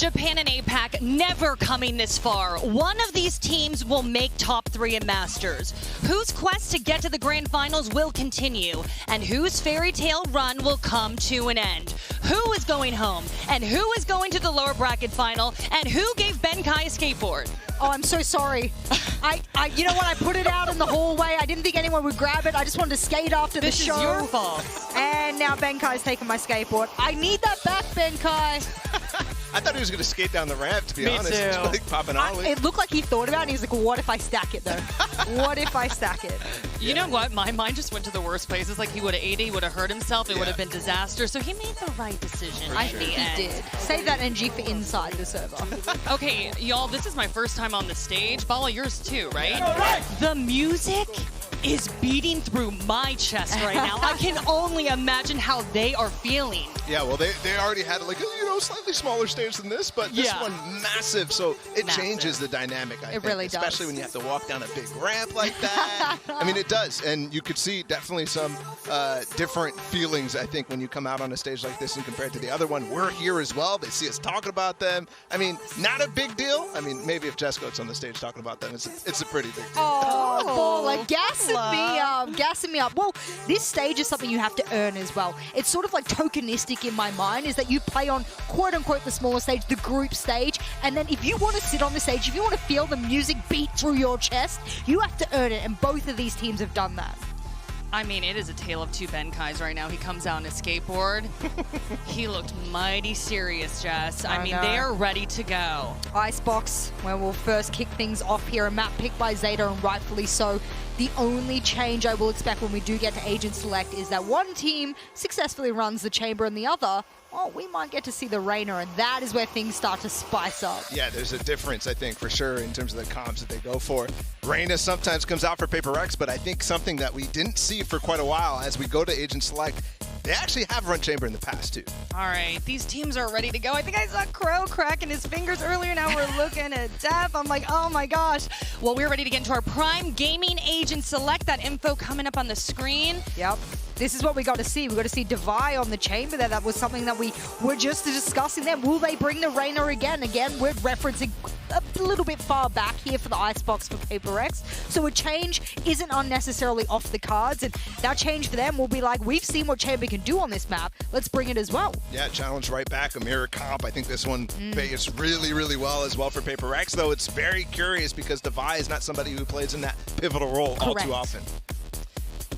Japan and APAC never coming this far. One of these teams will make top 3 in Masters. Whose quest to get to the grand finals will continue, and whose fairy tale run will come to an end. Who is going home, and who is going to the lower bracket final, and who gave Benkai a skateboard? Oh, I'm so sorry. You know what? I put it out in the hallway. I didn't think anyone would grab it. I just wanted to skate after the show. This is your fault. And now Benkai's taken my skateboard. I need that back, Benkai. I thought he was going to skate down the ramp, to be honest. Me too. Like popping ollie. It looked like he thought about it, and he was like, what if I stack it, though? What if I stack it? You know what? My mind just went to the worst places. Like, he would have ate it, he would have hurt himself, it would have been disaster. So he made the right decision I at the think end. he did. Save that NG for inside the server. Okay, y'all, this is my first time on the stage. Bala, yours too, right? The music is beating through my chest right now. I can only imagine how they are feeling. Yeah, well, they already had like a slightly smaller stage than this, but this one massive, so it changes the dynamic. I think, really does. Especially when you have to walk down a big ramp like that. I mean, it does, and you could see definitely some different feelings. I think when you come out on a stage like this and compared to the other one, we're here as well. They see us talking about them. I mean, not a big deal. I mean, maybe if Jesco's on the stage talking about them, it's a pretty big deal. Oh, like gassing me up. Well, this stage is something you have to earn as well. It's sort of like tokenistic in my mind, is that you play on quote unquote the smaller stage, the group stage, and then if you want to sit on the stage, if you want to feel the music beat through your chest, you have to earn it, and both of these teams have done that. I mean, it is a tale of two Benkais right now. He comes out on his skateboard. He looked mighty serious, Jess. I mean, they are ready to go. Icebox, where we'll first kick things off here. A map picked by ZETA, and rightfully so. The only change I will expect when we do get to Agent Select is that one team successfully runs the chamber, and the other, well, we might get to see the Rainer, and that is where things start to spice up. Yeah, there's a difference, I think, for sure, in terms of the comps that they go for. Reina sometimes comes out for Paper Rex, but I think something that we didn't see for quite a while as we go to Agent Select, they actually have run chamber in the past, too. All right, these teams are ready to go. I think I saw Crow cracking his fingers earlier. Now we're looking at Def. I'm like, oh my gosh. Well, we're ready to get into our Prime Gaming Agent Select. That info coming up on the screen. Yep. This is what we got to see. We got to see Devi on the chamber there. That was something that we were just discussing there. Will they bring the Rainer again? Again, we're referencing a little bit far back here for the Icebox for Paper X. So a change isn't unnecessarily off the cards. And that change for them will be like, we've seen what chamber can do on this map. Let's bring it as well. Yeah, challenge right back, a mirror comp. I think this one is really, really well as well for Paper X, though it's very curious because Devi is not somebody who plays in that pivotal role all too often.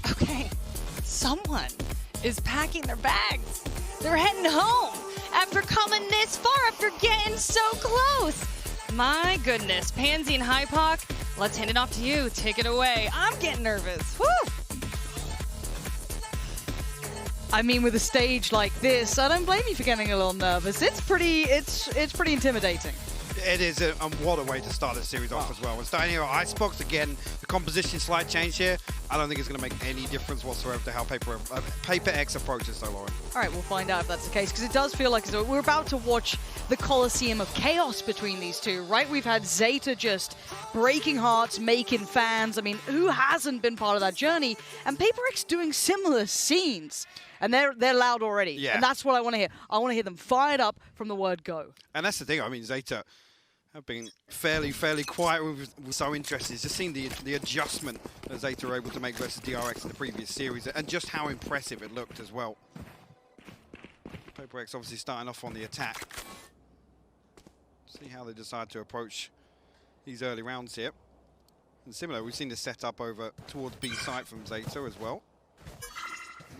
Okay. Someone is packing their bags. They're heading home after coming this far, after getting so close. My goodness, Pansy and Hypoc, let's hand it off to you. Take it away. I'm getting nervous. Woo! I mean, with a stage like this, I don't blame you for getting a little nervous. It's pretty intimidating. It is, and what a way to start the series off as well. We're starting here at Icebox again. The composition slight change here. I don't think it's going to make any difference whatsoever to how Paper X approaches though, Lauren. All right, we'll find out if that's the case, because it does feel like we're about to watch the Coliseum of chaos between these two, right? We've had ZETA just breaking hearts, making fans. I mean, who hasn't been part of that journey? And Paper X doing similar scenes. And they're loud already. Yeah. And that's what I want to hear. I want to hear them fired up from the word go. And that's the thing. I mean, ZETA have been fairly quiet. We're so interested. Just seeing the adjustment that ZETA were able to make versus DRX in the previous series, and just how impressive it looked as well. Paper X obviously starting off on the attack. See how they decide to approach these early rounds here. And similar, we've seen the setup over towards B site from ZETA as well.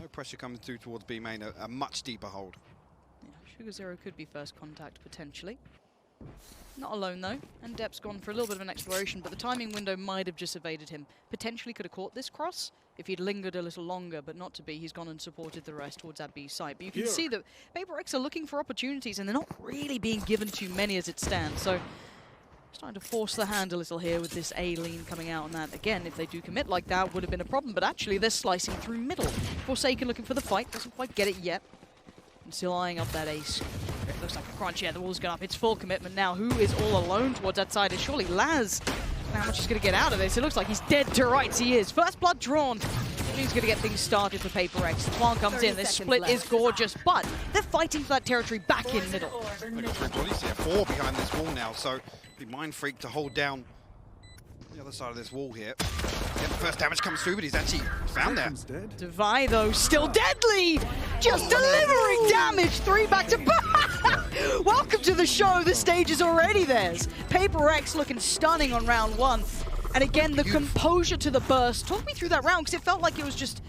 No pressure coming through towards B main, a much deeper hold. Yeah, Sugar Zero could be first contact potentially. Not alone though, and Depp's gone for a little bit of an exploration, but the timing window might have just evaded him. Potentially could have caught this cross if he'd lingered a little longer, but not to be. He's gone and supported the rest towards that B site. But you can see that Paper X are looking for opportunities, and they're not really being given too many as it stands. So starting to force the hand a little here with this A lean coming out on that. Again, if they do commit like that, would have been a problem, but actually they're slicing through middle. Forsaken looking for the fight, doesn't quite get it yet. And still eyeing up that ace. It looks like a crunch. Yeah, the wall's gone up. It's full commitment now. Who is all alone towards that side? Is surely Laz. How much he's going to get out of this? It looks like he's dead to rights. He is. First blood drawn. Jing's going to get things started for Paper X. Swan comes in. This split is gorgeous, but they're fighting for that territory back in middle. They've got 3 bodies here, 4 behind this wall now, so be Mind Freak to hold down the other side of this wall here. Yeah, the first damage comes through, but he's actually found that. Devi, though, still deadly! Just delivering damage! 3 back to back! Welcome to the show. The stage is already theirs. Paper X looking stunning on round 1. And again, the composure to the burst. Talk me through that round, because it felt like it was just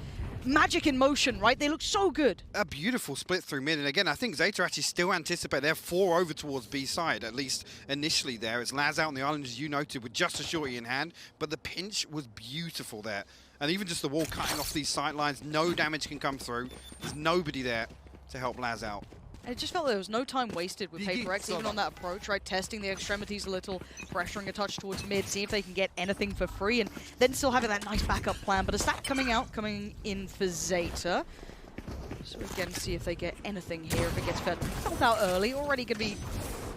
magic in motion, right? They looked so good. A beautiful split through mid, and again, I think ZETA actually still anticipate they're 4 over towards B side, at least initially there. It's Laz out on the island, as you noted, with just a shorty in hand, but the pinch was beautiful there. And even just the wall cutting off these sight lines, no damage can come through. There's nobody there to help Laz out. And it just felt there was no time wasted with Paper X, even on that approach, right? Testing the extremities a little, pressuring a touch towards mid, seeing if they can get anything for free, and then still having that nice backup plan. But a stack coming in for ZETA. So again, see if they get anything here, if it gets felt out early. Already going to be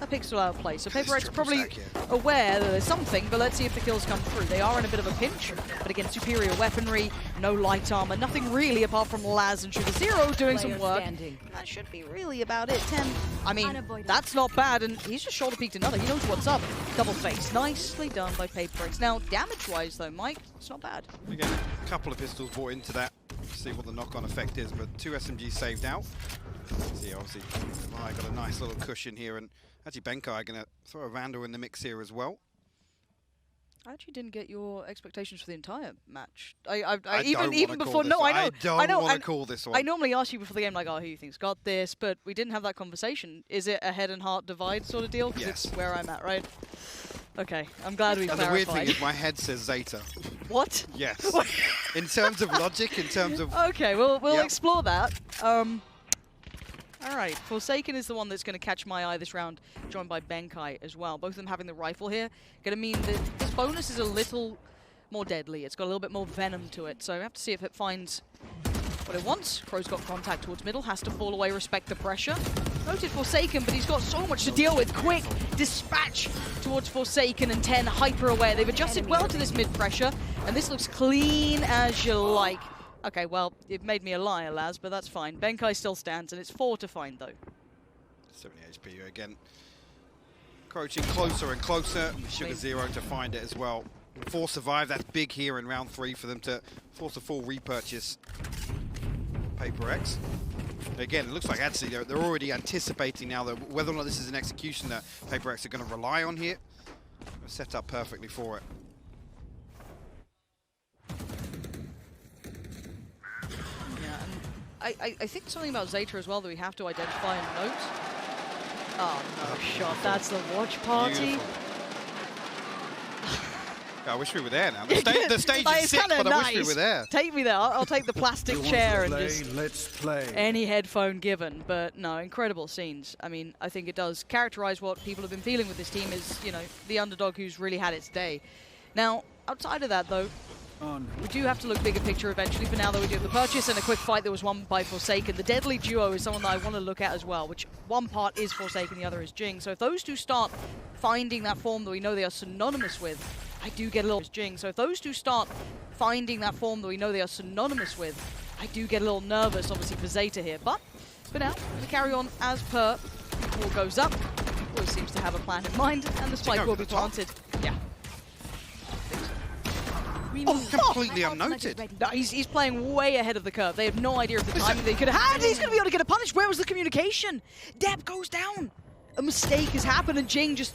a pixel out of play. So Paper X probably aware that there's something, but let's see if the kills come through. They are in a bit of a pinch, but again, superior weaponry, no light armor, nothing really apart from Laz and Sugar Zero doing some work. That should be really about it. 10. I mean, that's not bad, and he's just shoulder peeked another. He knows what's up. Double face. Nicely done by Paper X. Now, damage-wise, though, Mike, it's not bad. Again, a couple of pistols brought into that. See what the knock-on effect is, but 2 SMGs saved out. See, obviously, I got a nice little cushion here, and actually Benkai going to throw a Vandal in the mix here as well. I actually didn't get your expectations for the entire match. I even before, no, I don't want to call this one. I normally ask you before the game, like, oh, who you think's got this? But we didn't have that conversation. Is it a head and heart divide sort of deal? Because it's where I'm at, right? Okay, I'm glad we clarified. The weird thing is my head says ZETA. What? Yes. In terms of logic, in terms of... Okay, we'll explore that. All right, Forsaken is the one that's going to catch my eye this round, joined by Benkai as well. Both of them having the rifle here. Going to mean that this bonus is a little more deadly. It's got a little bit more venom to it, so we have to see if it finds what it wants. Crow's got contact towards middle, has to fall away, respect the pressure. Noted Forsaken, but he's got so much to deal with. Quick dispatch towards Forsaken, and 10 hyper aware. They've adjusted well to this mid pressure, and this looks clean as you like. Okay, well, it made me a liar, Laz, but that's fine. Benkai still stands, and it's 4 to find, though. 70 HP again. Approaching closer and closer. Sugar Zero to find it as well. 4 survive. That's big here in round 3 for them to force a full repurchase. Paper X. Again, it looks like actually they're already anticipating now that whether or not this is an execution that Paper X are going to rely on here. They're set up perfectly for it. I think something about ZETA as well that we have to identify and note. Oh, no shot. That's the watch party. I wish we were there now. The stage is sick, but I wish we were there. Take me there. I'll take the plastic chair and just let's play. Any headphone given. But no, incredible scenes. I mean, I think it does characterize what people have been feeling with this team is, you know, the underdog who's really had its day. Now, outside of that, though, we do have to look bigger picture eventually. For now, though, we do have the purchase and a quick fight that was won by Forsaken. The deadly duo is someone that I want to look at as well, which one part is Forsaken, the other is Jing. So if those two start finding that form that we know they are synonymous with, I do get a little Jing. So if those two start finding that form that we know they are synonymous with, I do get a little nervous, obviously, for ZETA here. But for now, we carry on as per. Wall goes up. Always seems to have a plan in mind, and the spike will be planted. Yeah. Oh, completely unnoted. No, he's playing way ahead of the curve. They have no idea of the timing they could have had. He's going to be able to get a punish. Where was the communication? Deb goes down. A mistake has happened, and Jing just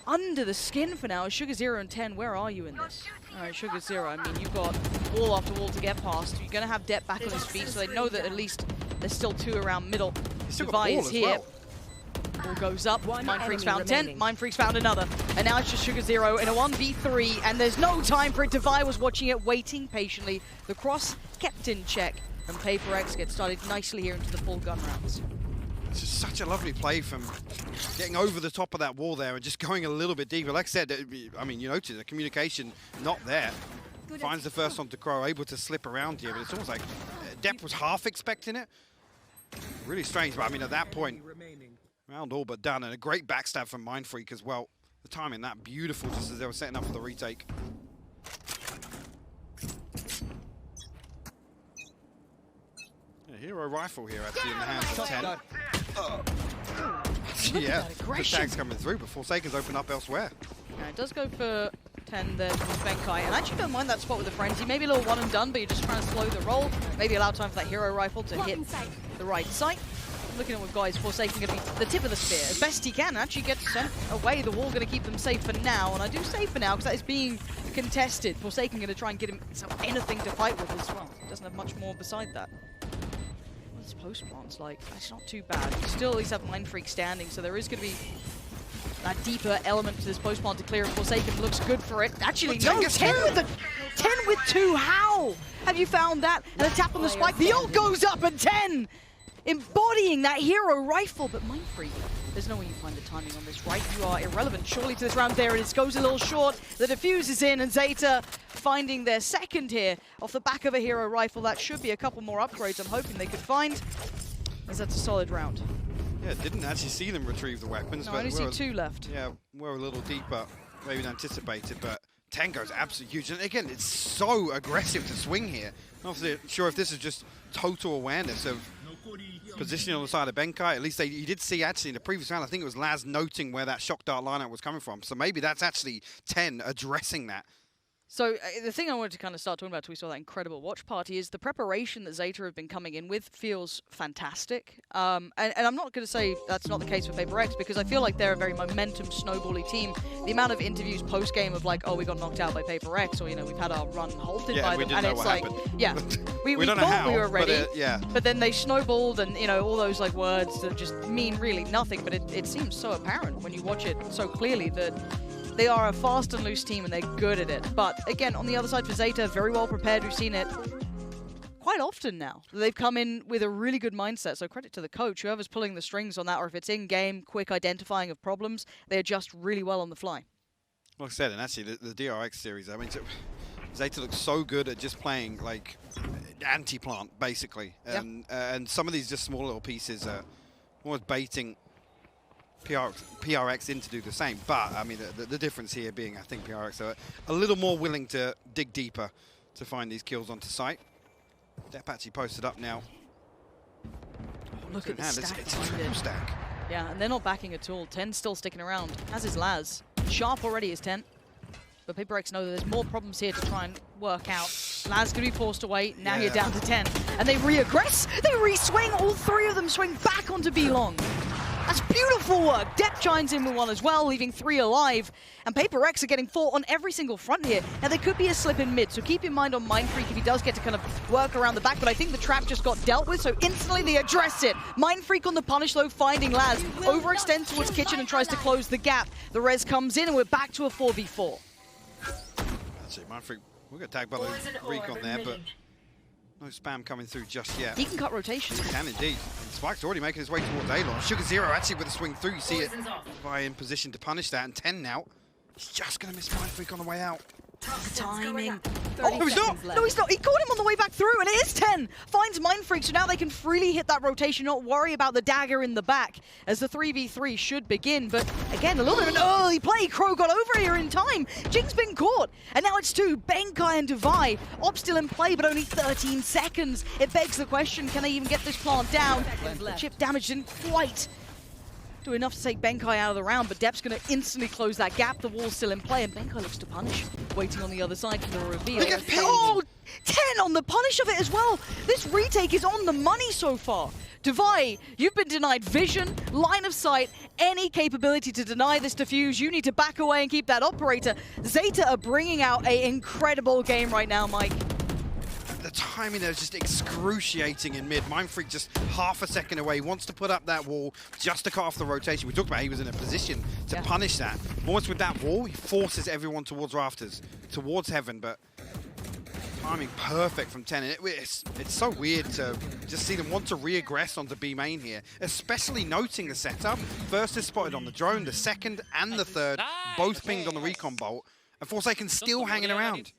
under the skin for now. Sugar Zero and 10, where are you in this? All right, Sugar Zero, I mean, you've got wall after wall to get past. You're going to have Depp back on his feet, so they know that at least there's still 2 around middle. Devi is here. Ball goes up. Mind Freaks found 10. Mind Freaks found another. And now it's just Sugar Zero in a 1v3, and there's no time for it. Devi was watching it, waiting patiently. The cross kept in check, and Paper X gets started nicely here into the full gun rounds. It's just such a lovely play from getting over the top of that wall there and just going a little bit deeper. Like I said, I mean, you noticed the communication not there. Finds the first one to Crow, able to slip around here, but it's almost like Depp was half expecting it. Really strange, but I mean, at that point, round all but done, and a great backstab from Mind Freak as well. The timing that beautiful, just as they were setting up for the retake. hero rifle here actually in the hands of 10. Look Yeah, at that the aggression. tag's coming through, but Forsaken's open up elsewhere. Yeah, it does go for 10 there with Benkai, and I actually don't mind that spot with the frenzy. Maybe a little one and done, but you're just trying to slow the roll. Maybe allow time for that hero rifle to hit the right site. Looking at what guys Forsaken going to be the tip of the spear as best he can, and actually get sent away. The wall going to keep them safe for now, and I do say for now because that is being contested. Forsaken going to try and get him anything to fight with as well. Doesn't have much more beside that. What is post plants like? That's not too bad. You still at least have Mind Freak standing, so there is going to be that deeper element to this post plant to clear. And Forsaken looks good for it. Actually, no, 10 with the 10 with 2. How have you found that? And a tap on the spike. The ult goes up at 10. Embodying that hero rifle, but Mind Freak, there's no way you find the timing on this, right? You are irrelevant surely to this round. There it is, goes a little short. The defuse is in, and ZETA finding their second here off the back of a hero rifle. That should be a couple more upgrades I'm hoping they could find, as that's a solid round. Yeah, didn't actually see them retrieve the weapons. No, but I only see 2 left. Yeah, we're a little deeper maybe than anticipated, but 10 goes absolutely huge. And again, it's so aggressive to swing here. I'm not sure if this is just total awareness of positioning on the side of Benkai. At least you did see actually in the previous round, I think it was Laz noting where that shock dart lineup was coming from. So maybe that's actually 10 addressing that. So the thing I wanted to kind of start talking about till we saw that incredible watch party is the preparation that ZETA have been coming in with feels fantastic. And I'm not going to say that's not the case for Paper X because I feel like they're a very momentum snowbally team. The amount of interviews post-game of like, oh, we got knocked out by Paper X, or, you know, we've had our run halted by them. And it's like, yeah, we don't know thought how, we were ready, yeah. But then they snowballed and, you know, all those like words that just mean really nothing. But it seems so apparent when you watch it so clearly that they are a fast and loose team and they're good at it. But again, on the other side for ZETA, very well prepared. We've seen it quite often now. They've come in with a really good mindset. So credit to the coach, whoever's pulling the strings on that, or if it's in-game, quick identifying of problems, they adjust really well on the fly. Like I said, and actually the DRX series, I mean, ZETA looks so good at just playing like anti-plant, basically. And some of these just small little pieces are almost baiting PRX in to do the same, but I mean the difference here being I think PRX are a little more willing to dig deeper to find these kills onto site. Dep actually posted up now. Oh, look at the stack. It's a triple stack. Yeah, and they're not backing at all. 10's still sticking around, as is Laz. Sharp already is 10. But Paper X know that there's more problems here to try and work out. Laz going to be forced away. Now you're down to 10. And they re-aggress. They re-swing. All 3 of them swing back onto B-Long. That's beautiful work. Dep chimes in with 1 as well, leaving 3 alive. And Paper X are getting 4 on every single front here. Now, there could be a slip in mid, so keep in mind on Mind Freak if he does get to kind of work around the back. But I think the trap just got dealt with, so instantly they address it. Mind Freak on the punish, though, finding Laz. Overextends towards Kitchen and tries to close the gap. The res comes in, and we're back to a 4v4. That's it, Mind Freak. We're going to tag by the recon there, but no spam coming through just yet. He can cut rotations. He can indeed. And Spike's already making his way towards Alon. Sugar Zero actually with a swing through. You see it by in position to punish that. And 10 now. He's just going to miss Mind Freak on the way out. The timing. Oh, he's not! No, he's not. He caught him on the way back through, and it is 10. Finds Mind Freak, so now they can freely hit that rotation, not worry about the dagger in the back, as the 3v3 should begin. But again, a little bit of an early play. Crow got over here in time. Jing's been caught, and now it's 2. Benkai and Divai. Op still in play, but only 13 seconds. It begs the question, can they even get this plant down? The chip damage didn't quite do enough to take Benkai out of the round, but Dep's going to instantly close that gap. The wall's still in play, and Benkai looks to punish, waiting on the other side for the reveal. Oh, 10 on the punish of it as well. This retake is on the money so far. Divai, you've been denied vision, line of sight, any capability to deny this defuse. You need to back away and keep that operator. ZETA are bringing out an incredible game right now, Mike. The timing there is just excruciating in mid. Mind Freak just half a second away. He wants to put up that wall just to cut off the rotation. We talked about he was in a position to punish that. Once with that wall, he forces everyone towards rafters, towards heaven, but timing perfect from 10. And it's so weird to just see them want to re-aggress onto B main here, especially noting the setup. First is spotted on the drone, the second and the third, both pinged on the recon bolt, and Forsaken still hanging around.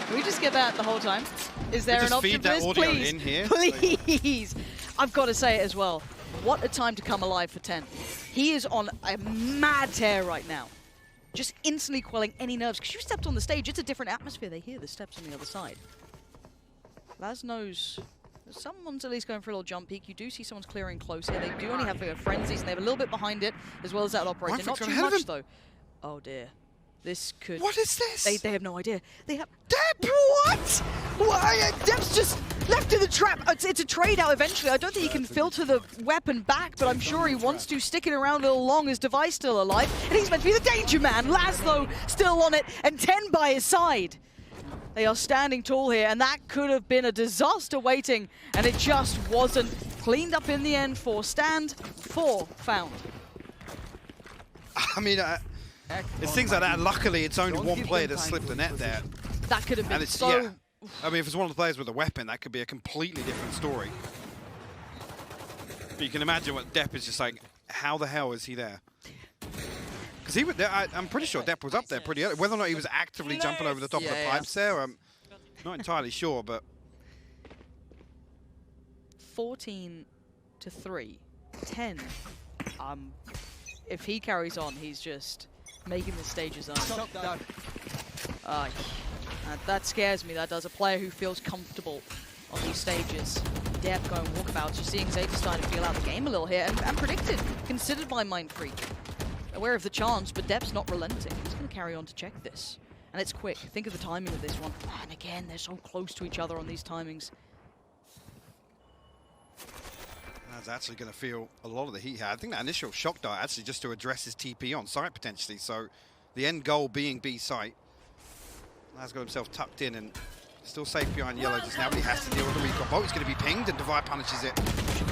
Can we just get that the whole time? Is there an option feed that for this? audio Please, in here? please. I've got to say it as well. What a time to come alive for 10. He is on a mad tear right now. Just instantly quelling any nerves. Because you stepped on the stage, it's a different atmosphere. They hear the steps on the other side. Laz knows someone's at least going for a little jump peek. You do see someone's clearing close here. They do only have frenzies, and they have a little bit behind it, as well as that operator. Not too much, though. Oh, dear. This could... What is this? They have no idea. They have... Deb, what? Why? Deb's just left in the trap. It's a trade out eventually. I don't think he can filter the weapon back, but I'm sure he wants to, sticking around a little long as Device still alive. And he's meant to be the danger man. Laz, though, still on it, and 10 by his side. They are standing tall here, and that could have been a disaster waiting, and it just wasn't. Cleaned up in the end for Stand, 4 found. I mean, it's things like that. Luckily, it's only one player that slipped the net there. That could have been so... Yeah. I mean, if it's one of the players with a weapon, that could be a completely different story. But you can imagine what Depp is just like, how the hell is he there? Because he would, I'm pretty sure Depp was up there pretty early. Whether or not he was actively jumping over the top of the pipes there, I'm not entirely sure, but... 14-3. 10. If he carries on, he's just making the stage his own. That scares me, that does. A player who feels comfortable on these stages. Depp going walkabouts. You're seeing ZETA starting to feel out the game a little here, and predicted, considered by Mindfreak. Aware of the chance, but Depp's not relenting. He's going to carry on to check this. And it's quick. Think of the timing of this one. And again, they're so close to each other on these timings. That's actually going to feel a lot of the heat here. I think that initial shock dart actually just to address his TP on site potentially. So the end goal being B site. Laz got himself tucked in and still safe behind yellow just now, but he has to deal with the recon. Oh, he's going to be pinged, and Devi punishes it.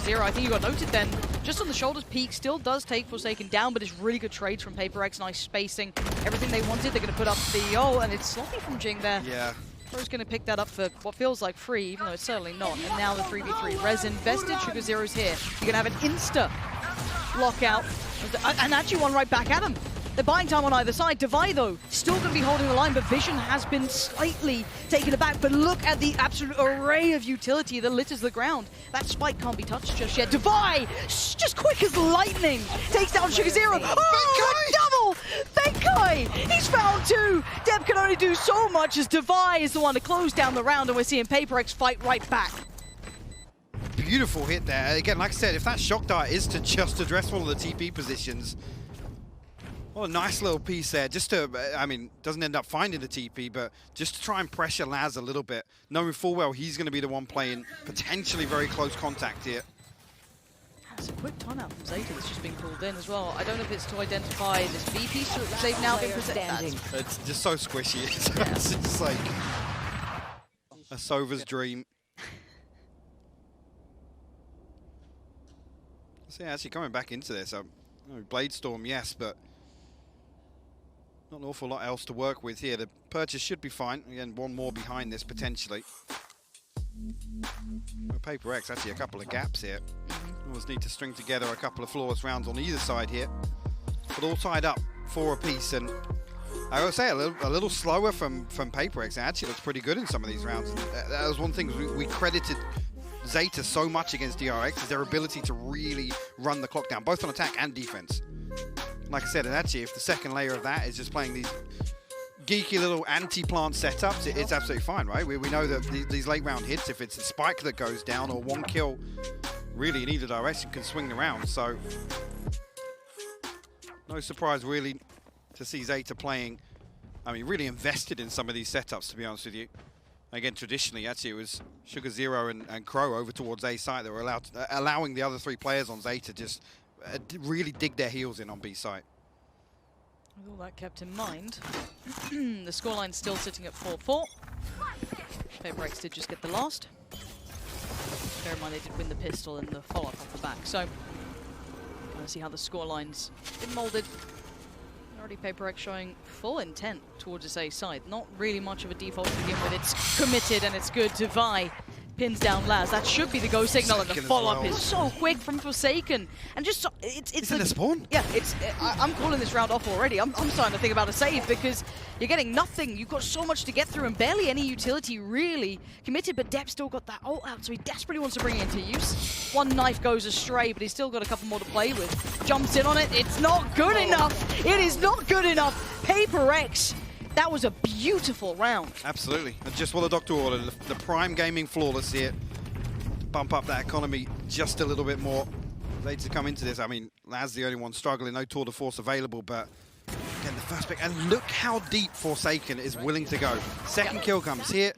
Zero, I think you got noted then. Just on the shoulders, Peak still does take Forsaken down, but it's really good trades from PaperX. Nice spacing. Everything they wanted, they're going to put up the... Oh, and it's sloppy from Jing there. Yeah. Bro's going to pick that up for what feels like free, even though it's certainly not. And now the 3v3. Res invested, Sugar Zero's here. You're going to have an insta lockout. And actually one right back at him. They're buying time on either side. Devi, though, still going to be holding the line, but Vision has been slightly taken aback. But look at the absolute array of utility that litters the ground. That spike can't be touched just yet. Devi, just quick as lightning, takes down Sugar Zero. Oh, double! Benkai! He's found 2! Deb can only do so much as Devi is the one to close down the round, and we're seeing PaperX fight right back. Beautiful hit there. Again, like I said, if that shock dart is to just address one of the TP positions, well, a nice little piece there, just to, I mean, doesn't end up finding the TP, but just to try and pressure Laz a little bit, knowing full well he's going to be the one playing potentially very close contact here. That's a quick timeout from ZETA that's just been pulled in as well. I don't know if it's to identify this B piece that they've now been presented. It's just so squishy. It's just like a Sova's dream. So yeah, actually coming back into this, Blade Storm, yes, but not an awful lot else to work with here. The purchase should be fine. Again, one more behind this potentially. PaperX actually a couple of gaps here. Always need to string together a couple of flawless rounds on either side here, but all tied up 4 apiece. And I would say a little slower from PaperX. It actually looks pretty good in some of these rounds. And that was one thing we credited ZETA so much against DRX, is their ability to really run the clock down, both on attack and defense. Like I said, and actually if the second layer of that is just playing these geeky little anti-plant setups, it's absolutely fine, right? We know that these late round hits, if it's a spike that goes down or one kill really in either direction, can swing the round. So no surprise really to see ZETA playing, I mean, really invested in some of these setups, to be honest with you. Again, traditionally, actually, it was Sugar Zero and Crow over towards A site that were allowing the other 3 players on ZETA just really dig their heels in on B site. With all that kept in mind, the scoreline's still sitting at 4-4. PaperX did just get the last. Bear in mind they did win the pistol and the follow-up off the back. So, going to see how the scoreline's been molded. Already PaperX showing full intent towards its A side. Not really much of a default to begin with. It's committed and it's good. Devi pins down Laz. That should be the go signal, and the follow-up is so quick from Forsaken. And just so, it's in the spawn? Yeah, I'm calling this round off already. I'm starting to think about a save because you're getting nothing. You've got so much to get through and barely any utility really committed, but Depp still got that ult out, so he desperately wants to bring it into use. One knife goes astray, but he's still got a couple more to play with. Jumps in on it. It's not good enough. It is not good enough. PaperX. That was a beautiful round. Absolutely. And just what the doctor ordered. The Prime Gaming flawless here. Bump up that economy just a little bit more. They to come into this. I mean, Laz the only one struggling. No tour de force available, but again, the first pick. And look how deep Forsaken is willing to go. Second kill comes here.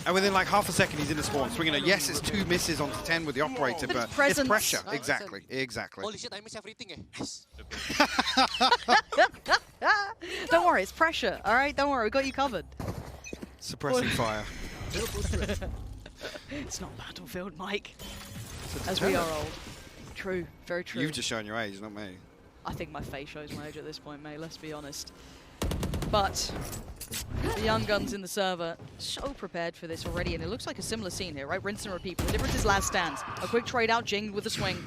And within like half a second, he's in the spawn, swinging it. Yes, it's 2 misses onto 10 with the operator, but it's pressure. Exactly, exactly. Holy shit, I miss everything. Don't worry, it's pressure. All right, don't worry, we got you covered. Suppressing fire. It's not Battlefield, Mike. As we are old. True, very true. You've just shown your age, not me. I think my face shows my age at this point, mate, let's be honest. But the young guns in the server, so prepared for this already, and it looks like a similar scene here, right? Rinse and repeat, but the difference is Laz stands. A quick trade out, Jing with a swing.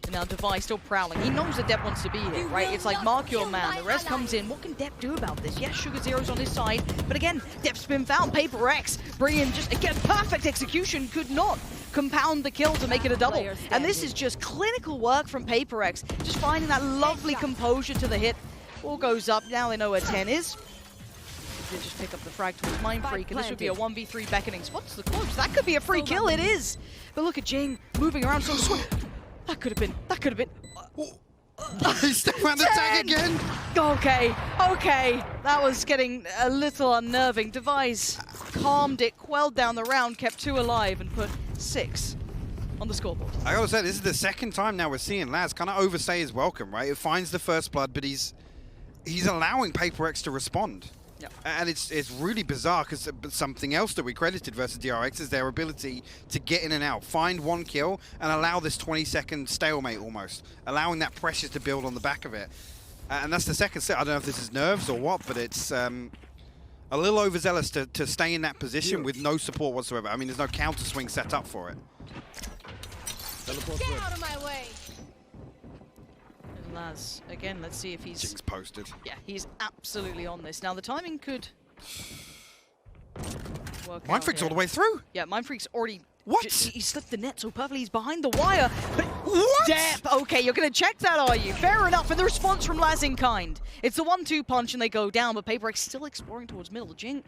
And now Devi still prowling. He knows that Depp wants to be here, right? It's like, mark your man. The rest comes in. What can Depp do about this? Yes, Sugar Zero's on his side, but again, Depp's been found. Paper X, bringing just, again, perfect execution, could not compound the kill to make it a double. And this is just clinical work from Paper X, just finding that lovely composure to the hit. All goes up. Now they know where 10 is. They just pick up the frag towards Mind Freak, and this would be a 1v3 beckoning. Spots the close. That could be a free kill. It is. But look at Jing moving around so swift. That could have been. That could have been. He's still around the tag again. Okay, okay. That was getting a little unnerving. Device calmed it, quelled down the round, kept 2 alive, and put 6 on the scoreboard. I gotta say, this is the second time now we're seeing Laz kind of overstay his welcome, right? It finds the first blood, but he's allowing Paper X to respond. Yeah. And it's really bizarre because something else that we credited versus DRX is their ability to get in and out, find 1 kill, and allow this 20-second stalemate almost, allowing that pressure to build on the back of it. And that's the second set. I don't know if this is nerves or what, but it's a little overzealous to stay in that position with no support whatsoever. I mean, there's no counter swing set up for it. Get out of my way! And Laz, again, let's see if he's... Jing's posted. Yeah, he's absolutely on this. Now, the timing could work Mind out Freak's here. all the way through. Yeah, Mind Freak's already... What? He slipped the net so perfectly. He's behind the wire. But What? Depp, okay, you're going to check that, are you? Fair enough. And the response from Laz in kind. It's a 1-2 punch and they go down, but Paper X still exploring towards middle. Jing,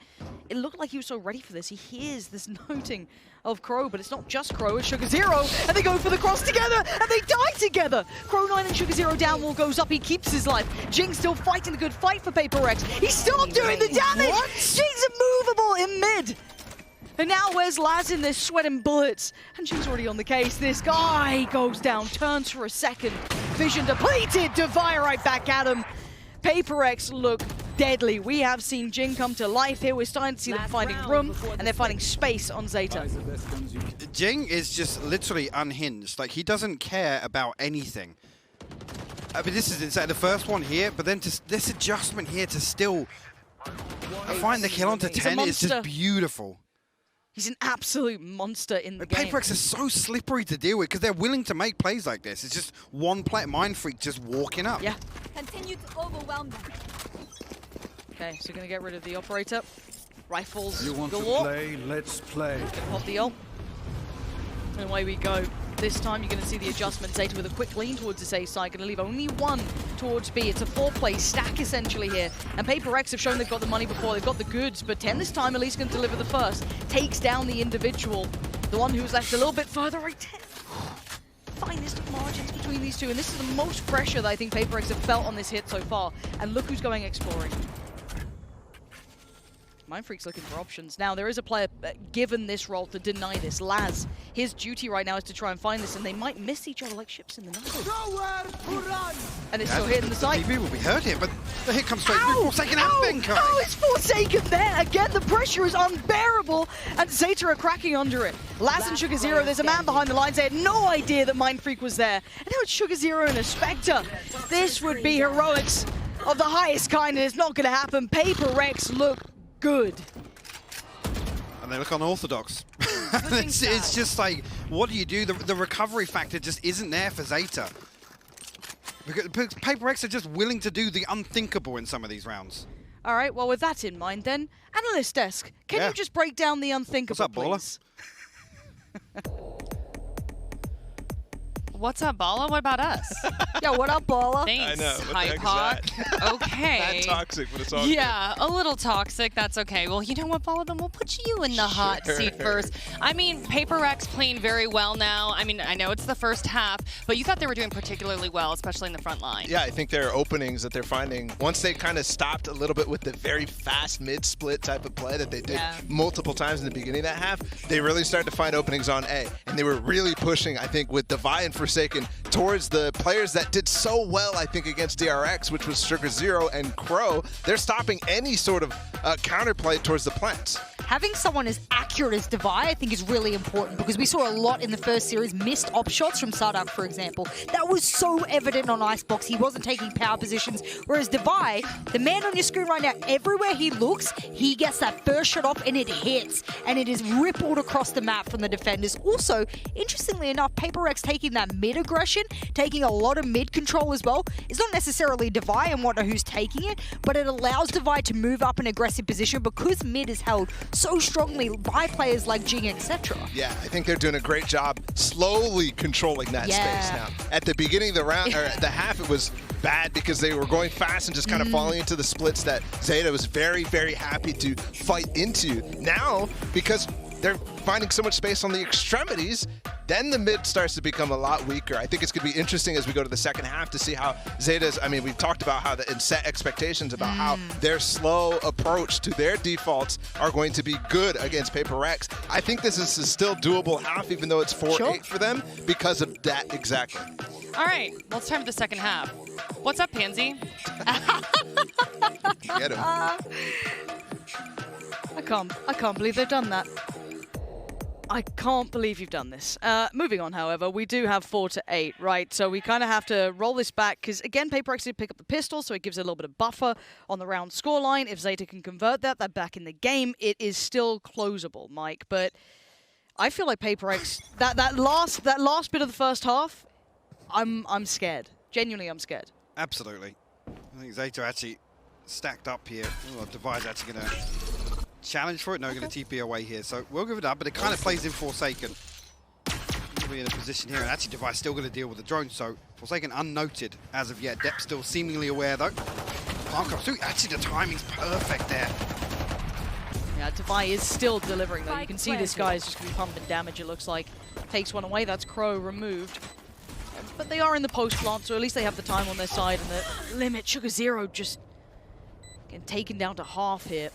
it looked like he was so ready for this. He hears this noting of Crow, but it's not just Crow, it's Sugar Zero. And they go for the cross together, and they die together. Crow 9 and Sugar Zero down, wall goes up, he keeps his life. Jing still fighting the good fight for Paper X. He's still doing the damage! What? Jing's immovable in mid. And now where's Laz in this sweating bullets? And she's already on the case. This guy goes down, turns for a second. Vision depleted, Devi right back at him. Paper X look deadly. We have seen Jing come to life here. We're starting to see them finding room, and they're finding space on Zeta. Jing is just literally unhinged. Like, he doesn't care about anything. I mean, this is insane. The first one here, but then just this adjustment here to still find the kill onto 10 is just beautiful. He's an absolute monster in the game. Paper X is so slippery to deal with because they're willing to make plays like this. It's just one play, Mind Freak just walking up. Yeah. Continue to overwhelm them. Okay, so gonna get rid of the operator. Rifles You want galore. to play? Let's play. Gonna pop the ult. And away we go. This time you're going to see the adjustment. Zeta with a quick lean towards this A side. Going to leave only 1 towards B. It's a 4-play stack essentially here. And Paper X have shown they've got the money before. They've got the goods. But 10 this time at least can deliver the first. Takes down the individual. The one who's left a little bit further right. 10. Finest of margins between these two. And this is the most pressure that I think Paper X have felt on this hit so far. And look who's going exploring. Mind Freak's looking for options. Now, there is a player given this role to deny this. Laz, his duty right now is to try and find this, and they might miss each other like ships in the night. Nowhere to run! And it's still hitting the side. PB will be hurt here, but the hit comes straight through. Forsaken and been coming. Oh, it's Forsaken there. Again, the pressure is unbearable, and Zeta are cracking under it. Laz and Sugar Zero, there's a man behind the lines. They had no idea that Mind Freak was there. And now it's Sugar Zero and a Spectre. This would be heroics of the highest kind, and it's not going to happen. Paper X look good. And they look unorthodox. it's just like, what do you do? The recovery factor just isn't there for Zeta. Because Paper X are just willing to do the unthinkable in some of these rounds. All right, well, with that in mind, then, Analyst Desk, can you just break down the unthinkable, What's up, baller? please? What's up, Bala? What about us? Yeah, what up, baller? Thanks, I know. What the heck is Hypoc. Okay. That toxic, but it's all Yeah, a little toxic. That's okay. Well, you know what, Bala? Then we'll put you in the hot seat first. I mean, Paper X playing very well now. I mean, I know it's the first half, but you thought they were doing particularly well, especially in the front line. Yeah, I think there are openings that they're finding. Once they kind of stopped a little bit with the very fast mid-split type of play that they did multiple times in the beginning of that half, they really started to find openings on A. And they were really pushing, I think, with Devi and Forsaken towards the players that did so well, I think, against DRX, which was Sugar Zero and Crow. They're stopping any sort of counterplay towards the plants. Having someone as accurate as Devi, I think, is really important because we saw a lot in the first series, missed op shots from Sardak, for example. That was so evident on Icebox. He wasn't taking power positions, whereas Devi, the man on your screen right now, everywhere he looks, he gets that first shot off and it hits, and it is rippled across the map from the defenders. Also, interestingly enough, Paper X taking that mid aggression, taking a lot of mid control as well. It's not necessarily Devi and whatnot who's taking it, but it allows Devi to move up an aggressive position because mid is held so strongly by players like Jing, etc. Yeah, I think they're doing a great job slowly controlling that space now. At the beginning of the round, or the half, it was bad because they were going fast and just kind of falling into the splits that ZETA was very, very happy to fight into. Now, because they're finding so much space on the extremities, then the mid starts to become a lot weaker. I think it's going to be interesting as we go to the second half to see how ZETA's, I mean, we've talked about how and set expectations about how their slow approach to their defaults are going to be good against Paper X. I think this is a still doable half, even though it's 4-8 for them, because of that exactly. All right, well, it's time for the second half. What's up, Pansy? Get him. I can't believe they've done that. I can't believe you've done this. Moving on, however, we do have 4-8, right? So we kind of have to roll this back because, again, Paper X did pick up the pistol, so it gives it a little bit of buffer on the round scoreline. If ZETA can convert that, they're back in the game. It is still closable, Mike. But I feel like Paper X, that last bit of the first half, I'm scared. Genuinely, I'm scared. Absolutely. I think ZETA actually stacked up here. Oh, Devi's actually going to challenge for it. No, going to TP away here. So we'll give it up, but it kind of plays in Forsaken. He'll be in a position here, and actually Devi's still going to deal with the drone. So Forsaken unnoted as of yet. Depp still seemingly aware, though. Can't come through. Actually, the timing's perfect there. Yeah, Devi is still delivering, though. You can see this guy is just going to be pumping damage, it looks like. Takes one away. That's Crow removed. But they are in the post plant, so at least they have the time on their side. And the limit, Sugar Zero just getting taken down to half here.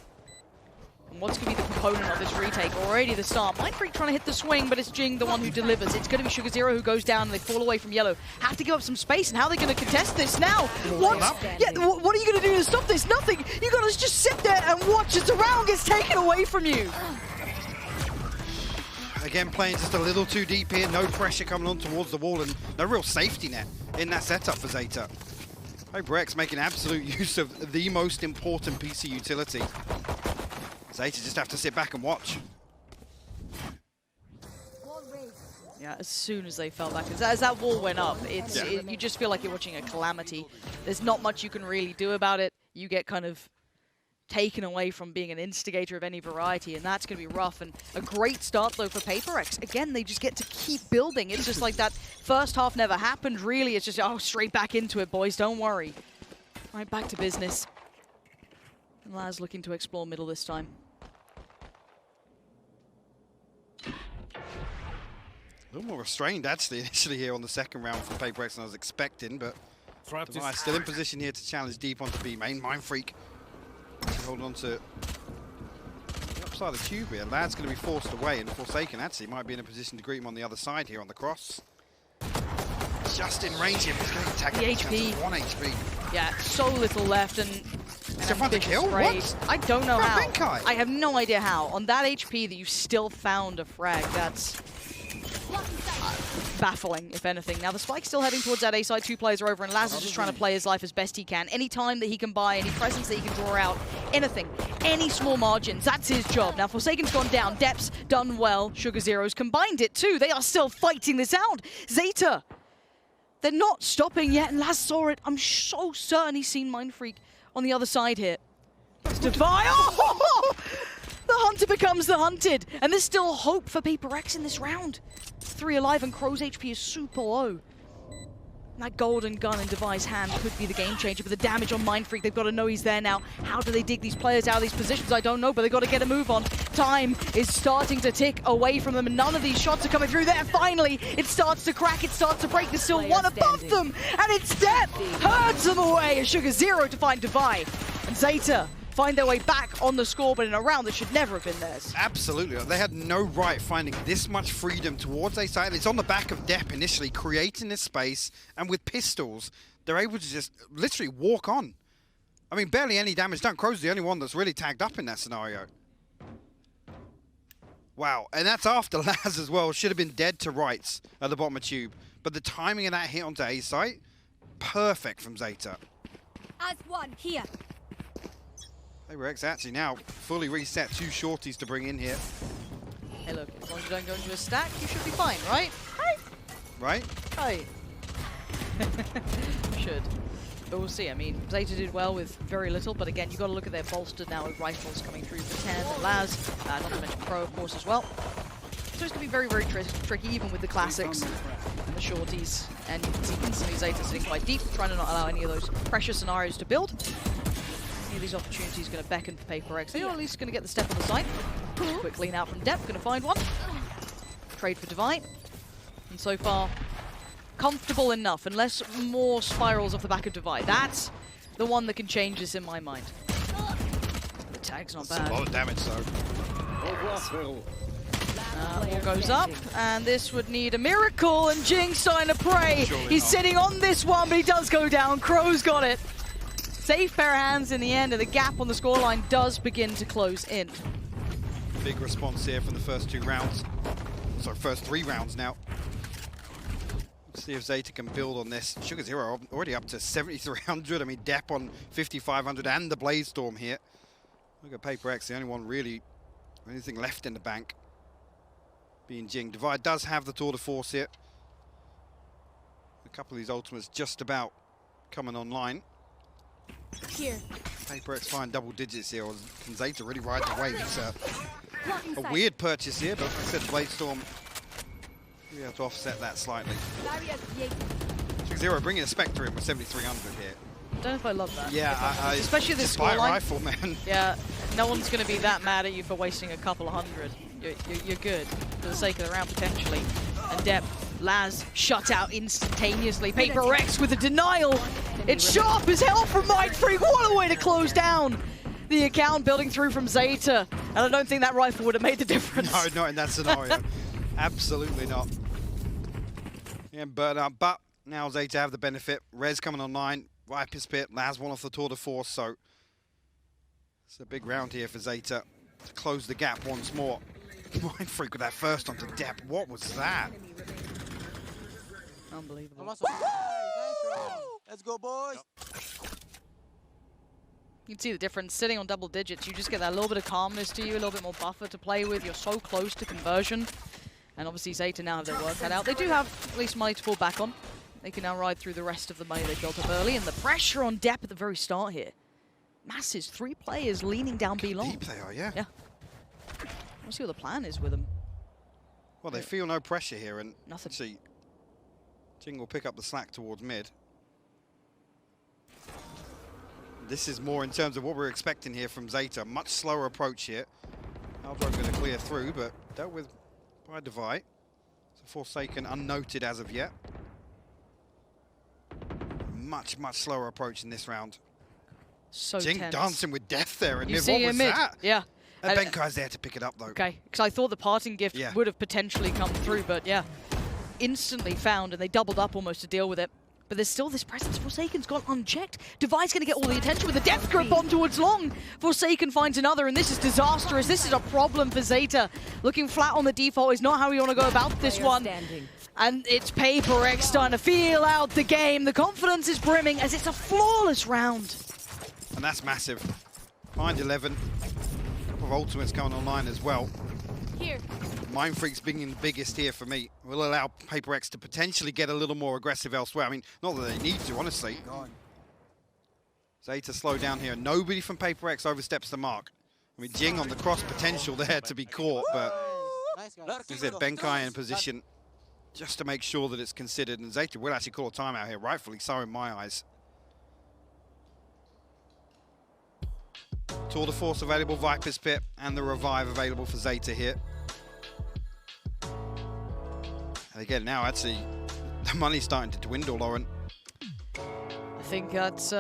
And what's going to be the component of this retake? Already the start. Mindfreak trying to hit the swing, but it's Jing the one who delivers. It's going to be Sugar Zero who goes down, and they fall away from Yellow. Have to give up some space, and how are they going to contest this now? What? Yeah, what are you going to do to stop this? Nothing. You got to just sit there and watch as the round gets taken away from you. Again, playing just a little too deep here. No pressure coming on towards the wall, and no real safety net in that setup for ZETA. Paper X making absolute use of the most important PC utility. ZETA just have to sit back and watch. Yeah, as soon as they fell back, as that wall went up, you just feel like you're watching a calamity. There's not much you can really do about it. You get kind of taken away from being an instigator of any variety, and that's going to be rough. And a great start, though, for Paper X. Again, they just get to keep building. It's just like that first half never happened, really. It's just, oh, straight back into it, boys. Don't worry. Right, back to business. And Laz looking to explore middle this time. A little more restrained, actually, initially here on the second round from Paper X than I was expecting, but Devi still in position here to challenge deep onto B main. Mindfreak holding on to the upside of the cube here. Lad's going to be forced away, and Forsaken actually might be in a position to greet him on the other side here on the cross. Just in range here, he's going to attack the HP. 1 HP. Yeah, so little left, and Is it to kill? What? I don't know how. Benkai. I have no idea how. On that HP that you still found a frag, that's baffling, if anything. Now, the spike's still heading towards that A side. 2 players are over, and Laz is just trying to play his life as best he can. Any time that he can buy, any presence that he can draw out, anything, any small margins, that's his job. Now, Forsaken's gone down. Depp's done well. Sugar Zero's combined it, too. They are still fighting this out. ZETA, they're not stopping yet, and Laz saw it. I'm so certain he's seen Mindfreak on the other side here. Devi. Oh! The hunter becomes the hunted, and there's still hope for Paper X in this round. 3 alive, and Crow's HP is super low. That golden gun in Devi's hand could be the game changer, but the damage on Mindfreak, they've got to know he's there now. How do they dig these players out of these positions? I don't know, but they've got to get a move on. Time is starting to tick away from them, and none of these shots are coming through there. Finally, it starts to crack, it starts to break. There's still one above them, and it's Depp herds them away as Sugar Zero to find Devi. And ZETA find their way back on the scoreboard in a round that should never have been theirs. Absolutely. They had no right finding this much freedom towards a side. It's on the back of Depp initially, creating this space, and with pistols, they're able to just literally walk on. I mean, barely any damage done. Crow's the only one that's really tagged up in that scenario. Wow, and that's after Laz as well. Should have been dead to rights at the bottom of Tube. But the timing of that hit onto A site, perfect from ZETA. As one, here. PaperX actually now fully reset, 2 shorties to bring in here. Hey look, as long as you don't go into a stack, you should be fine, right? Right? Right. Should. But we'll see. I mean, ZETA did well with very little, but again, you've got to look at their bolster now with rifles coming through for 10. And Laz, not to mention Pro, of course, as well. So it's going to be very, very tricky, even with the classics and the shorties. And you can see instantly ZETA sitting quite deep, trying to not allow any of those pressure scenarios to build. Any of these opportunities going to beckon for PaperX. They're at least going to get the step on the side. Quick lean out from Depp, going to find one. Trade for Devi. And so far, comfortable enough, unless more spirals off the back of Devi. That's the one that can change this in my mind. The tag's not bad. That's a lot of damage, though. All goes up, and this would need a miracle, and Jing's starting to pray. He's sitting on this one, but he does go down. Crow's got it. Safe pair of hands in the end, and the gap on the scoreline does begin to close in. Big response here from the first 2 rounds. Sorry, first 3 rounds now. Let's see if ZETA can build on this. Sugar Zero already up to 7,300. I mean, Depp on 5,500 and the Blaze Storm here. Look at PaperX, the only one really, anything left in the bank. Being Jing. Divide does have the tour de force here. A couple of these ultimates just about coming online. Here. PaperX find double digits here. Or can ZETA really ride the wave? It's a weird purchase here, but like I said, Blade Storm, we have to offset that slightly. Zero bringing a Spectre in with 7,300 here. I don't know if I love that. Yeah, especially this just buy a scoreline. rifle, man. Yeah, no one's going to be that mad at you for wasting a couple of hundred. You're good for the sake of the round potentially. And Depp, Laz shut out instantaneously. PaperX with a denial. It's sharp as hell from Mindfreak. What a way to close down the account, building through from ZETA. And I don't think that rifle would have made the difference. No, not in that scenario. Absolutely not. Yeah, but now ZETA have the benefit. Rez coming online. Viper's Pit. Laz one off the tour de force, so it's a big round here for ZETA to close the gap once more. Mindfreak with that first onto Depp. What was that? Unbelievable. Let's go, boys. You can see the difference. Sitting on double digits, you just get that little bit of calmness to you, a little bit more buffer to play with. You're so close to conversion. And obviously ZETA now have their work cut out. They do have at least money to fall back on. They can now ride through the rest of the money they built up early. And the pressure on Depp at the very start here. Massive 3 players leaning down B long. Deep they are, yeah. Yeah. We'll see what the plan is with them. Well, they feel no pressure here, and Nothing. See, Jing will pick up the slack towards mid. This is more in terms of what we're expecting here from ZETA. Much slower approach here. Aldro going to clear through, but dealt with by Devi. So Forsaken unnoted as of yet. Much, much slower approach in this round. So Jing tense. dancing with death there in You mid. see What in was mid. that? Yeah. And Benkai's there to pick it up, though. Okay, because I thought the parting gift Yeah. would have potentially come through, but yeah. Instantly found, and they doubled up almost to deal with it. But there's still this presence. Forsaken's gone unchecked. Devi's going to get all the attention with the death grip on towards long. Forsaken finds another, and this is disastrous. This is a problem for ZETA. Looking flat on the default is not how we want to go about this one. And it's PaperX starting to feel out the game. The confidence is brimming as it's a flawless round. And that's massive. Find 11. A couple of ultimates going online as well. Here. Mindfreak's being the biggest here for me. Will allow PaperX to potentially get a little more aggressive elsewhere. I mean, not that they need to, honestly. ZETA slow down here. Nobody from PaperX oversteps the mark. I mean, Jing on the cross potential there to be caught, but Nice, guys. as I said, Benkai in position just to make sure that it's considered. And ZETA will actually call a timeout here, rightfully so in my eyes. Tour de Force available, Viper's Pit, and the Revive available for ZETA here. And again, now actually, the money's starting to dwindle, Lauren. I think that's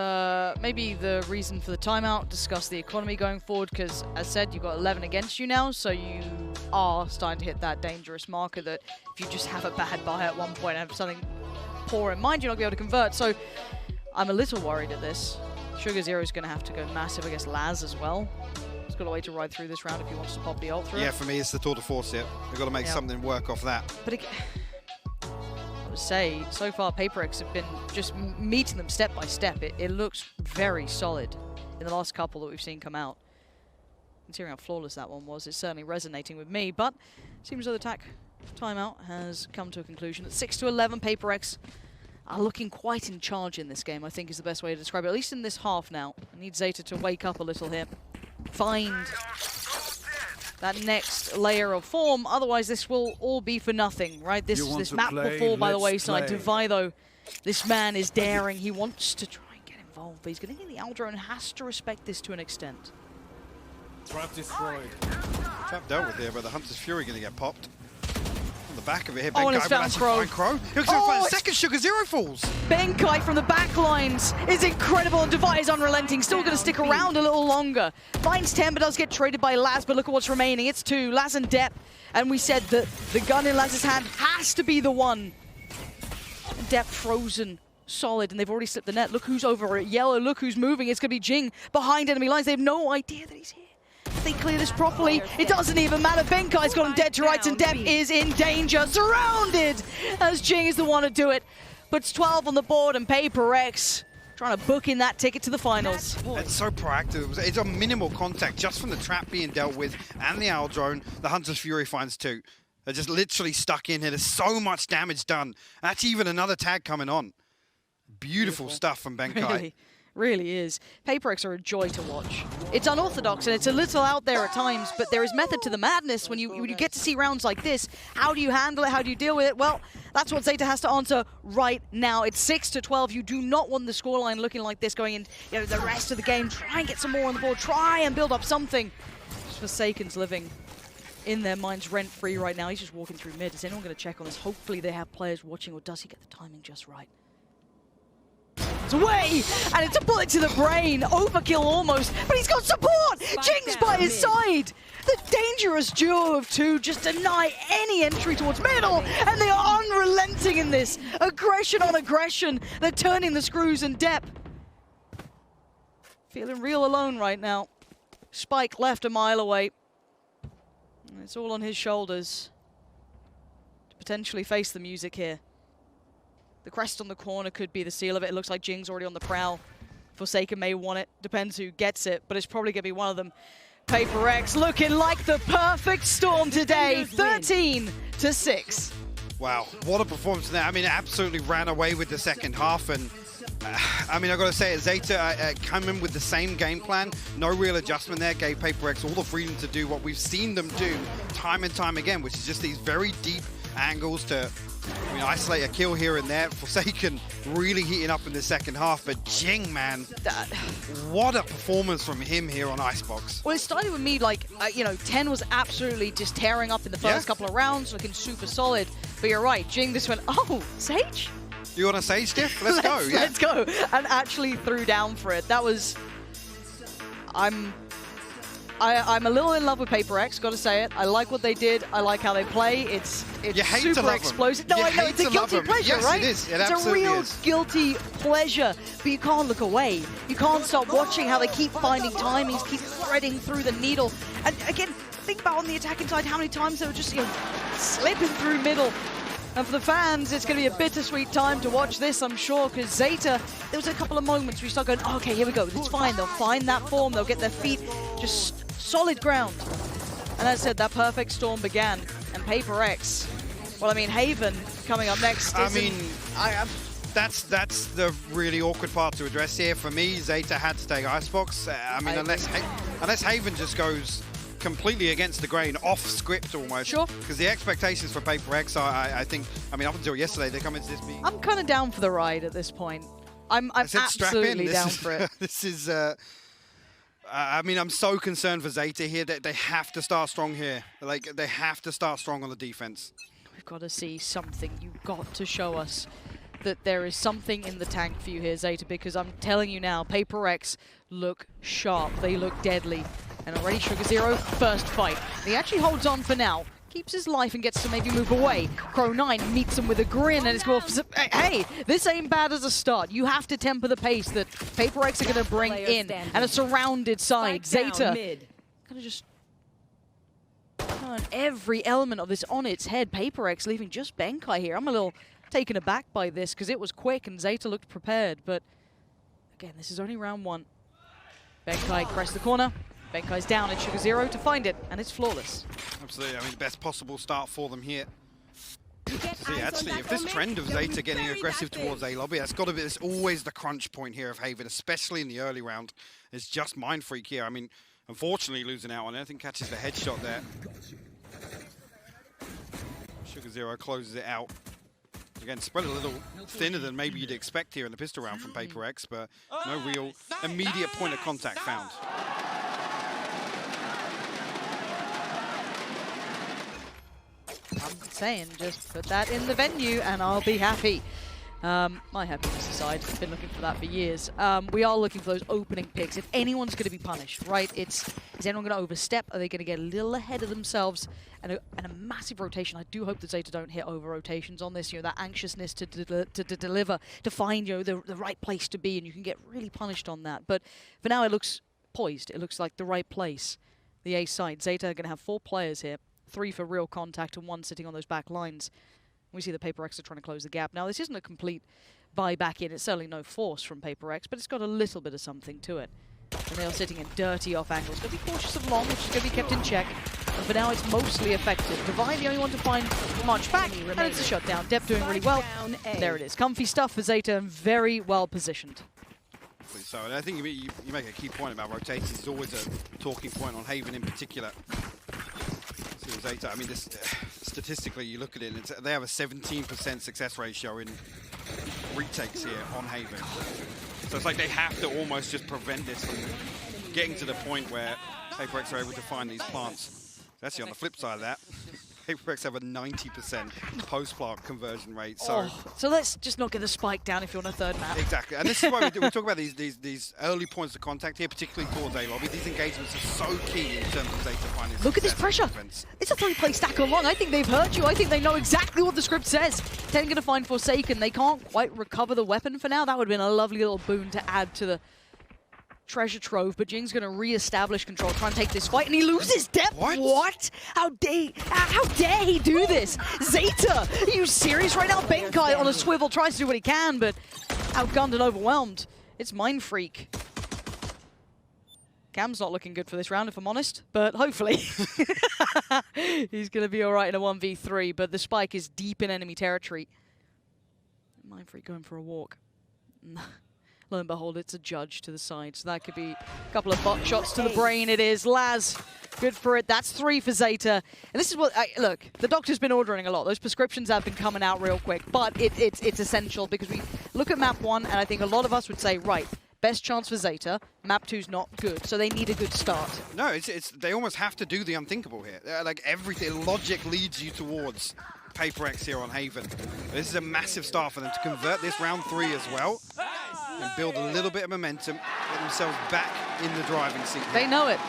maybe the reason for the timeout. Discuss the economy going forward, because as said, you've got 11 against you now, so you are starting to hit that dangerous marker that if you just have a bad buy at one point and have something poor in mind, you're not going to be able to convert. So I'm a little worried at this. Sugar Zero is going to have to go massive against Laz as well. He's got a way to ride through this round if he wants to pop the ult through. Yeah, for me, it's the Tour de Force here. They've got to make something work off that. But again, I would say, so far, PaperX have been just meeting them step by step. It looks very solid in the last couple that we've seen come out. Considering how flawless that one was, it's certainly resonating with me. But it seems like the attack timeout has come to a conclusion. At 6-11, PaperX are looking quite in charge in this game, I think is the best way to describe it, at least in this half now. I need ZETA to wake up a little here. Find that next layer of form, otherwise this will all be for nothing, right? This map will fall by the wayside. Divide, though, this man is daring. He wants to try and get involved, but he's going to get the Aldro and has to respect this to an extent. Trap destroyed. Trap dealt with here, but the Hunter's Fury going to get popped. On the back of it here, Oh, and it's found Crow. He looks for the second Sugar Zero falls. Benkai from the back lines is incredible, and Divide is unrelenting, still going to stick around a little longer. Finds 10, but does get traded by Laz, but look at what's remaining. It's 2, Laz and Depp, and we said that the gun in Laz's hand has to be the one. Depp frozen, solid, and they've already slipped the net. Look who's over at yellow, look who's moving. It's going to be Jing behind enemy lines. They have no idea that he's here. If they clear this properly, it doesn't even matter. Benkai's got him dead to rights, and Depp is in danger, surrounded, as Jing is the one to do it. Puts 12 on the board, and PaperX trying to book in that ticket to the finals. It's so proactive. It's a minimal contact just from the trap being dealt with and the Owl Drone. The Hunter's Fury finds 2. They're just literally stuck in here. There's so much damage done. That's even another tag coming on. Beautiful stuff from Benkai. Really is. PaperX are a joy to watch. It's unorthodox and it's a little out there at times, but there is method to the madness when you get to see rounds like this. How do you handle it? How do you deal with it? Well, that's what ZETA has to answer right now. It's 6-12. You do not want the scoreline looking like this going in the rest of the game. Try and get some more on the board. Try and build up something. Just Forsaken's living in their minds rent-free right now. He's just walking through mid. Is anyone going to check on this? Hopefully they have players watching, or does he get the timing just right? It's away, and it's a bullet to the brain. Overkill almost, but he's got support. Jing's by his side. The dangerous duo of 2 just deny any entry towards middle, and they are unrelenting in this. Aggression on aggression. They're turning the screws, and Depp feeling real alone right now. Spike left a mile away. And it's all on his shoulders to potentially face the music here. The crest on the corner could be the seal of it. It looks like Jing's already on the prowl. Forsaken may want it. Depends who gets it, but it's probably going to be one of them. PaperX looking like the perfect storm today. 13-6. Wow, what a performance there. I mean, it absolutely ran away with the second half. And I mean, I've got to say, ZETA coming with the same game plan. No real adjustment there. Gave PaperX all the freedom to do what we've seen them do time and time again, which is just these very deep angles to isolate a kill here and there. Forsaken really heating up in the second half, but Jing, man, what a performance from him here on Icebox. Well, it started with me like, 10 was absolutely just tearing up in the first couple of rounds, looking super solid. But you're right, Jing just went, oh, Sage? You want a Sage diff? Let's go, yeah. Let's go. And actually threw down for it. That was... I'm a little in love with PaperX, gotta say it. I like what they did. I like how they play. It's super explosive. No, I know, it's a guilty pleasure, right? Yes, it is. It's a real guilty pleasure, but you can't look away. You can't stop watching how they keep finding timings, keep threading through the needle. And again, think about on the attacking side how many times they were just slipping through middle. And for the fans, it's going to be a bittersweet time to watch this, I'm sure, because ZETA, there was a couple of moments where you start going, oh, okay, here we go, it's fine. They'll find that form, they'll get their feet just solid ground. And as I said, that perfect storm began. And PaperX, well, I mean, Haven coming up next. I mean, that's the really awkward part to address here. For me, ZETA had to take Icebox. I mean, unless Haven just goes completely against the grain, off script almost. Sure. Because the expectations for Paper X are, I think, I mean, up until yesterday, they come into this being... I'm kind of down for the ride at this point. I'm strap in. absolutely down for it. This is... I mean, I'm so concerned for ZETA here that they have to start strong here. Like, they have to start strong on the defense. We've got to see something. You've got to show us that there is something in the tank for you here, ZETA, because I'm telling you now, Paper X look sharp. They look deadly. And already Sugar Zero, first fight. He actually holds on for now. Keeps his life and gets to maybe move away. Crow9 meets him with a grin and it's going, hey, this ain't bad as a start. You have to temper the pace that Paper X are going to bring in. And a surrounded side. ZETA kind of just turn every element of this on its head. Paper X leaving just Benkai here. I'm a little taken aback by this because it was quick and ZETA looked prepared. But again, this is only round 1. Benkai crest the corner. Benkai's down at Sugar Zero to find it, and it's flawless. Absolutely, I mean, the best possible start for them here. See, actually, if this trend of ZETA getting aggressive towards A-Lobby, that's got to be, it's always the crunch point here of Haven, especially in the early round. It's just Mind Freak here. I mean, unfortunately losing out on it. I think catches the headshot there. Sugar Zero closes it out. Again, spread a little thinner than maybe you'd expect here in the pistol round from Paper X, but no real immediate point of contact found. I'm saying, just put that in the venue and I'll be happy. My happiness aside, I've been looking for that for years. We are looking for those opening picks. If anyone's going to be punished, right, is anyone going to overstep? Are they going to get a little ahead of themselves? And a massive rotation. I do hope that ZETA don't hit over rotations on this, you know, that anxiousness to deliver, to find, you know, the right place to be, and you can get really punished on that. But for now, it looks poised. It looks like the right place. The A side, ZETA are going to have 4 players here. 3 for real contact and 1 sitting on those back lines. We see the Paper X are trying to close the gap. Now, this isn't a complete buy back in. It's certainly no force from Paper X, but it's got a little bit of something to it. And they are sitting in dirty off angles. Got to be cautious of long, which is going to be kept in check. And for now, it's mostly effective. Divine, the only one to find much back, and it's a shutdown. Dep doing really well. There it is. Comfy stuff for ZETA and very well positioned. So, and I think you make a key point about rotations. It's always a talking point on Haven in particular. ZETA, I mean, this, statistically, you look at it, they have a 17% success ratio in retakes here on Haven. So it's like they have to almost just prevent this from getting to the point where Paper X are able to find these plants. Actually, on the flip side of that, Paper X have a 90% post-plant conversion rate. So, so let's just not get the spike down if you're on a third map. Exactly, and this is why we talk about these early points of contact here, particularly towards A-Lobby. These engagements are so key in terms of ZETA finding. Look at this pressure. It's a 3-play stack along. I think they've heard you. I think they know exactly what the script says. 10 going to find Forsaken. They can't quite recover the weapon for now. That would have been a lovely little boon to add to the treasure trove, but Jing's going to re-establish control, try and take this fight, and he loses depth. What? How dare he do this? ZETA, are you serious right now? Benkai on a swivel tries to do what he can, but outgunned and overwhelmed. It's Mind Freak. Cam's not looking good for this round, if I'm honest, but hopefully he's going to be all right in a 1v3, but the spike is deep in enemy territory. Mind Freak going for a walk. Lo and behold, it's a judge to the side, so that could be a couple of butt shots to the brain. It is. Laz, good for it. That's 3 for ZETA. And this is what, look, the doctor's been ordering a lot. Those prescriptions have been coming out real quick, but it's essential because we look at map 1, and I think a lot of us would say, right, best chance for ZETA. Map 2's not good, so they need a good start. No, they almost have to do the unthinkable here. Like everything, logic leads you towards Paper X here on Haven. This is a massive start for them to convert this round 3 as well and build a little bit of momentum, get themselves back in the driving seat. They know it.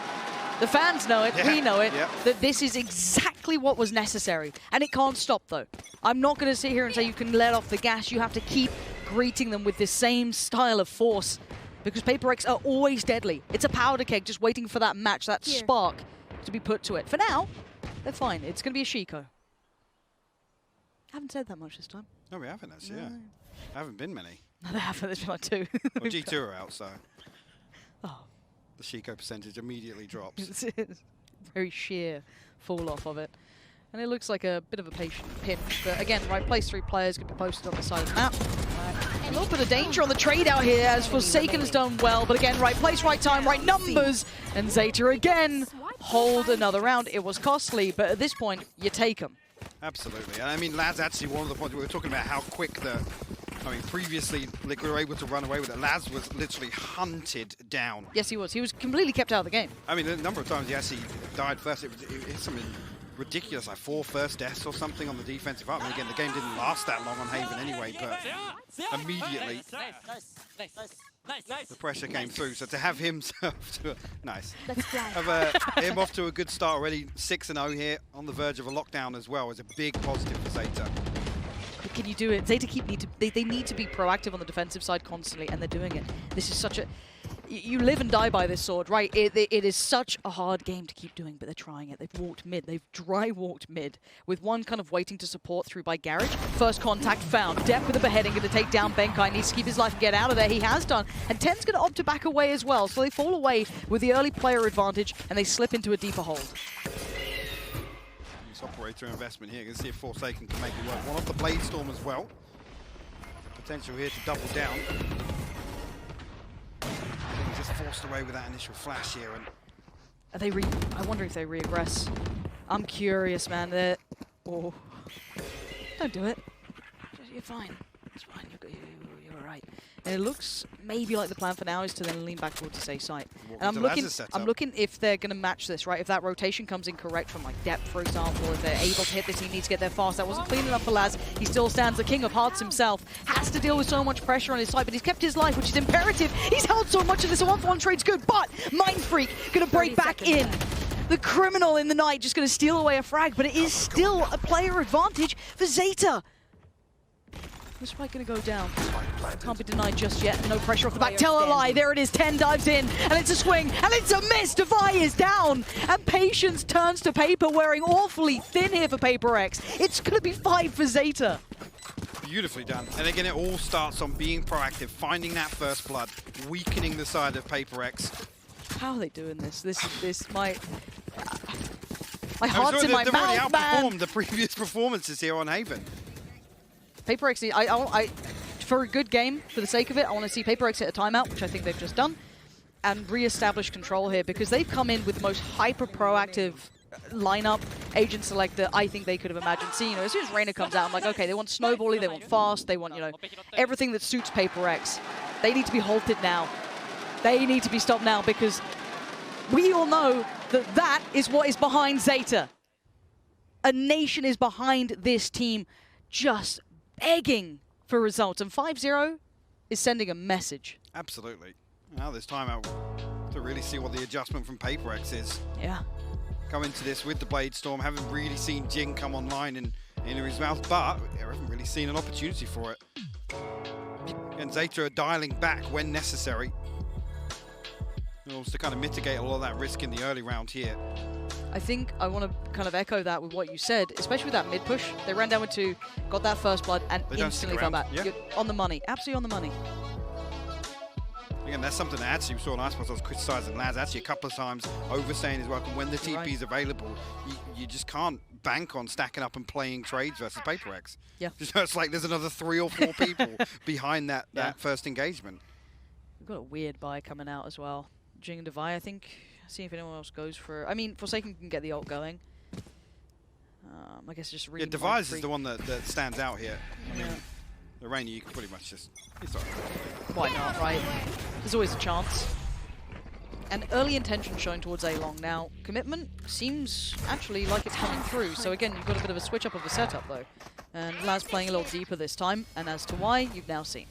The fans know it. Yeah. We know it. Yep. That this is exactly what was necessary. And it can't stop, though. I'm not going to sit here and say you can let off the gas. You have to keep greeting them with this same style of force because Paper X are always deadly. It's a powder keg just waiting for that match, that spark to be put to it. For now, they're fine. It's going to be a Shiko. I haven't said that much this time. No, we haven't, actually, yeah. There haven't been many. No, there haven't. There's been like 2. Well, G2 are out, so oh. The Shiko percentage immediately drops. It's very sheer fall off of it. And it looks like a bit of a patient pinch. But again, right place, 3 players could be posted on the side of the map. A little bit of danger on the trade out here as Forsaken has done well. But again, right place, right time, right numbers. And ZETA again hold another round. It was costly, but at this point, you take them. Absolutely. And I mean, Laz actually one of the points we were talking about how quick I mean, previously we were able to run away with it. Laz was literally hunted down. Yes, he was. He was completely kept out of the game. I mean, the number of times he actually died first, it hit something ridiculous, like 4 first deaths or something on the defensive up. And again, the game didn't last that long on Haven anyway, but immediately the pressure came through. So to have him have him off to a good start already, 6-0 here, on the verge of a lockdown as well, is a big positive for ZETA. But can you do it? ZETA they need to be proactive on the defensive side constantly, and they're doing it. This is such a... You live and die by this sword, right? It is such a hard game to keep doing, but they're trying it. They've walked mid. They've dry walked mid, with one kind of waiting to support through by Garage. First contact found. Depp with a beheading, going to take down Benkai. Needs to keep his life and get out of there. He has done. And Ten's going to opt to back away as well. So they fall away with the early player advantage, and they slip into a deeper hold. This operator investment here. You can see if Forsaken can make it work. One off the Blade Storm as well. Potential here to double down. Just forced away with that initial flash here, and are they I wonder if they regress. I'm curious, man. Oh, don't do it. You're fine. It's fine. You're all right. And it looks maybe like the plan for now is to then lean back towards the safe side. And I'm looking if they're going to match this, right? If that rotation comes in correct from like depth, for example, if they're able to hit this, he needs to get there fast. That wasn't clean enough for Laz. He still stands the King of Hearts himself. Has to deal with so much pressure on his side, but he's kept his life, which is imperative. He's held so much of this. A 1-for-1 trade's good, but Mind Freak going to break back in. The criminal in the night just going to steal away a frag, but it is still a player advantage for ZETA. This spike going to go down. Can't be denied just yet. No pressure off the back. Tell a lie. There it is. 10 dives in. And it's a swing. And it's a miss. Devi is down. And Patience turns to Paper, wearing awfully thin here for Paper X. It's going to be 5 for ZETA. Beautifully done. And again, it all starts on being proactive, finding that first blood, weakening the side of Paper X. How are they doing this? My heart's in my they've mouth, already outperformed the previous performances here on Haven. Paper X, for a good game, for the sake of it, I want to see Paper X hit a timeout, which I think they've just done, and re-establish control here, because they've come in with the most hyper-proactive lineup, agent selector I think they could have imagined seeing. As soon as Reyna comes out, I'm like, okay, they want snowbally, they want fast, they want, everything that suits Paper X. They need to be halted now. They need to be stopped now, because we all know that that is what is behind ZETA. A nation is behind this team, just begging for results, and 5-0 is sending a message. Absolutely. Now this time out to really see what the adjustment from Paper X is. Yeah. Come into this with the Blade Storm, haven't really seen Jing come online in his mouth, but I haven't really seen an opportunity for it. And ZETA are dialing back when necessary. In order to kind of mitigate a lot of that risk in the early round here. I think I want to kind of echo that with what you said, especially with that mid push. They ran down with 2, got that first blood, and instantly fell back. Yeah. You're on the money, absolutely on the money. Again, that's something that actually we saw in Icebox. I was criticizing Laz actually a couple of times, overstaying his welcome. When the TP is available, you just can't bank on stacking up and playing trades versus Paper X. Yeah. It's like there's another 3 or 4 people behind that first engagement. We've got a weird buy coming out as well. Jing and Devi, I think. See if anyone else goes for... I mean, Forsaken can get the ult going. I guess just read... Yeah, Devi is the one that stands out here. I mean, the Reyna, you can pretty much just... It's all right. Why not, right? There's always a chance. And early intention showing towards A-Long. Now, commitment seems actually like it's coming through. So again, you've got a bit of a switch up of the setup, though. And Laz playing a little deeper this time. And as to why, you've now seen.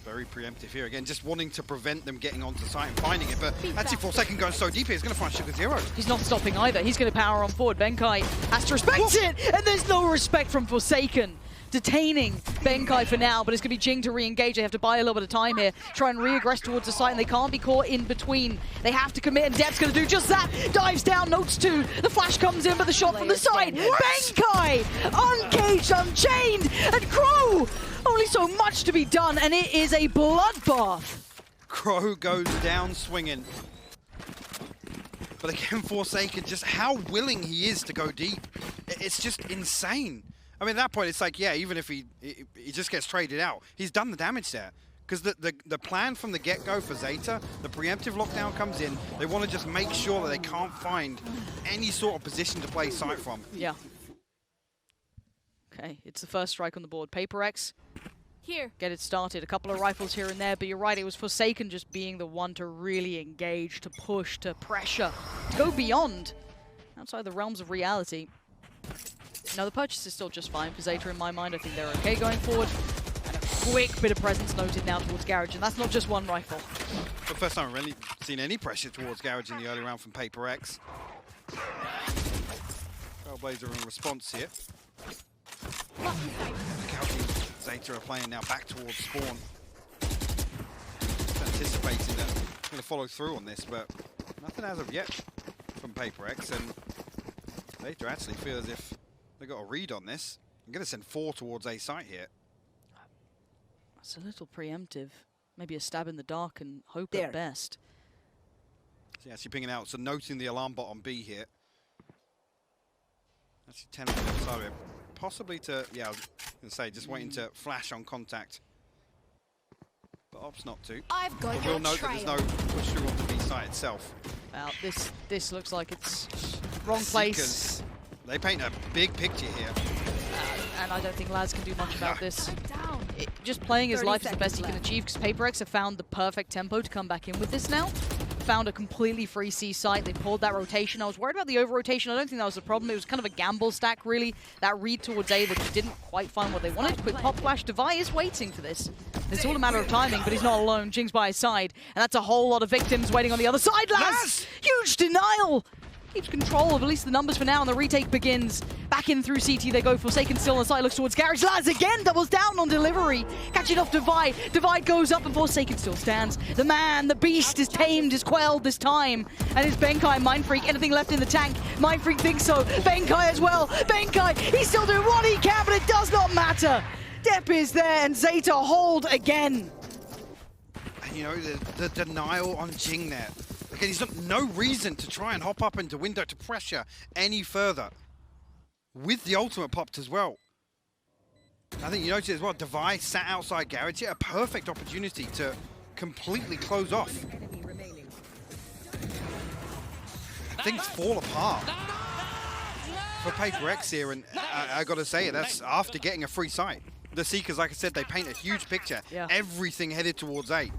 Very preemptive here again, just wanting to prevent them getting onto site and finding it. But actually, Forsaken going so deep here, he's going to find Sugar Zero. He's not stopping either. He's going to power on forward. Benkai has to respect it, and there's no respect from Forsaken. Detaining Benkai for now, but it's going to be Jing to re-engage. They have to buy a little bit of time here, try and re-aggress towards the site, and they can't be caught in between. They have to commit, and Depp's going to do just that. Dives down, notes 2. The flash comes in, but the shot from the side. Benkai, uncaged, unchained, and Crow. Only so much to be done, and it is a bloodbath. Crow goes down swinging. But again, Forsaken, just how willing he is to go deep. It's just insane. I mean, at that point, it's like, yeah, even if he just gets traded out, he's done the damage there. Because the plan from the get-go for Zeta, the preemptive lockdown comes in. They want to just make sure that they can't find any sort of position to play sight from. Yeah. Okay, it's the first strike on the board. Paper X, Here. get it started. A couple of rifles here and there, but you're right, it was Forsaken just being the one to really engage, to push, to pressure, to go beyond, outside the realms of reality. Now, the purchase is still just fine for Zeta in my mind. I think they're okay going forward. And a quick bit of presence noted now towards Garage, and that's not just one rifle. For the first time I've really seen any pressure towards Garage in the early round from Paper X. Trailblazer in response here. Look how Zeta are playing now back towards spawn. Just anticipating that they're going to follow through on this, but nothing as of yet from Paper X, and Zeta actually feel as if they got a read on this. I'm going to send 4 towards A site here. That's a little preemptive. Maybe a stab in the dark and hope at best. So actually pinging out, so noting the alarm bot on B here. Actually 10 on the other side of it. Possibly to, yeah, I was going to say, just waiting to flash on contact. But Op's not to. I've got But we'll note that there's no push through onto B site itself. Well, this looks like it's wrong place. Seekers, they paint a big picture here. And I don't think Laz can do much about this. down. Just playing his 30 life is the best he can seconds achieve, because Paper X have found the perfect tempo to come back in with this now. Found a completely free C site. They pulled that rotation. I was worried about the over-rotation. I don't think that was the problem. It was kind of a gamble stack, really. That read towards A that just didn't quite find what they wanted. Quick pop flash. Devi is waiting for this. It's all a matter of timing, but he's not alone. Jing's by his side. And that's a whole lot of victims waiting on the other side. Laz! Huge denial! Keeps control of at least the numbers for now, and the retake begins. Back in through CT they go. Forsaken still on the side, looks towards Garage. Laz again doubles down on delivery. Catching off Divide. Divide goes up and Forsaken still stands. The man, the beast is tamed, is quelled this time. And it's Benkai, Mind Freak, anything left in the tank? Mind Freak thinks so. Benkai as well. Benkai, he's still doing what he can, but it does not matter. Depp is there and Zeta hold again. And you know, the denial on Jing there. Again, he's got no reason to try and hop up into window to pressure any further. With the ultimate popped as well. I think you noticed as well, Devi sat outside Garage here, a perfect opportunity to completely close off. Things fall apart for Paper X here, and I gotta say, that's after getting a free sight. The Seekers, like I said, they paint a huge picture. Yeah. Everything headed towards A.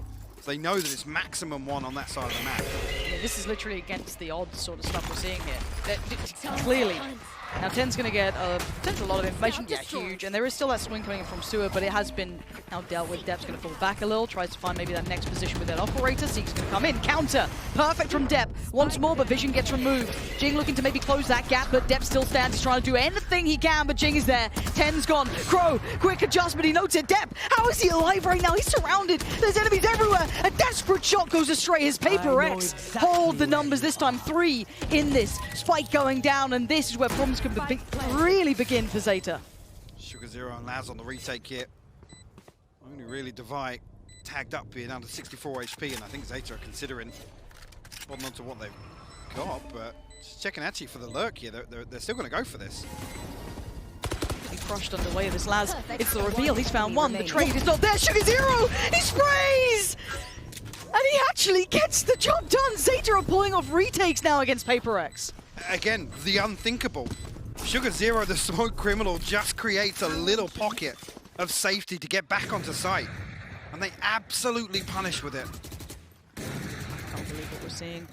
So they know that it's maximum 1 on that side of the map. Yeah, this is literally against the odds sort of stuff we're seeing here. Clearly. Now 10's going to get a potential lot of information. Yeah, huge. And there is still that swing coming in from Sewer, but it has been now dealt with. Depp's going to fall back a little, tries to find maybe that next position with that operator. Seek's going to come in. Counter. Perfect from Depp. Once more, but Vision gets removed. Jing looking to maybe close that gap, but Depp still stands. He's trying to do anything he can, but Jing is there. 10's gone. Crow, quick adjustment. He notes it. Depp, how is he alive right now? He's surrounded. There's enemies everywhere. A desperate shot goes astray. His Paper X hold the numbers this time. 3 in this. Spike going down, and this is where problems can really begin for Zeta. Sugar Zero and Laz on the retake here. Only really Devi tagged up being under 64 HP, and I think Zeta are considering holding on to what they've got, but just checking actually for the lurk here. They're still going to go for this. He crushed underway this Laz. It's the reveal. He's found one. The trade is not there. Sugar Zero! He sprays! And he actually gets the job done. Zeta are pulling off retakes now against Paper X. Again, the unthinkable. Sugar Zero, the smoke criminal, just creates a little pocket of safety to get back onto site. And they absolutely punish with it. I can't believe what we're seeing.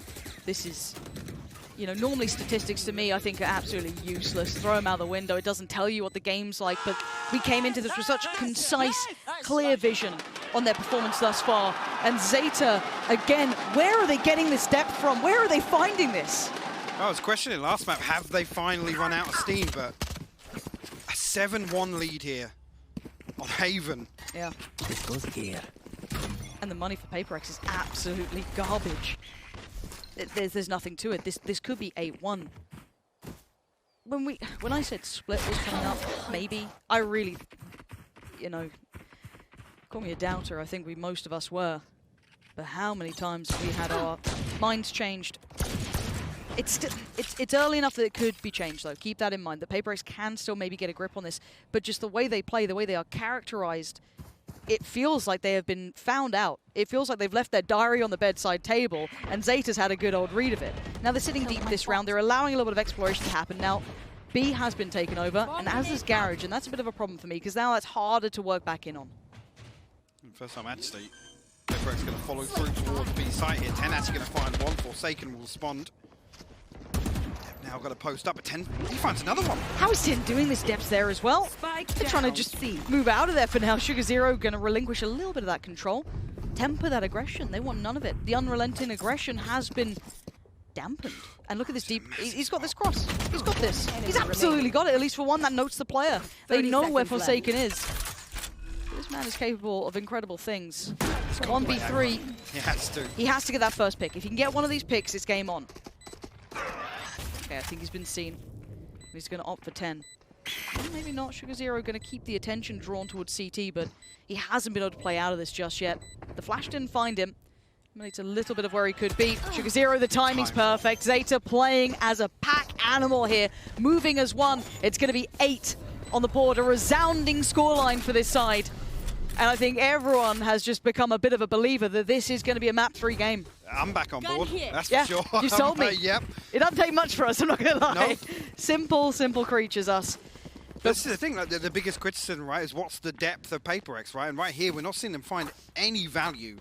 This is, you know, normally statistics to me I think are absolutely useless. Throw them out the window. It doesn't tell you what the game's like, but we came into this with such concise, clear vision on their performance thus far. And Zeta, again, where are they getting this depth from? Where are they finding this? I was questioning last map, have they finally run out of steam? But a 7-1 lead here on Haven. Yeah. It goes here. And the money for Paper X is absolutely garbage. There's nothing to it. This could be 8-1. When I said split was coming up, maybe, I really, you know, call me a doubter, I think most of us were. But how many times have we had our minds changed? It's early enough that it could be changed, though. Keep that in mind. The Paper X can still maybe get a grip on this, but just the way they play, the way they are characterized, it feels like they have been found out. It feels like they've left their diary on the bedside table, and ZETA's had a good old read of it. Now they're sitting deep this round. They're allowing a little bit of exploration to happen. Now, B has been taken over, and as is Garage, and that's a bit of a problem for me, because now that's harder to work back in on. First time actually, Paperex going to follow through towards B site here. 10 actually going to find one. Forsaken will respond. Now got to post up, but 10, he finds another one. How is 10 doing this? Depth's there as well. They're trying to just move out of there for now. Sugar Zero going to relinquish a little bit of that control. Temper that aggression. They want none of it. The unrelenting aggression has been dampened. And look at this deep. He's got this cross. He's got this. He's absolutely got it, at least for one. That notes the player. They know where Forsaken is. This man is capable of incredible things. 1v3. He has to. He has to get that first pick. If he can get one of these picks, it's game on. Okay, I think he's been seen. He's going to opt for 10. Well, maybe not. Sugar Zero going to keep the attention drawn towards CT, but he hasn't been able to play out of this just yet. The flash didn't find him. It's a little bit of where he could be. Sugar Zero, the timing's perfect. ZETA playing as a pack animal here, moving as one. It's going to be 8 on the board, a resounding scoreline for this side. And I think everyone has just become a bit of a believer that this is going to be a map 3 game. I'm back on board, that's yeah, for sure. You've told me. Yep. It doesn't take much for us, I'm not going to lie. No. Simple creatures, us. This is the thing, like, the biggest criticism, right, is what's the depth of Paperex, right? And right here, we're not seeing them find any value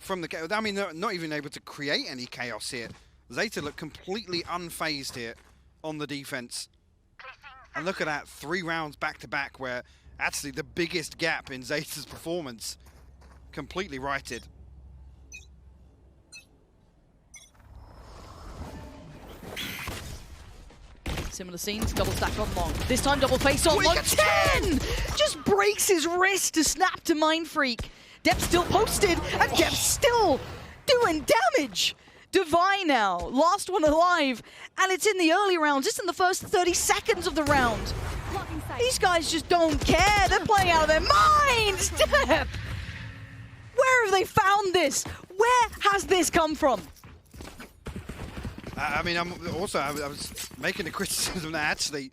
from the... I mean, they're not even able to create any chaos here. ZETA look completely unfazed here on the defense. And look at that, 3 rounds back-to-back where actually the biggest gap in ZETA's performance completely righted. Similar scenes, double stack on long. This time double face on long. 10! Just breaks his wrist to snap to Mind Freak. Dep's still posted, and Dep's still doing damage. Divine now, last one alive, and it's in the early rounds. It's in the first 30 seconds of the round. These guys just don't care. They're playing out of their minds. Dep! Where have they found this? Where has this come from? I mean, I was making the criticism that actually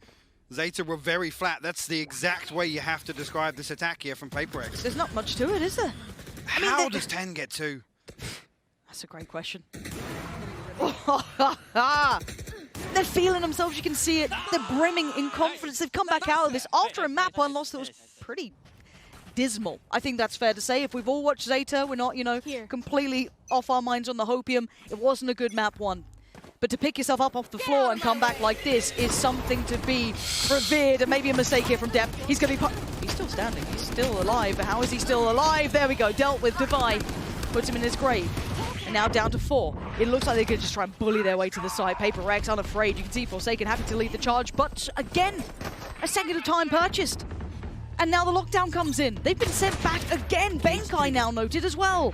ZETA were very flat. That's the exact way you have to describe this attack here from Paperex. There's not much to it, is there? How does 10 get 2? That's a great question. They're feeling themselves, you can see it. They're brimming in confidence. They've come back out of this after a map 1 loss that was pretty dismal. I think that's fair to say. If we've all watched ZETA, we're not, completely off our minds on the hopium. It wasn't a good map 1. But to pick yourself up off the floor and come back like this is something to be revered, and maybe a mistake here from Dep. He's going to be... He's still standing. He's still alive. But how is he still alive? There we go. Dealt with. Divine puts him in his grave. And now down to 4. It looks like they could just try and bully their way to the side. Paperex unafraid. You can see Forsaken happy to lead the charge. But again, a second of time purchased. And now the lockdown comes in. They've been sent back again. Benkai now noted as well.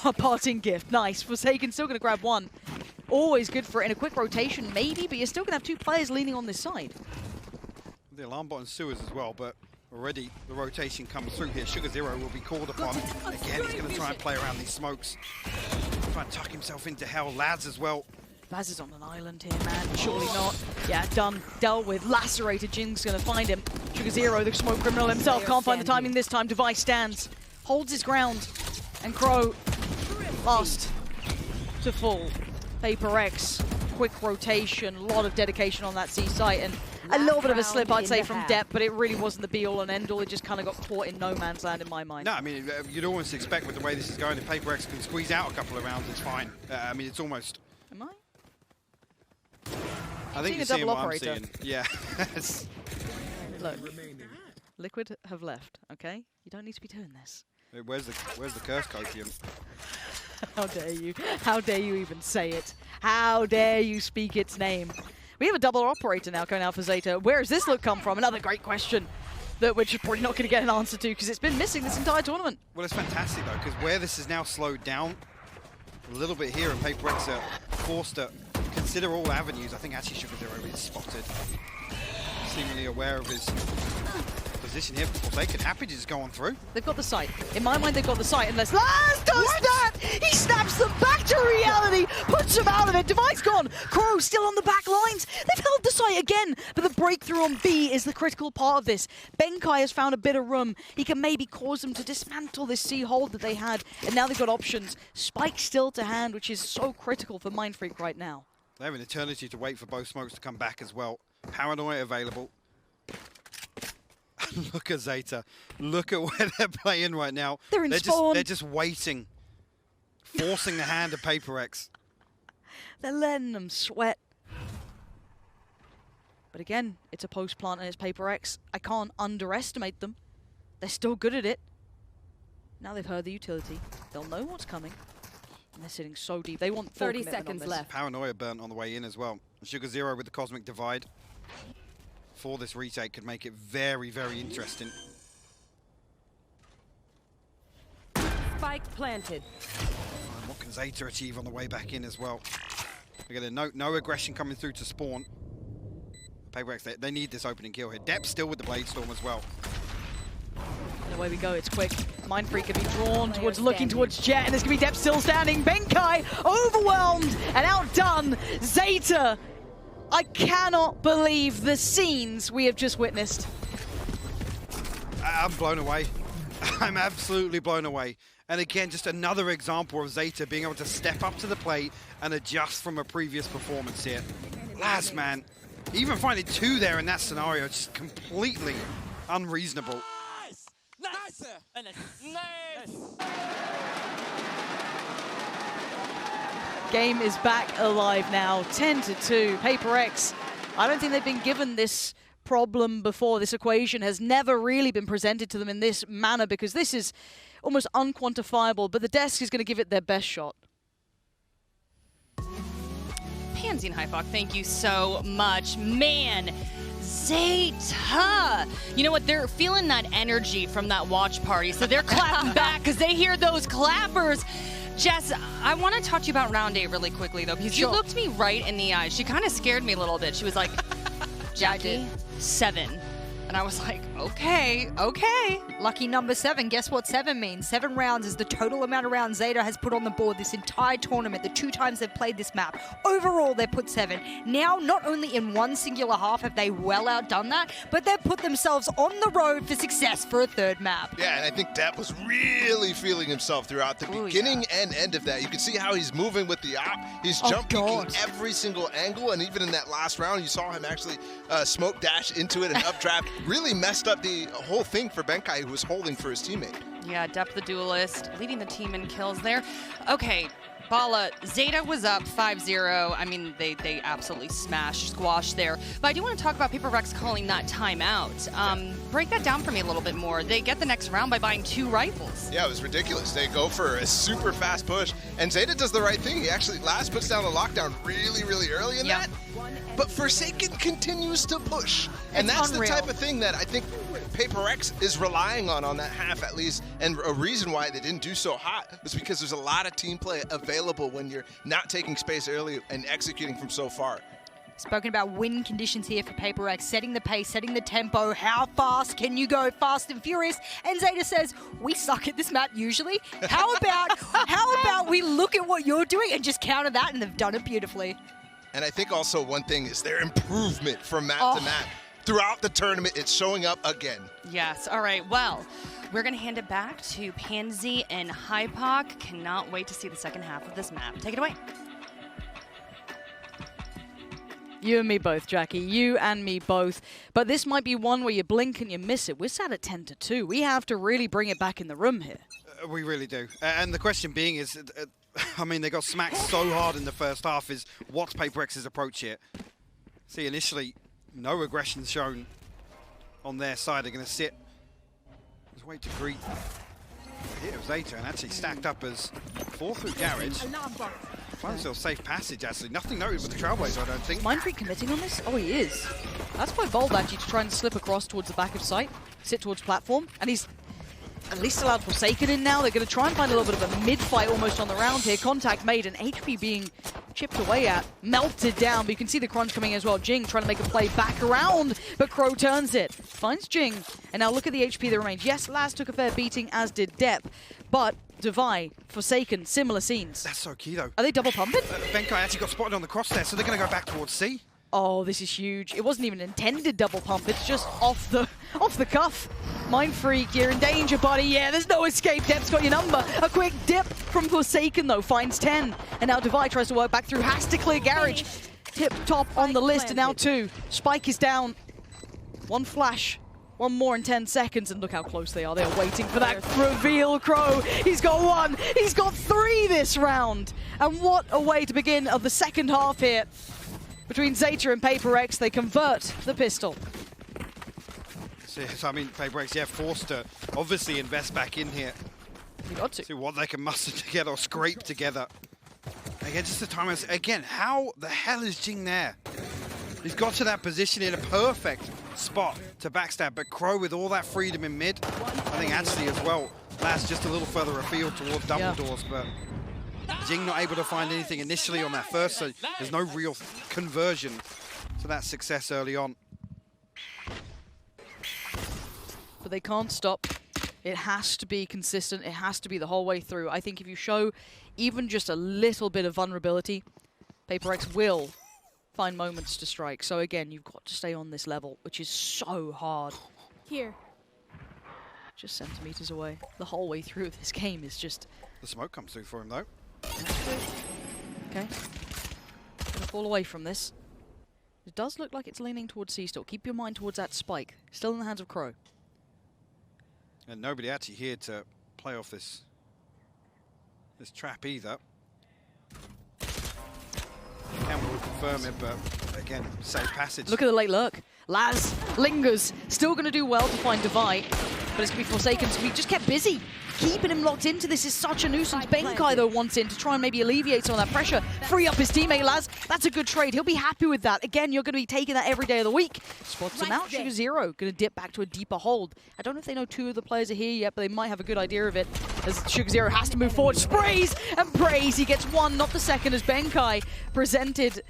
Oh, parting gift. Nice. Forsaken still going to grab 1. Always good for it in a quick rotation, maybe, but you're still going to have 2 players leaning on this side. The alarm bot and sewers as well, but already the rotation comes through here. Sugar Zero will be called upon. Again, he's going to try and play around these smokes. Try and tuck himself into hell. Lads as well. Baz is on an island here, man. Surely not. Yeah, done. Dealt with. Lacerated. Jin's going to find him. Sugar Zero, the smoke criminal himself, can't find the timing this time. Device stands. Holds his ground. And Crow, last to fall. Paperex, quick rotation, a lot of dedication on that C site, and a little bit of a slip, I'd say, from Dep, but it really wasn't the be-all and end-all. It just kind of got caught in no man's land in my mind. No, I mean, you'd almost expect with the way this is going, if Paperex can squeeze out a couple of rounds, it's fine. I mean, it's almost... Am I? I think you're seeing what I'm seeing. Yeah. Look, Liquid have left, okay? You don't need to be doing this. Where's the curse copium? How dare you? How dare you even say it? How dare you speak its name? We have a double operator now going out for ZETA. Where does this look come from? Another great question that we're just probably not going to get an answer to because it's been missing this entire tournament. Well, it's fantastic, though, because where this is now slowed down a little bit here and Paperex are forced to consider all avenues, I think actually Sugar Zero is spotted. Seemingly aware of his position here. Forsaken happy to just go on through. They've got the site. In my mind, they've got the site. Unless Laz does that! He snaps them back to reality, puts them out of it. Device gone. Crow still on the back lines. They've held the site again, but the breakthrough on B is the critical part of this. Benkai has found a bit of room. He can maybe cause them to dismantle this C hold that they had, and now they've got options. Spike still to hand, which is so critical for Mindfreak right now. They have an eternity to wait for both smokes to come back as well. Paranoia available. Look at Zeta. Look at where they're playing right now. They're in spawn. They're just waiting. Forcing the hand of Paper X. They're letting them sweat. But again, it's a post plant and it's Paper X. I can't underestimate them. They're still good at it. Now they've heard the utility. They'll know what's coming. And they're sitting so deep. They want full 30 commitment on seconds this. left. Paranoia burnt on the way in as well. Sugar Zero with the Cosmic Divide. For this retake could make it very, very interesting. Spike planted. And what can Zeta achieve on the way back in as well? Again, no aggression coming through to spawn. Paper X, they need this opening kill here. Depth still with the Blade Storm as well. And away we go, it's quick. Mindfreak can be drawn towards, looking towards Jet, and there's going to be Depth still standing. Benkai overwhelmed and outdone. Zeta, I cannot believe the scenes we have just witnessed. I'm blown away. I'm absolutely blown away. And again, just another example of Zeta being able to step up to the plate and adjust from a previous performance here. Last man, even finding 2 there in that scenario, just completely unreasonable. Nice! Game is back alive now, 10-2. Paper X, I don't think they've been given this problem before. This equation has never really been presented to them in this manner because this is almost unquantifiable, but the desk is going to give it their best shot. Pansy and Hypok, thank you so much. Man, Zeta! You know what? They're feeling that energy from that watch party, so they're clapping back because they hear those clappers. Jess, I want to talk to you about round 8 really quickly, though, because you looked me right in the eyes. She kind of scared me a little bit. She was like, Jackie, 7. And I was like, okay, okay. Lucky number 7. Guess what 7 means? 7 rounds is the total amount of rounds Zeta has put on the board this entire tournament, the 2 times they've played this map. Overall, they put 7. Now, not only in one singular half have they well outdone that, but they've put themselves on the road for success for a 3rd map. Yeah, and I think Depp was really feeling himself throughout the beginning and end of that. You can see how he's moving with the op. He's jump peeking every single angle, and even in that last round, you saw him actually smoke dash into it and updraft. Really messed up the whole thing for Benkai, who was holding for his teammate. Yeah, Depth the Duelist, leading the team in kills there. Okay, Bala, Zeta was up 5-0. I mean, they absolutely squashed there. But I do want to talk about Paper X calling that timeout. Break that down for me a little bit more. They get the next round by buying 2 rifles. Yeah, it was ridiculous. They go for a super fast push, and Zeta does the right thing. He actually puts down the lockdown really, really early in that. But Forsaken continues to push. And that's the type of thing that I think Paper X is relying on that half at least. And a reason why they didn't do so hot was because there's a lot of team play available when you're not taking space early and executing from so far. Spoken about win conditions here for Paper X, setting the pace, setting the tempo. How fast can you go? Fast and furious. And Zeta says, we suck at this map usually. How about we look at what you're doing and just counter that? And they've done it beautifully. And I think also one thing is their improvement from map to map. Throughout the tournament, it's showing up again. Yes. All right. Well, we're going to hand it back to Pansy and Hypok. Cannot wait to see the second half of this map. Take it away. You and me both, Jackie. You and me both. But this might be one where you blink and you miss it. We're sat at 10-2. We have to really bring it back in the room here. We really do. And the question being is, I mean, they got smacked so hard in the first half. Is what's Paper X's approach here? See, initially, no aggression shown on their side. They're going to sit. Just wait to greet the hit of Zeta and actually stacked up as 4 through Garage. Find himself safe passage, actually. Nothing noted with the Trailblazer, I don't think. Mindfreak committing on this? Oh, he is. That's quite bold, actually, to try and slip across towards the back of site, sit towards platform, and he's at least allowed Forsaken in now. They're going to try and find a little bit of a mid-fight almost on the round here. Contact made and HP being chipped away at, melted down, but you can see the crunch coming as well. Jing trying to make a play back around, but Crow turns it, finds Jing, and now look at the HP that remains. Yes, Laz took a fair beating, as did Depp, but Devi, Forsaken, similar scenes. That's so key, though. Are they double pumping? Benkai actually got spotted on the cross there, so they're going to go back towards C. Oh, this is huge. It wasn't even intended double pump. It's just off the cuff. Mind Freak, you're in danger, buddy. Yeah, there's no escape. Depp's got your number. A quick dip from Forsaken, though, finds 10. And now Devi tries to work back through. Has to clear Garage. Tip top on the list, and now 2. Spike is down. 1 flash. 1 more in 10 seconds, and look how close they are. They're waiting for that reveal. Crow, he's got 1. He's got 3 this round. And what a way to begin of the second half here. Between ZETA and Paper Rex, they convert the pistol. So, I mean, Paper Rex, yeah, forced to obviously invest back in here. You got to. See what they can muster together or scrape together. Again, just the time. Again, how the hell is Jing there? He's got to that position in a perfect spot to backstab, but Crow with all that freedom in mid, I think actually as well, Laz just a little further afield towards double doors, but Jing not able to find anything initially on that first, so there's no real conversion to that success early on. But they can't stop. It has to be consistent. It has to be the whole way through. I think if you show even just a little bit of vulnerability, Paper X will find moments to strike. So again, you've got to stay on this level, which is so hard. Here. Just centimeters away. The whole way through of this game is just... The smoke comes through for him, though. Okay. Gonna fall away from this. It does look like it's leaning towards C still. Keep your mind towards that spike. Still in the hands of Crow. And nobody actually here to play off this trap either. Can't really confirm it, but again, safe passage. Look at the late lurk. Laz lingers. Still going to do well to find Devi, but it's going to be Forsaken, so we just kept busy. Keeping him locked into this is such a nuisance. Benkai, though, wants in to try and maybe alleviate some of that pressure. Free up his teammate, Laz. That's a good trade. He'll be happy with that. Again, you're going to be taking that every day of the week. Spots him out. Sugar Zero going to dip back to a deeper hold. I don't know if they know 2 of the players are here yet, but they might have a good idea of it. As Sugar Zero has to move forward. Sprays and prays. He gets 1, not the second, as Benkai presented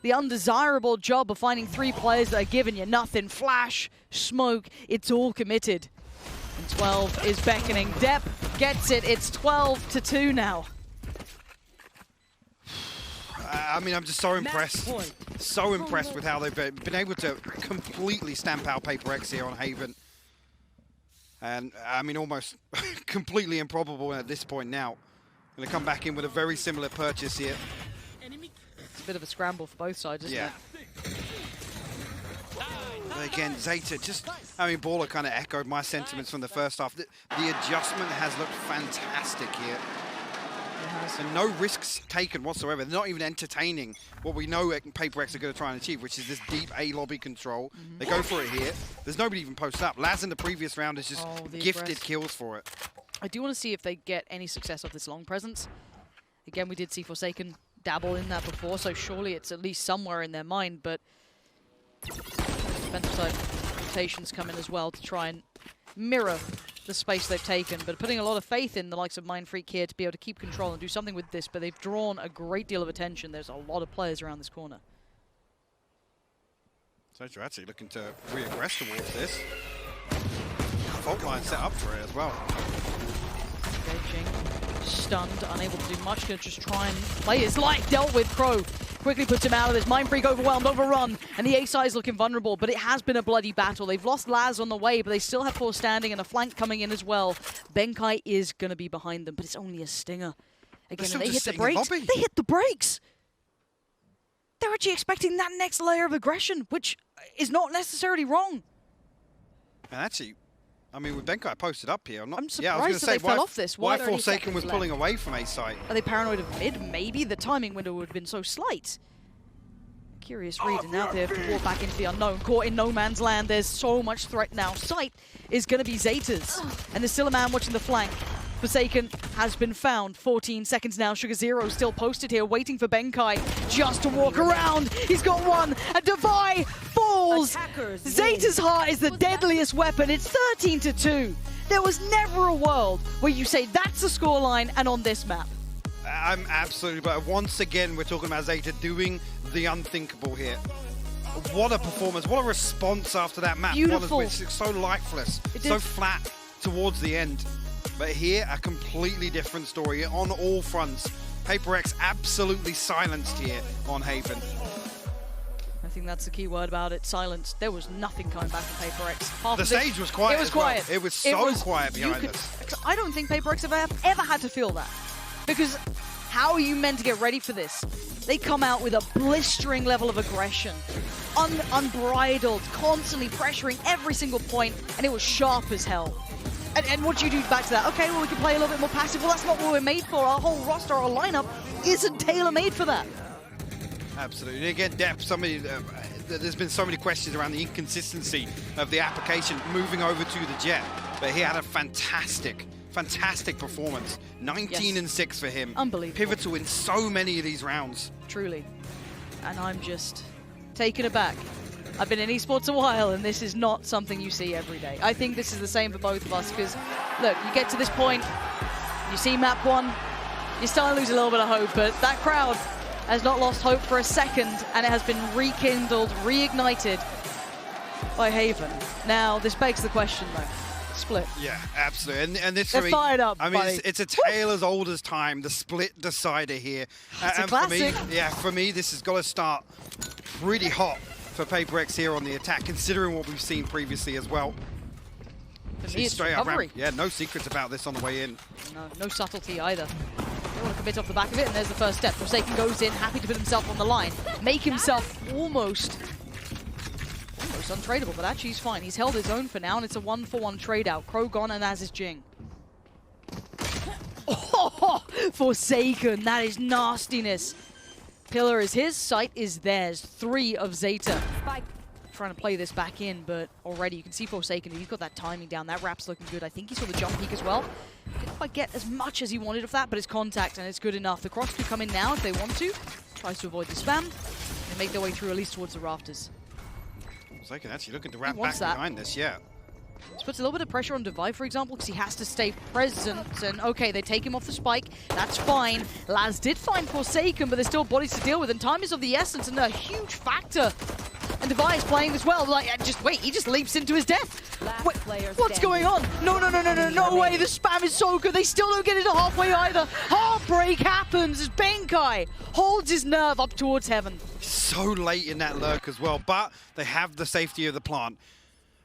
the undesirable job of finding 3 players that are giving you nothing. Flash, smoke, it's all committed. And 12 is beckoning. Depp gets it. It's 12-2 now. I mean, I'm just so impressed. So impressed with how they've been able to completely stamp out Paper X here on Haven. And, I mean, almost completely improbable at this point now. Going to come back in with a very similar purchase here. It's a bit of a scramble for both sides, isn't it? But again, ZETA just, I mean, Baller kind of echoed my sentiments from the first half. The adjustment has looked fantastic here. And no risks taken whatsoever. They're not even entertaining what we know Paper X are going to try and achieve, which is this deep A lobby control. They go for it here. There's nobody even posted up. Laz in the previous round has just gifted kills for it. I do want to see if they get any success off this long presence. Again, we did see Forsaken dabble in that before, so surely it's at least somewhere in their mind, but defensive side rotations come in as well to try and mirror the space they've taken, but putting a lot of faith in the likes of Mind Freak here to be able to keep control and do something with this, but they've drawn a great deal of attention. There's a lot of players around this corner. So you're actually looking to re-aggress towards this. Fault line set up for it as well. Engaging, stunned, unable to do much, gonna just try and play his life, dealt with. Crow quickly puts him out of this. Mind Freak overwhelmed, overrun, and the A side is looking vulnerable, but it has been a bloody battle. They've lost Laz on the way, but they still have 4 standing and a flank coming in as well. Benkai is going to be behind them, but it's only a stinger. Again, and they hit the brakes. They hit the brakes! They're actually expecting that next layer of aggression, which is not necessarily wrong. And actually, I mean, with Benkai posted up here, I'm surprised I was going to say, they fell off this. Why Forsaken was pulling away from A site? Are they paranoid of mid? Maybe the timing window would have been so slight. Curious read, and now they have to walk back into the unknown. Caught in no man's land, there's so much threat now. Sight is going to be ZETA's, and there's still a man watching the flank. Forsaken has been found. 14 seconds now. Sugar Zero still posted here, waiting for Benkai just to walk around. He's got 1, and Devi falls. ZETA's heart is the deadliest weapon. It's 13-2. There was never a world where you say that's the scoreline and on this map. I'm absolutely, but once again, we're talking about Zeta doing the unthinkable here. What a performance, what a response after that map. Beautiful. One of which is so lifeless, so flat towards the end. But here, a completely different story on all fronts. Paper X absolutely silenced here on Haven. I think that's the key word about it, silence. There was nothing coming back from Paper X. The stage was quiet. It was quiet. Well. It was so quiet behind us. I don't think Paper X have ever had to feel that. Because how are you meant to get ready for this? They come out with a blistering level of aggression. Unbridled, constantly pressuring every single point, and it was sharp as hell. And what do you do back to that? Okay, well, we can play a little bit more passive. Well, that's not what we're made for. Our whole roster, our lineup isn't tailor-made for that. Absolutely. And again, depth, there's been so many questions around the inconsistency of the application moving over to the Jet. But he had a fantastic performance. 19 and 6 for him. Unbelievable. Pivotal in so many of these rounds. Truly. And I'm just taken aback. I've been in esports a while, and this is not something you see every day. I think this is the same for both of us, because, look, you get to this point, you see map 1, you're starting to lose a little bit of hope, but that crowd has not lost hope for a second, and it has been rekindled, reignited by Haven. Now, this begs the question, though. Split. Yeah, absolutely. And this, they're fired up, I mean, buddy. it's a tale as old as time, the split decider here. It's a classic. For me, this has got to start pretty hot for Paper X here on the attack, considering what we've seen previously as well. For me, it's straight up recovery. Yeah, no secrets about this on the way in. No subtlety either. They want to commit off the back of it, and there's the first step. Forsaken goes in, happy to put himself on the line, make himself almost untradeable, but actually he's fine. He's held his own for now, and it's a 1-for-1 trade out. Crow gone, and as is Jing. Oh, Forsaken, that is nastiness. Pillar is his, sight is theirs. 3 of Zeta. Trying to play this back in, but already you can see Forsaken, he's got that timing down. That wrap's looking good. I think he saw the jump peek as well. Didn't quite get as much as he wanted of that, but it's contact, and it's good enough. The cross could come in now if they want to. Tries to avoid the spam. They make their way through at least towards the rafters. Forsaken actually looking to wrap back behind this, yeah. This puts a little bit of pressure on Divide, for example, because he has to stay present. And okay, they take him off the spike. That's fine. Laz did find Forsaken, but there's still bodies to deal with, and time is of the essence, and a huge factor. And Divide is playing as well. Like, just wait, he just leaps into his death. Wait, what's going on? No way. The spam is so good. They still don't get into halfway either. Heartbreak happens as Benkai holds his nerve up towards heaven. So late in that lurk as well, but they have the safety of the plant.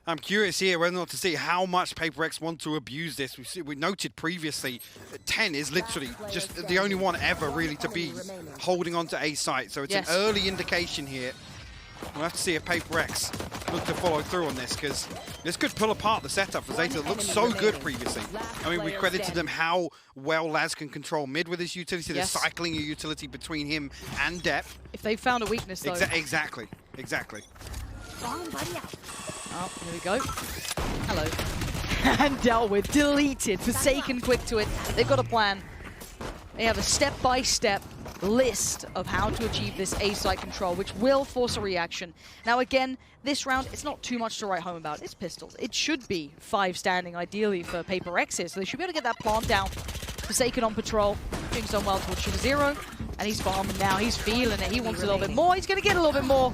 I'm curious here whether or not to see how much Paper X want to abuse this. We noted previously that 10 is literally just the only one ever really to be holding on to a site. So it's an early indication here. We'll have to see if Paper X look to follow through on this, because this could pull apart the setup for Zeta. It looked so good previously. I mean, we credited them how well Laz can control mid with his utility. They're cycling a utility between him and depth. If they found a weakness, though. Exactly. Oh, here we go. Hello. And dealt with. Deleted. Forsaken quick to it. They've got a plan. They have a step-by-step list of how to achieve this A-site control, which will force a reaction. Now again, this round, it's not too much to write home about. It's pistols. It should be 5 standing, ideally, for Paper X here, so they should be able to get that plant down. Forsaken on patrol, doing so well towards Sugar Zero, and he's farming now. He's feeling it. He wants a little bit more. He's going to get a little bit more,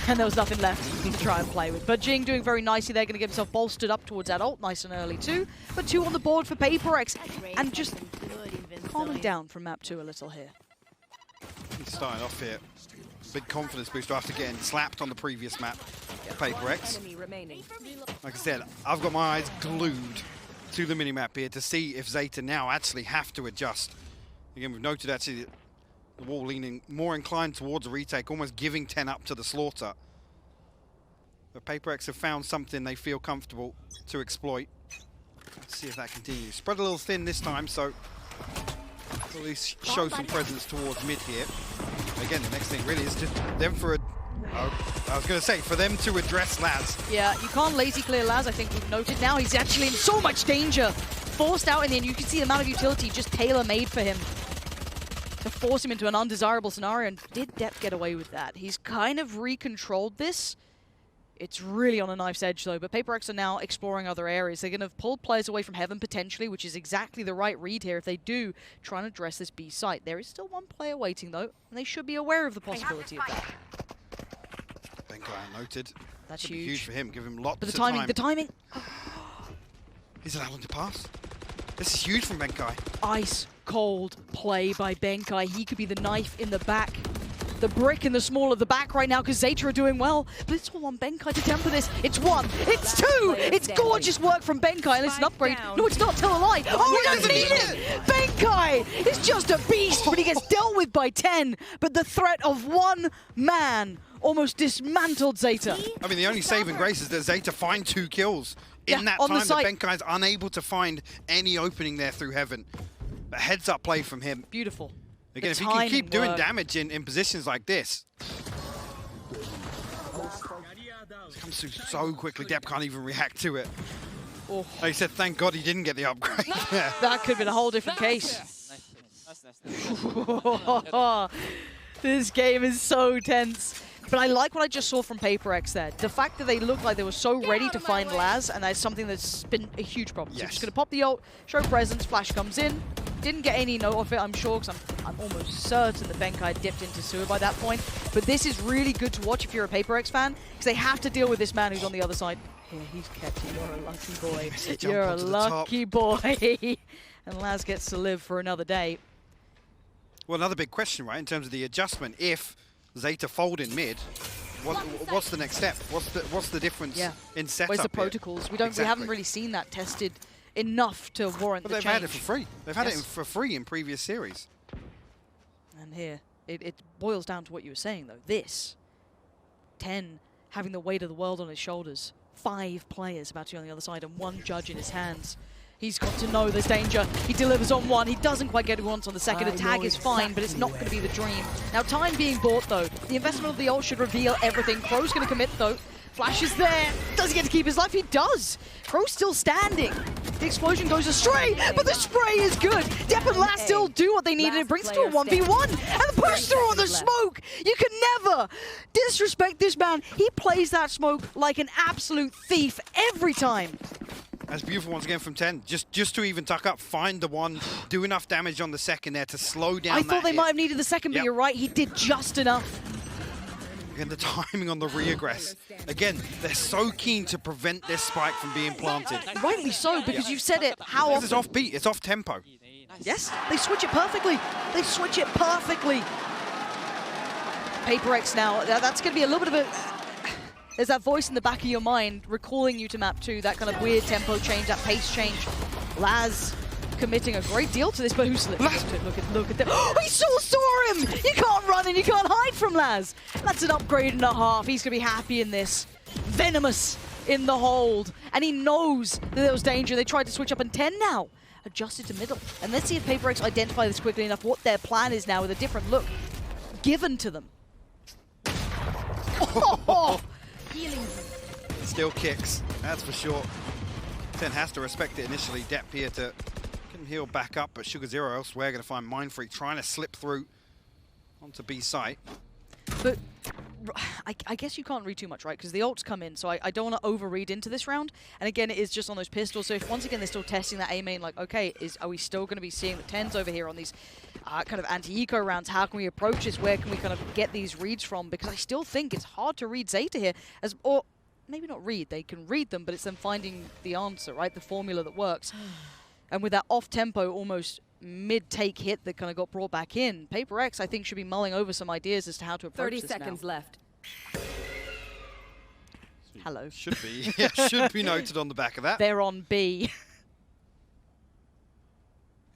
and there was nothing left to try and play with. But Jing doing very nicely there, going to get himself bolstered up towards that ult, nice and early too. But 2 on the board for Paper X, and just calming down from map 2 a little here. He's starting off here. Big confidence booster after getting slapped on the previous map, Paper X. Like I said, I've got my eyes glued to the minimap here to see if Zeta now actually have to adjust. Again, we've noted actually the wall leaning more inclined towards a retake, almost giving 10 up to the slaughter. But Paper X have found something they feel comfortable to exploit. Let's see if that continues. Spread a little thin this time, so at least show some presence towards mid here. Again, the next thing really is just them for a... I was going to say, for them to address Laz. Yeah, you can't lazy clear Laz, I think we've noted. Now he's actually in so much danger. Forced out in the end, you can see the amount of utility just tailor-made for him to force him into an undesirable scenario, and did Depp get away with that? He's kind of recontrolled this It's really on a knife's edge, though. But PaperX are now exploring other areas. They're going to pull players away from Heaven, potentially, which is exactly the right read here if they do try and address this B site. There is still one player waiting, though, and they should be aware of the possibility of that. Benkai noted. That's Should be huge. huge for him. Give him lots But of the timing, time. the timing. He's allowed him to pass. This is huge from Benkai. Ice cold play by Benkai. He could be the knife in the back. The brick in the small of the back right now because ZETA are doing well. But it's all on Benkai to temper this. It's 1. It's 2. It's gorgeous work from Benkai. And it's an upgrade. No, it's not. Tell a lie. Oh, he doesn't need it. Benkai is just a beast, but he gets dealt with by 10. But the threat of one man almost dismantled ZETA. I mean, the only saving grace is that ZETA find 2 kills. In that on the time, that site. Benkai's unable to find any opening there through Heaven. A heads-up play from him. Beautiful. Again, The if he can keep timing doing work. damage in positions like this. It comes through so quickly, Depp can't even react to it. Oh, Like I said, thank God he didn't get the upgrade. Yeah. that could have been a whole different case. This game is so tense. But I like what I just saw from PaperX there. The fact that they looked like they were so ready to find Laz, and that's something that's been a huge problem. So Yes. just going to pop the ult, show presence, Flash comes in. Didn't get any note of it, I'm sure, because I'm almost certain that Benkai dipped into sewer by that point. But this is really good to watch if you're a PaperX fan, because they have to deal with this man who's on the other side. Here, he's kept you. You're a lucky boy. Jump You're a onto the top. lucky boy. And Laz gets to live for another day. Well, another big question, right, in terms of the adjustment. If ZETA fold in mid, what's the next step? What's the difference in setup? Where's the here? protocols? We haven't Exactly. really seen that tested enough to warrant But the they've change. had it for free. They've had it Yes. for free in previous series. And here, it boils down to what you were saying, though. This, 10, having the weight of the world on his shoulders. 5 players about to be on the other side and 1 judge in his hands. He's got to know there's danger. He delivers on 1. He doesn't quite get what he wants on the second. A tag is fine, but it's not going to be the dream. Now, time being bought, though. The investment of the ult should reveal everything. Crow's going to commit, though. Flash is there. Does he get to keep his life? He does. Crow's still standing. The explosion goes astray, but the spray is good. Depp and Last still do what they need, and it brings it to a 1v1. And the push through on the smoke. You can never disrespect this man. He plays that smoke like an absolute thief every time. That's beautiful once again from 10. Just to even tuck up, find the 1, do enough damage on the second there to slow down I thought they hit. might have needed the second, but Yep. you're right. He did just enough. Again, the timing on the reaggress. Again, they're so keen to prevent this spike from being planted. Rightly so, because you've said it. How This often? is off beat, it's off tempo. Yes, they switch it perfectly. They switch it perfectly. PaperX now, that's going to be a little bit of a... There's that voice in the back of your mind recalling you to map 2, that kind of weird tempo change, that pace change. Laz committing a great deal to this, but who's... Look at that. Oh, he saw him! You can't run and you can't hide from Laz. That's an upgrade and a half. He's going to be happy in this. Venomous in the hold. And he knows that there was danger. They tried to switch up, and 10 now adjusted to middle. And let's see if PaperX identify this quickly enough, what their plan is now with a different look given to them. Oh, Still kicks, that's for sure. 10 has to respect it initially. Depp here to can heal back up, but Sugar Zero elsewhere going to find Mind Freak trying to slip through onto B site. But I guess you can't read too much, right? Because the ults come in, so I don't want to overread into this round. And again, it is just on those pistols. So if once again they're still testing that A main, like, okay, are we still going to be seeing the 10s over here on these kind of anti-eco rounds? How can we approach this? Where can we kind of get these reads from? Because I still think it's hard to read ZETA here, or maybe not read. They can read them, but it's them finding the answer, right? The formula that works. And with that off-tempo, almost mid-take hit that kind of got brought back in, PaperX, I think, should be mulling over some ideas as to how to approach 30 this seconds now. left. Hello. Should be, yeah, should be noted on the back of that. They're on B.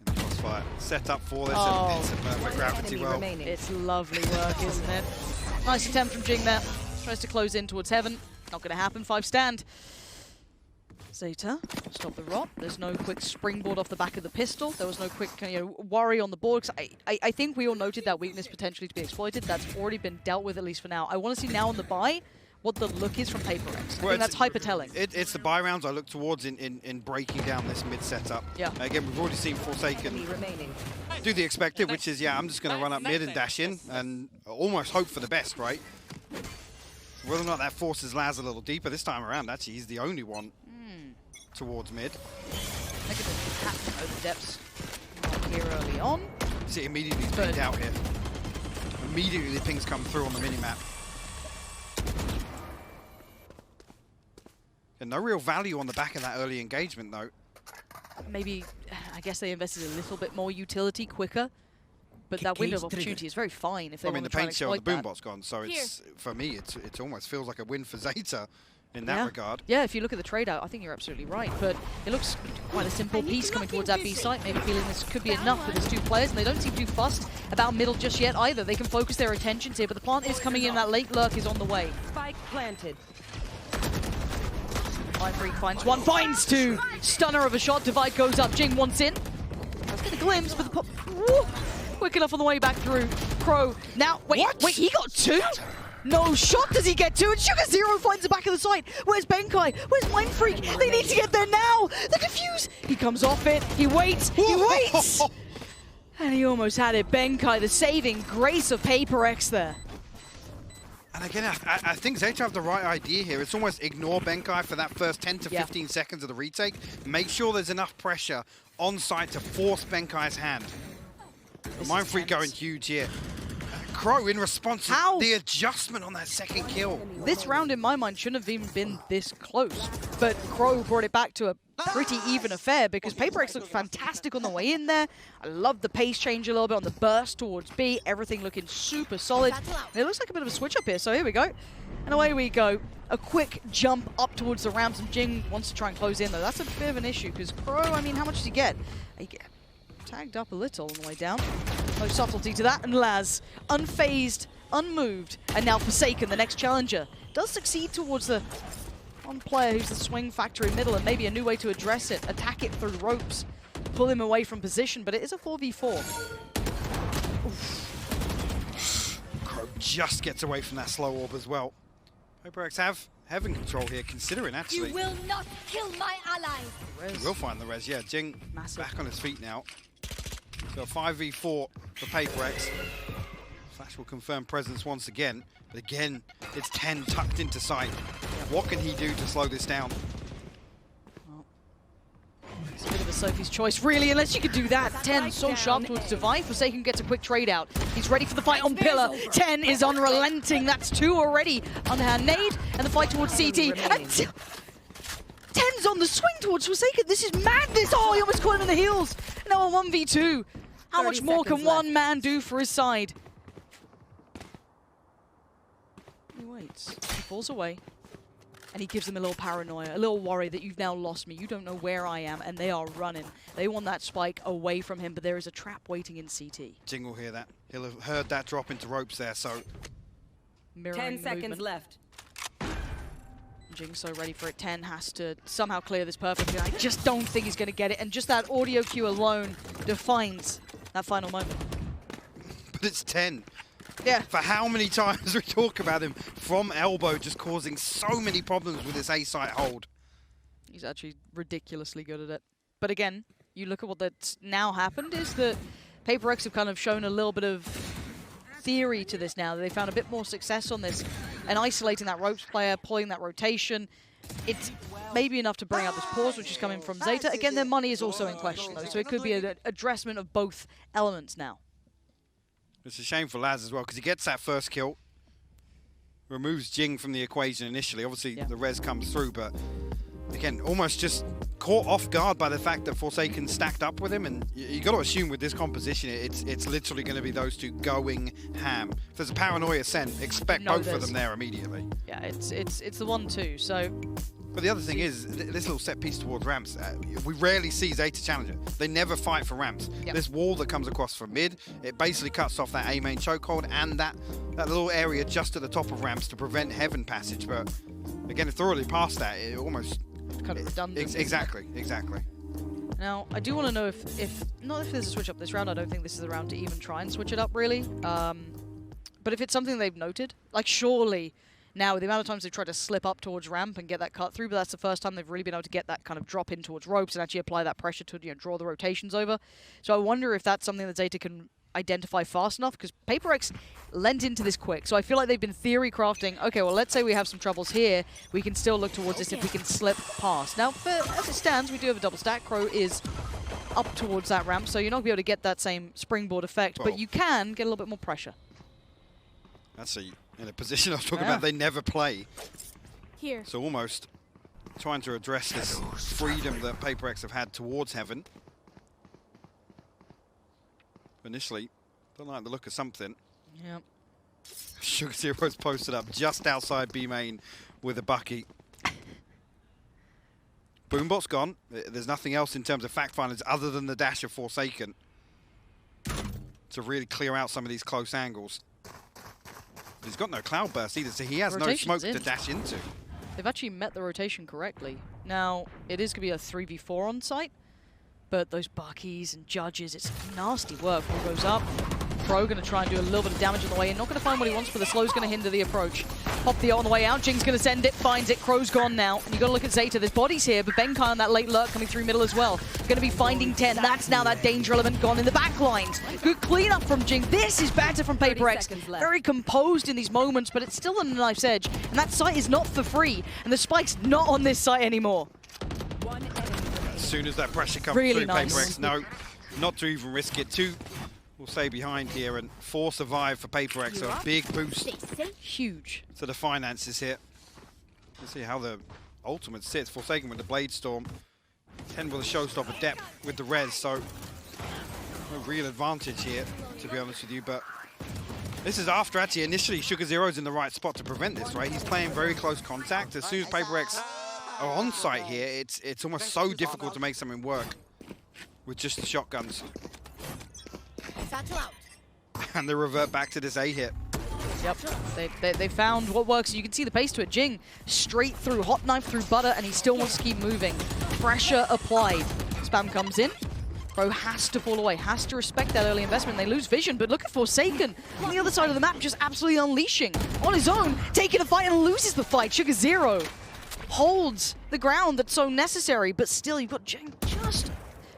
In the crossfire, set up for this, Oh. and it's a perfect gravity Enemy well. remaining. It's lovely work, isn't it? Nice attempt from Jing there. Tries to close in towards Heaven. Not going to happen. 5 stand. ZETA, stop the rot. There's no quick springboard off the back of the pistol. There was no quick worry on the board. 'Cause I think we all noted that weakness potentially to be exploited. That's already been dealt with, at least for now. I want to see now on the buy what the look is from PaperX. I think that's hyper telling. It's the buy rounds I look towards in breaking down this mid setup. Yeah. Again, we've already seen Forsaken Enemy remaining. do the expected, which is, yeah, I'm just going to run up mid and dash in and almost hope for the best, right? Whether or not that forces Laz a little deeper this time around, actually, he's the only one towards mid. Negative impact over depths here early on. See, immediately he's pinged out here. Immediately the pings come through on the minimap. And no real value on the back of that early engagement, though. Maybe, I guess they invested a little bit more utility quicker. But that window of opportunity is very fine if they want to try and exploit the paint shell, the boombot's gone, so it's for me, it almost feels like a win for ZETA in that regard. Yeah, if you look at the trade out, I think you're absolutely right. But it looks quite a simple piece coming towards that B site. Maybe feeling this could be enough with his two players, and they don't seem too fussed about middle just yet either. They can focus their attentions here, but the plant is coming in. That late lurk is on the way. Spike planted. Freak finds one, finds two. Stunner of a shot. Divide goes up. Jing once in. Let's get a glimpse, but the pop. Quick enough on the way back through. Crow. Now, wait, he got two? No shot does he get two, and Sugar Zero finds the back of the site. Where's Benkai? Where's Mind Freak? They need to get there now. The defuse. He comes off it. He waits. He waits. And he almost had it. Benkai, the saving grace of Paper X there. And again, I think ZETA have the right idea here. It's almost ignore Benkai for that first 10 to 15 seconds of the retake. Make sure there's enough pressure on site to force Benkai's hand. Mind Freak going huge here. Crow in response to the adjustment on that second kill. This round, in my mind, shouldn't have even been this close. But Crow brought it back to a pretty even affair because Paper X looked fantastic on the way in there. I love the pace change a little bit on the burst towards B. Everything looking super solid. It looks like a bit of a switch up here, so here we go. And away we go. A quick jump up towards the ramps, and Jing wants to try and close in, though. That's a bit of an issue because Crow, I mean, how much does he get? He get tagged up a little on the way down. No subtlety to that, and Laz, unfazed, unmoved, and now Forsaken, the next challenger, does succeed towards the one player who's the swing factor in middle, and maybe a new way to address it, attack it through ropes, pull him away from position, but it is a 4v4. Crow just gets away from that slow orb as well. Paper X having control here, considering actually. You will not kill my allies. He will find the res, yeah. Jing back on his feet now. So a 5v4 for Paper X. Flash will confirm presence once again. But again, it's 10 tucked into sight. What can he do to slow this down? Well, it's a bit of a Sophie's choice, really, unless you could do that. 10 so sharp towards Divide. Forsaken gets a quick trade out. He's ready for the fight on Pillar. 10 is unrelenting. That's two already. Underhand nade, and the fight towards CT. And 10's on the swing towards Forsaken. This is madness. Oh, he almost caught him in the heels. Now a 1v2. How much more can one man do for his side? He waits. He falls away. And he gives them a little paranoia, a little worry that you've now lost me. You don't know where I am, and they are running. They want that spike away from him, but there is a trap waiting in CT. Jing will hear that. He'll have heard that drop into ropes there, so... Mirroring 10 seconds left. Jing's so ready for it. 10 has to somehow clear this perfectly. I just don't think he's going to get it, and just that audio cue alone defines that final moment. But it's 10. Yeah. For how many times we talk about him from elbow just causing so many problems with his A-site hold. He's actually ridiculously good at it. But again, you look at what that's now happened is that Paper X have kind of shown a little bit of theory to this now. They found a bit more success on this and isolating that ropes player, pulling that rotation. It's maybe enough to bring out this pause, which is coming from ZETA. Again, their money is also in question, though, so it could be an addressment of both elements now. It's a shame for Laz as well, because he gets that first kill, removes Jing from the equation initially. Obviously, the res comes through, but again, almost just caught off guard by the fact that Forsaken stacked up with him, and you got to assume with this composition, it's literally going to be those two going ham. If there's a paranoia sent, expect both of them there immediately. Yeah, it's the 1-2, so... But the other thing is, this little set piece towards ramps, we rarely see ZETA challenger. They never fight for ramps. This wall that comes across from mid, it basically cuts off that A main chokehold and that little area just at the top of ramps to prevent heaven passage. But again, if they're already past that, it almost... kind of redundant. Exactly. Now, I do want to know if not if there's a switch up this round, I don't think this is the round to even try and switch it up, really. But if it's something they've noted, like surely... Now, with the amount of times they've tried to slip up towards ramp and get that cut through, but that's the first time they've really been able to get that kind of drop in towards ropes and actually apply that pressure to draw the rotations over. So I wonder if that's something that ZETA can identify fast enough, because Paper Rex lent into this quick. So I feel like they've been theory crafting, okay, well, let's say we have some troubles here. We can still look towards this if we can slip past. Now, as it stands, we do have a double stack. Crow is up towards that ramp, so you're not going to be able to get that same springboard effect, but you can get a little bit more pressure. That's in a position I was talking about they never play. Here. So almost trying to address this freedom that Paper X have had towards Heaven. Initially, don't like the look of something. Yep. Sugar Zero's posted up just outside B main with a Bucky. Boombot's gone. There's nothing else in terms of fact finders other than the dash of Forsaken to really clear out some of these close angles. He's got no cloud burst either, so he has no smoke to dash into. They've actually met the rotation correctly. Now, it is going to be a 3v4 on site, but those Buckies and Judges, it's nasty work. Ball goes up. Crow going to try and do a little bit of damage on the way in. Not going to find what he wants, but the slow's going to hinder the approach. Pop the ult on the way out. Jing's going to send it, finds it. Crow's gone now. And you got to look at ZETA. There's bodies here, but Benkai on that late lurk coming through middle as well. Going to be finding 10. That's now that danger element gone in the back lines. Good cleanup from Jing. This is better from Paper X. Very composed in these moments, but it's still on a knife's edge. And that site is not for free. And the spike's not on this site anymore. As soon as that pressure comes through, Paper X, no, not to even risk it. Two will stay behind here, and 4 survive for Paper X, so a big boost. Huge. To the finances here. Let's see how the ultimate sits. Forsaken with the Blade Storm. 10 with a showstopper, depth with the res, so no real advantage here, to be honest with you, but this is after actually initially Sugar Zero's in the right spot to prevent this, right? He's playing very close contact. As soon as Paper X are on site here, it's almost so difficult to make something work with just the shotguns. And they revert back to this A hit. Yep, they found what works. You can see the pace to it. Jing straight through, hot knife through butter, and he still wants to keep moving. Pressure applied. Spam comes in. Crow has to fall away, has to respect that early investment. They lose vision, but look at Forsaken on the other side of the map, just absolutely unleashing. On his own, taking a fight and loses the fight. Sugar Zero holds the ground that's so necessary, but still you've got Jing just...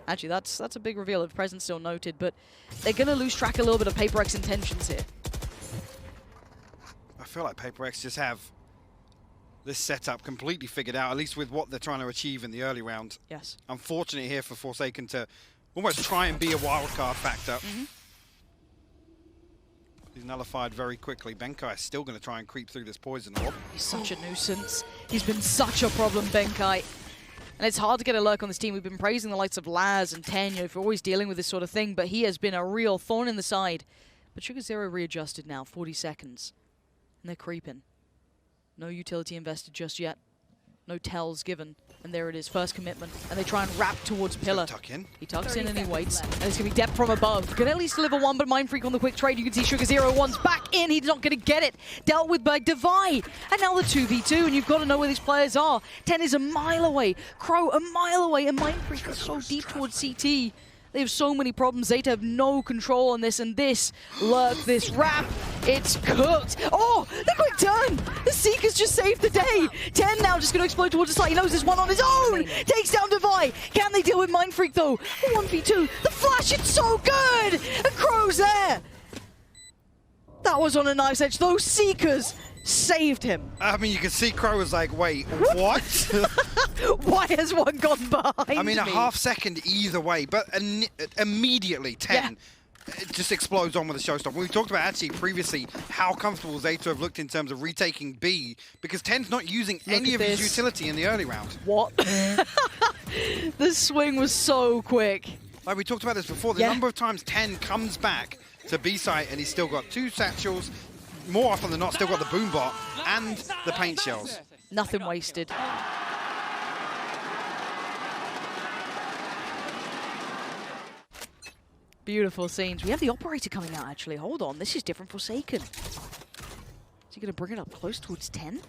Actually, that's a big reveal of presence still noted, but they're going to lose track a little bit of Paper X intentions here. I feel like Paper X just have this setup completely figured out, at least with what they're trying to achieve in the early round. Yes. Unfortunate here for Forsaken to almost try and be a wildcard factor. He's nullified very quickly. Benkai is still going to try and creep through this poison orb. He's such a nuisance. He's been such a problem, Benkai. And it's hard to get a lurk on this team. We've been praising the likes of Laz and Tenyo for always dealing with this sort of thing, but he has been a real thorn in the side. But Sugar Zero readjusted now, 40 seconds. And they're creeping. No utility invested just yet. No tells given. And there it is, first commitment. And they try and wrap towards Pillar. Tuck in. He tucks in and he waits. And it's going to be depth from above. Can at least deliver one, but Mind Freak on the quick trade. You can see Sugar Zero one's back in. He's not going to get it. Dealt with by Divide. And now the 2v2, and you've got to know where these players are. 10 is a mile away. Crow a mile away. And Mind Freak is so deep towards CT. They have so many problems. ZETA have no control on this, and this lurk, this wrap, it's cooked. Oh, the quick turn! The Seeker's just saved the day. 10 now just going to explode towards the side. He knows there's one on his own. Takes down Divide. Can they deal with Mind Freak though? 1v2. The flash, it's so good! And Crow's there. That was on a knife's edge. Those Seekers saved him. I mean, you can see Crow was like, wait, what? Why has one gone behind I mean, a me? half second either way, but immediately 10 it just explodes on with the showstopper. We talked about actually previously how comfortable ZETA have looked in terms of retaking B, because 10's not using any of his utility in the early round. What? The swing was so quick. Like we talked about this before, the number of times 10 comes back to B site and he's still got 2 satchels, more often than not still got the boombot and the paint shells. Nothing wasted. Beautiful scenes. We have the operator coming out, actually. Hold on, this is different Forsaken. Is he going to bring it up close towards 10?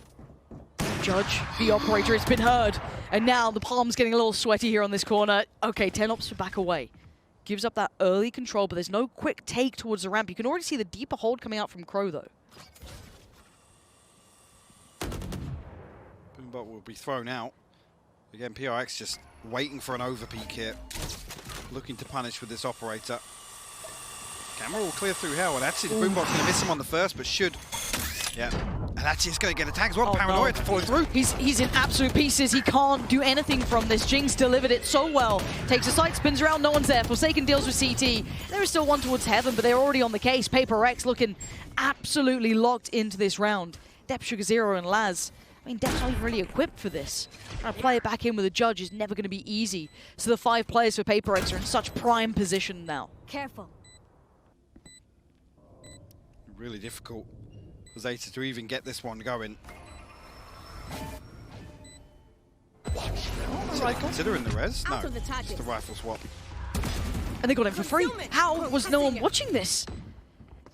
Judge, the operator, it's been heard. And now the palm's getting a little sweaty here on this corner. Okay, 10 opts to back away. Gives up that early control, but there's no quick take towards the ramp. You can already see the deeper hold coming out from Crow, though. Boombot will be thrown out. Again, PRX just waiting for an overpeak here. Looking to punish with this operator. Camera will clear through hell, and actually the Boombox going to miss him on the first, but should. Yeah. And actually it's going to get a tag as well. Paranoia to follow through. He's in absolute pieces. He can't do anything from this. Jinx delivered it so well. Takes a side, spins around, no one's there. Forsaken deals with CT. There is still one towards Heaven, but they're already on the case. Paper X looking absolutely locked into this round. Dep, Sugar Zero, and Laz. I mean, Dep's not even really equipped for this. Trying to play it back in with a judge is never going to be easy. So the 5 players for Paper X are in such prime position now. Careful. Really difficult for ZETA to even get this one going. Considering the res? No, just the rifle swap. And they got him for free. How was no one watching this?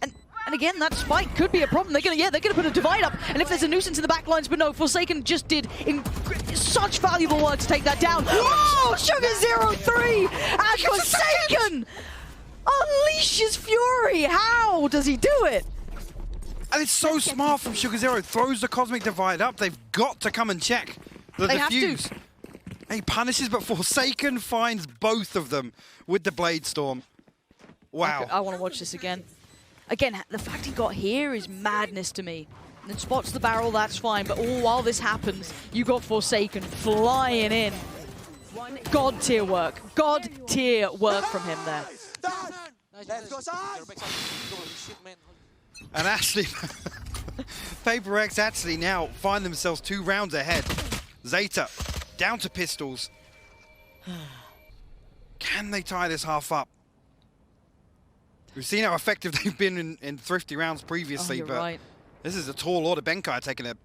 And again, that spike could be a problem. They're gonna put a divide up. And if there's a nuisance in the back lines, but no, Forsaken just did such valuable work to take that down. Whoa! Sugar 03 and Forsaken unleashes fury. How does he do it? And it's so smart from Sugar Zero. Throws the Cosmic Divide up. They've got to come and check the defuse. And he punishes, but Forsaken finds both of them with the Blade Storm. Wow. I want to watch this again. Again, the fact he got here is madness to me. And then spots the barrel, that's fine. But all while this happens, you got Forsaken flying in. God tier work. God tier work from him there. And actually, Paper X actually now find themselves 2 rounds ahead. ZETA down to pistols. Can they tie this half up? We've seen how effective they've been in Thrifty rounds previously, but this is a tall order. Benkai taking a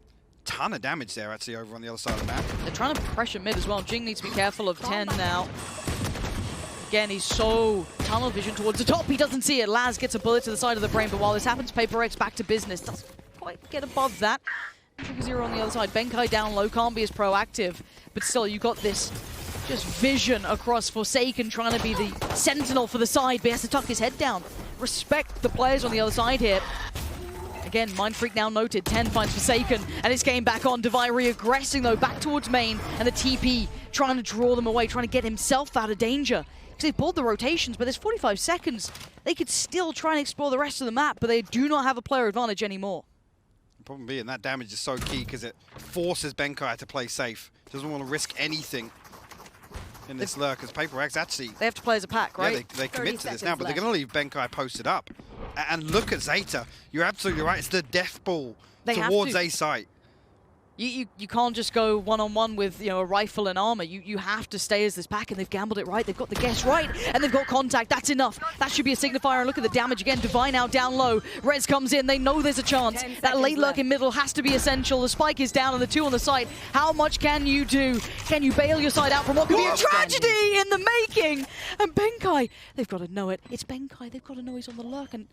ton of damage there, actually, over on the other side of the map. They're trying to pressure mid as well. Jing needs to be careful of 10 now. Again, he's so tunnel vision towards the top. He doesn't see it. Laz gets a bullet to the side of the brain, but while this happens, Paper X back to business. Doesn't quite get above that. Sugar Zero on the other side. Benkai down low, can't be as proactive, but still, you got this just vision across Forsaken trying to be the sentinel for the side, but he has to tuck his head down. Respect the players on the other side here. Again, Mind Freak now noted. 10 finds Forsaken, and it's game back on. Devi reaggressing, though, back towards main, and the TP trying to draw them away, trying to get himself out of danger. Because they've pulled the rotations, but there's 45 seconds. They could still try and explore the rest of the map, but they do not have a player advantage anymore. The problem being that damage is so key because it forces Benkai to play safe. Doesn't want to risk anything in this lurk, because Paper X actually... They have to play as a pack, right? Yeah, they commit to this now, but they're going to leave Benkai posted up. And look at ZETA. You're absolutely right. It's the death ball towards A site. You can't just go one-on-one with a rifle and armor. You have to stay as this pack, and they've gambled it right. They've got the guess right, and they've got contact. That's enough. That should be a signifier. And look at the damage again. Devi now down low. Res comes in. They know there's a chance. That late lurk in middle has to be essential. The spike is down, and the 2 on the side. How much can you do? Can you bail your side out from what could be a tragedy in the making? And Benkai, they've got to know it. It's Benkai. They've got to know he's on the lurk, and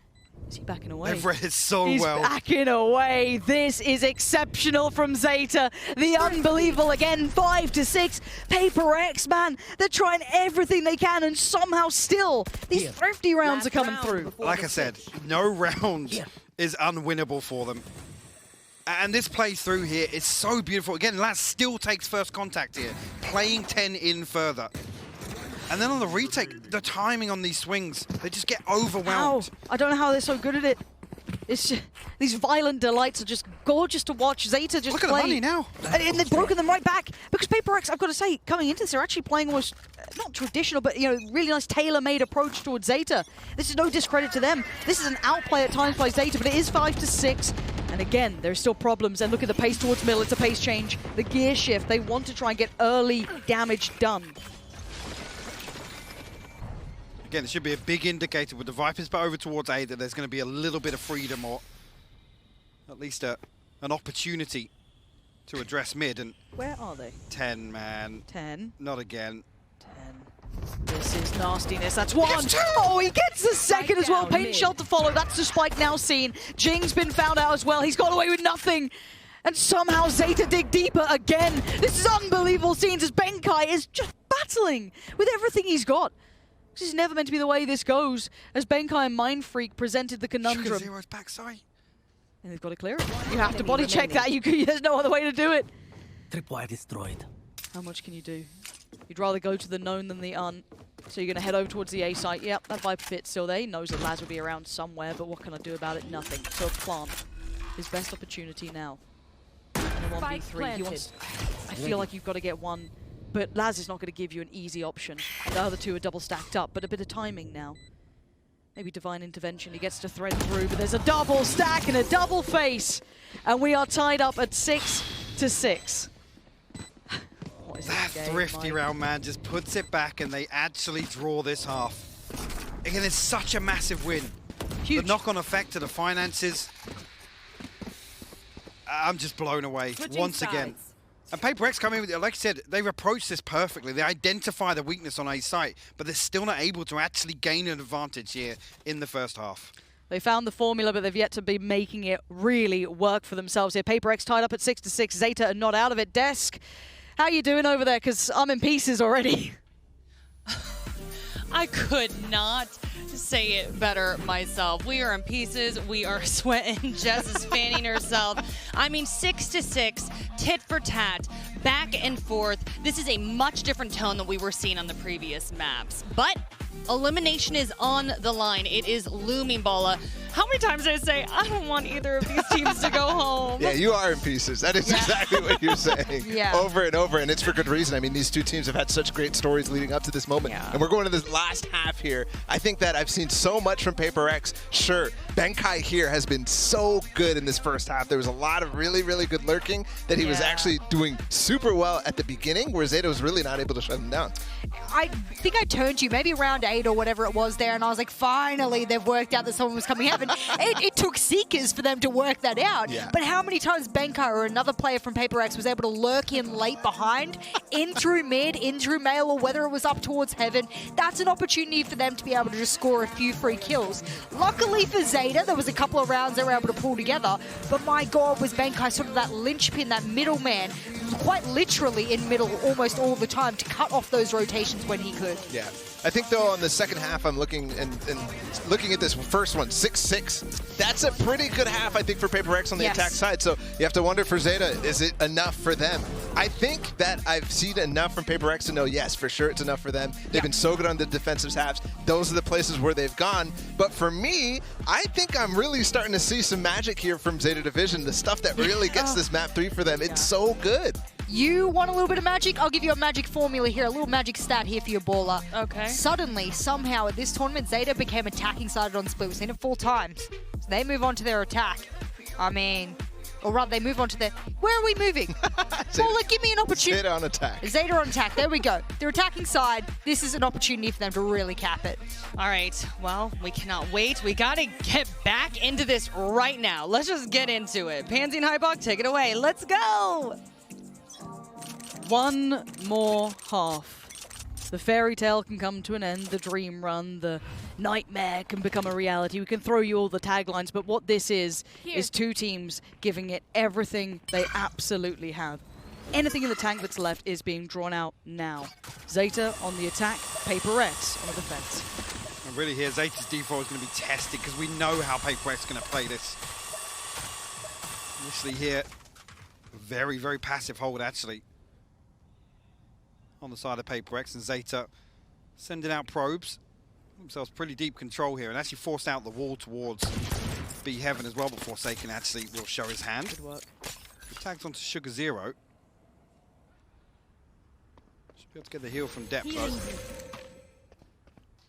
is he backing away? They've read it so He's well. backing away. This is exceptional from ZETA. The unbelievable again, 5-6. Paper X, man. They're trying everything they can, and somehow still these thrifty rounds are coming through. Like I said, no round is unwinnable for them. And this playthrough here is so beautiful. Again, Laz still takes first contact here, playing 10 in further. And then on the retake, the timing on these swings, they just get overwhelmed. I don't know how they're so good at it. It's just, these violent delights are just gorgeous to watch. ZETA just look at the money now. And they've broken them right back. Because Paper X, I've got to say, coming into this, they're actually playing almost, not traditional, but really nice tailor-made approach towards ZETA. This is no discredit to them. This is an outplay at times by ZETA, but it is 5-6. And again, there's still problems. And look at the pace towards middle. It's a pace change. The gear shift. They want to try and get early damage done. Again, it should be a big indicator with the Vipers but over towards A that there's going to be a little bit of freedom, or at least an opportunity to address mid. And where are they? 10, man. 10. Not again. 10. This is nastiness. That's 1. Oh, he gets the second as well. Paint shell to follow. That's the spike now seen. Jing's been found out as well. He's got away with nothing. And somehow ZETA dig deeper again. This is unbelievable scenes as Benkai is just battling with everything he's got. This is never meant to be the way this goes, as Benkai and Mind Freak presented the conundrum. Sugar Zero's backside. And they've got to clear it. You have to body check that. There's no other way to do it. Tripwire destroyed. How much can you do? You'd rather go to the known than the un. So you're going to head over towards the A site. Yep, that Viper pit's still there. He knows that Laz will be around somewhere, but what can I do about it? Nothing. So a plant. His best opportunity now. And a 1v3. He wants, I feel like you've got to get one, but Laz is not going to give you an easy option. The other two are double stacked up, but a bit of timing now. Maybe divine intervention. He gets to thread through, but there's a double stack and a double face. And we are tied up at 6-6. That thrifty round, man, just puts it back and they actually draw this half. Again, it's such a massive win. Huge. The knock-on effect to the finances. I'm just blown away once again. And Paper X coming with, like I said, they've approached this perfectly. They identify the weakness on A site, but they're still not able to actually gain an advantage here in the first half. They found the formula, but they've yet to be making it really work for themselves here. Paper X tied up at 6-6. ZETA are not out of it. Desk, how you doing over there? Because I'm in pieces already. I could not say it better myself. We are in pieces. We are sweating. Jess is fanning herself. I mean, 6-6, tit for tat, back and forth. This is a much different tone than we were seeing on the previous maps. But elimination is on the line. It is looming, Bala. How many times did I say, I don't want either of these teams to go home? Yeah, you are in pieces. That is exactly what you're saying. Yeah. Over and over, and it's for good reason. I mean, these two teams have had such great stories leading up to this moment. Yeah. And we're going to this last half here. I think that I've seen so much from Paper X. Sure, Benkai here has been so good in this first half. There was a lot of really, really good lurking that he was actually doing super well at the beginning, where ZETA was really not able to shut him down. I think I turned to you, maybe round 8 or whatever it was there, and I was like, finally, they've worked out that someone was coming out. And it took Seekers for them to work that out. Yeah. But how many times Benkai or another player from Paper X was able to lurk in late behind, in through mid, in through mail, or whether it was up towards heaven? That's an opportunity for them to be able to just score a few free kills. Luckily for ZETA, there was a couple of rounds they were able to pull together, but my God, was Benkai sort of that linchpin, that middleman, quite literally in middle almost all the time to cut off those rotations when he could. Yeah. I think, though, on the second half, I'm looking and looking at this first one, 6-6. That's a pretty good half, I think, for Paper X on the attack side. So you have to wonder for ZETA, is it enough for them? I think that I've seen enough from Paper X to know, yes, for sure it's enough for them. They've been so good on the defensive halves. Those are the places where they've gone. But for me, I think I'm really starting to see some magic here from ZETA Division, the stuff that really gets this map 3 for them. It's so good. You want a little bit of magic? I'll give you a magic formula here, a little magic stat here for your baller. Okay. Suddenly, somehow, at this tournament, ZETA became attacking sided on split. We've seen it 4 times. So they move on to their attack. I mean, or rather, they move on to their... Where are we moving? Baller, give me an opportunity. ZETA on attack. ZETA on attack. There we go. Their attacking side. This is an opportunity for them to really cap it. All right, well, we cannot wait. We got to get back into this right now. Let's just get into it. Pansy and Hybok, take it away. Let's go. One more half. The fairy tale can come to an end, the dream run, the nightmare can become a reality. We can throw you all the taglines, but what this is two teams giving it everything they absolutely have. Anything in the tank that's left is being drawn out now. ZETA on the attack, Paper X on the defense. And really here, ZETA's default is going to be tested because we know how Paper X is going to play this. Initially here, very, very passive hold actually. On the side of Paper X, and ZETA sending out probes. Themselves pretty deep control here and actually forced out the wall towards B Heaven as well, but Forsaken actually will show his hand. Good work. Tagged onto Sugar Zero. Should be able to get the heal from depth though.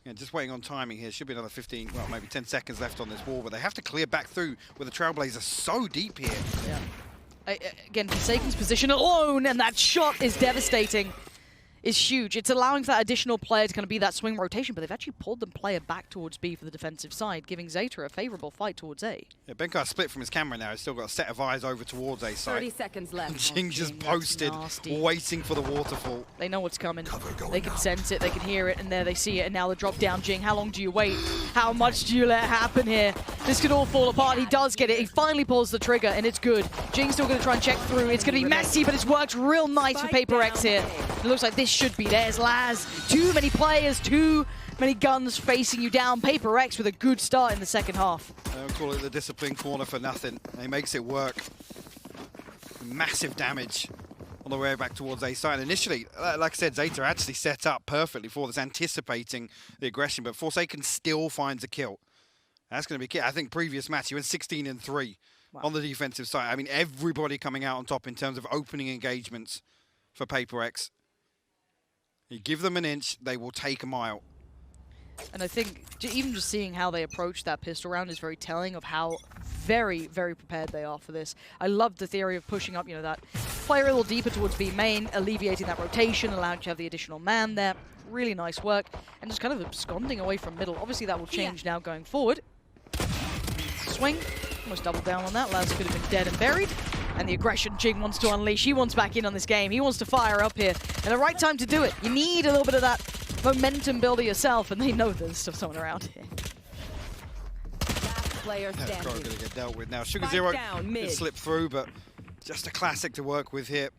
Yeah, just waiting on timing here. Should be another 15, well, maybe 10 seconds left on this wall, but they have to clear back through with the Trailblazer so deep here. Yeah. Again, Forsaken's position alone, and that shot is devastating. Is huge. It's allowing for that additional player to kind of be that swing rotation, but they've actually pulled the player back towards B for the defensive side, giving ZETA a favorable fight towards A. Yeah, Benkai split from his camera now. He's still got a set of eyes over towards A side. 30 seconds left. Jing just posted, waiting for the waterfall. They know what's coming. They can sense it, they can hear it, and there they see it, and now the drop down. Jing, how long do you wait? How much do you let happen here? This could all fall apart. He does get it. He finally pulls the trigger, and it's good. Jing's still going to try and check through. It's going to be messy, but it's worked real nice for Paper X here. It looks like this should be theirs. Laz, too many players, too many guns facing you down. Paper X with a good start in the second half. I don't call it the discipline corner for nothing. He makes it work. Massive damage on the way back towards A side. Initially, like I said, ZETA actually set up perfectly for this, anticipating the aggression, but Forsaken still finds a kill. That's going to be key. I think previous match, he went 16-3 on the defensive side. I mean, everybody coming out on top in terms of opening engagements for Paper X. You give them an inch, they will take a mile. And I think even just seeing how they approach that pistol round is very telling of how very, very prepared they are for this. I love the theory of pushing up, you know, that player a little deeper towards B main, alleviating that rotation, allowing you to have the additional man there. Really nice work. And just kind of absconding away from middle. Obviously that will change now going forward. Swing. Almost doubled down on that. Laz could have been dead and buried. And the aggression Jing wants to unleash. He wants back in on this game. He wants to fire up here. And the right time to do it. You need a little bit of that momentum builder yourself, and they know there's still someone around here. Last player standing. Going to get dealt with now. Sugar Zero can slip through, but just a classic to work with here.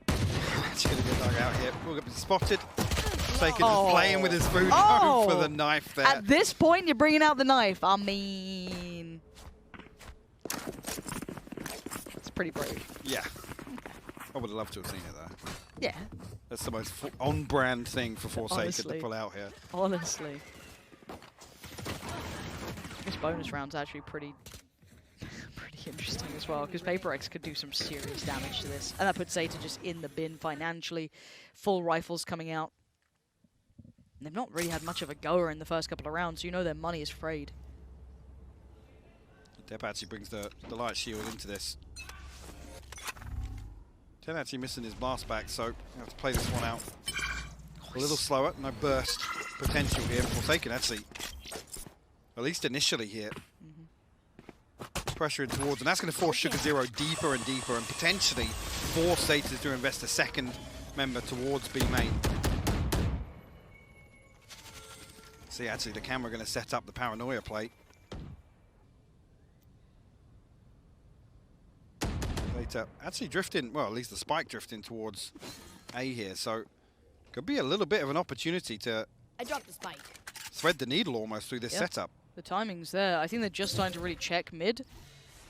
It's going to get dug out here. We'll get spotted. Forsaken is playing with his food for the knife there. At this point, you're bringing out the knife. I mean, it's pretty brave. Yeah. I would have loved to have seen it there. Yeah. That's the most on-brand thing for Forsaken to pull out here. Honestly. This bonus round's actually pretty interesting as well, because Paper X could do some serious damage to this. And that puts ZETA just in the bin financially. Full rifles coming out. And they've not really had much of a goer in the first couple of rounds, so you know their money is frayed. Depp actually brings the light shield into this. Ten actually missing his blast back, so you have to play this one out a little slower. No burst potential here. Forsaken actually, at least initially here, pressuring towards, and that's going to force Sugar Zero deeper and deeper, and potentially force ZETA to invest a second member towards B main. See, actually, the camera going to set up the paranoia plate. ZETA actually drifting, well, at least the spike drifting towards A here, so could be a little bit of an opportunity to I dropped the spike. thread the needle almost through this setup. The timing's there. I think they're just starting to really check mid.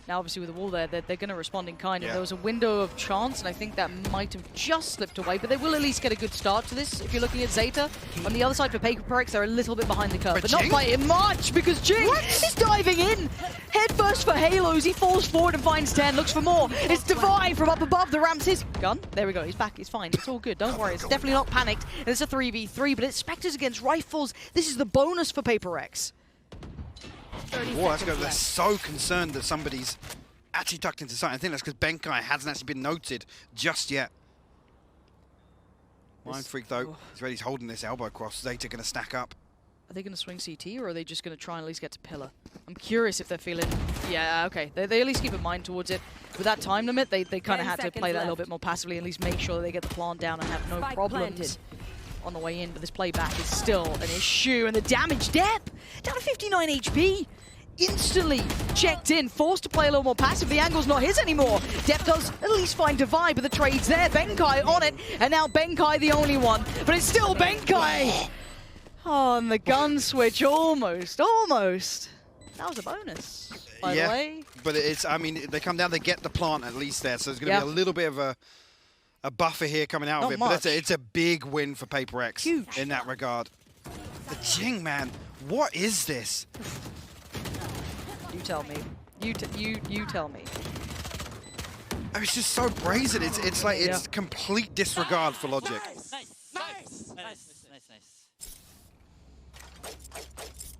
Now, obviously, with the wall there, they're going to respond in kind. And there was a window of chance, and I think that might have just slipped away. But they will at least get a good start to this. If you're looking at ZETA, on the other side for Paper X, they're a little bit behind the curve. But not by much, because Jing is diving in. Head first for Halos. He falls forward and finds 10. Looks for more. It's Divine from up above. The ramps his gun. There we go. He's back. He's fine. It's all good. Don't worry. It's definitely not panicked. And it's a 3v3, but it's Spectres against Rifles. This is the bonus for Paper X. Whoa, that's good. They're so concerned that somebody's actually tucked into sight. I think that's because Benkai hasn't actually been noted just yet. Mind Freak, though, he's ready. He's holding this elbow cross. ZETA going to stack up. Are they going to swing CT, or are they just going to try and at least get to Pillar? I'm curious if they're feeling... Yeah, okay. They at least keep a mind towards it. With that time limit, they kind of had to play that a little bit more passively, at least make sure that they get the plant down and have no problems on the way in. But this playback is still an issue. And the damage, Depp, down to 59 HP. Instantly checked in, forced to play a little more passive. The angle's not his anymore. Depp does at least find Divide, but the trade's there. Benkai on it, and now Benkai the only one. But it's still Benkai! Oh, and the gun switch, almost. That was a bonus, by the way. But it's, I mean, they come down, they get the plant at least there, so there's going to be a little bit of a buffer here coming out of it. But it's a big win for Paper X in that regard. The Jing, man, what is this? You tell me. You tell me. I mean, it's just so brazen. It's like it's complete disregard for logic. Nice.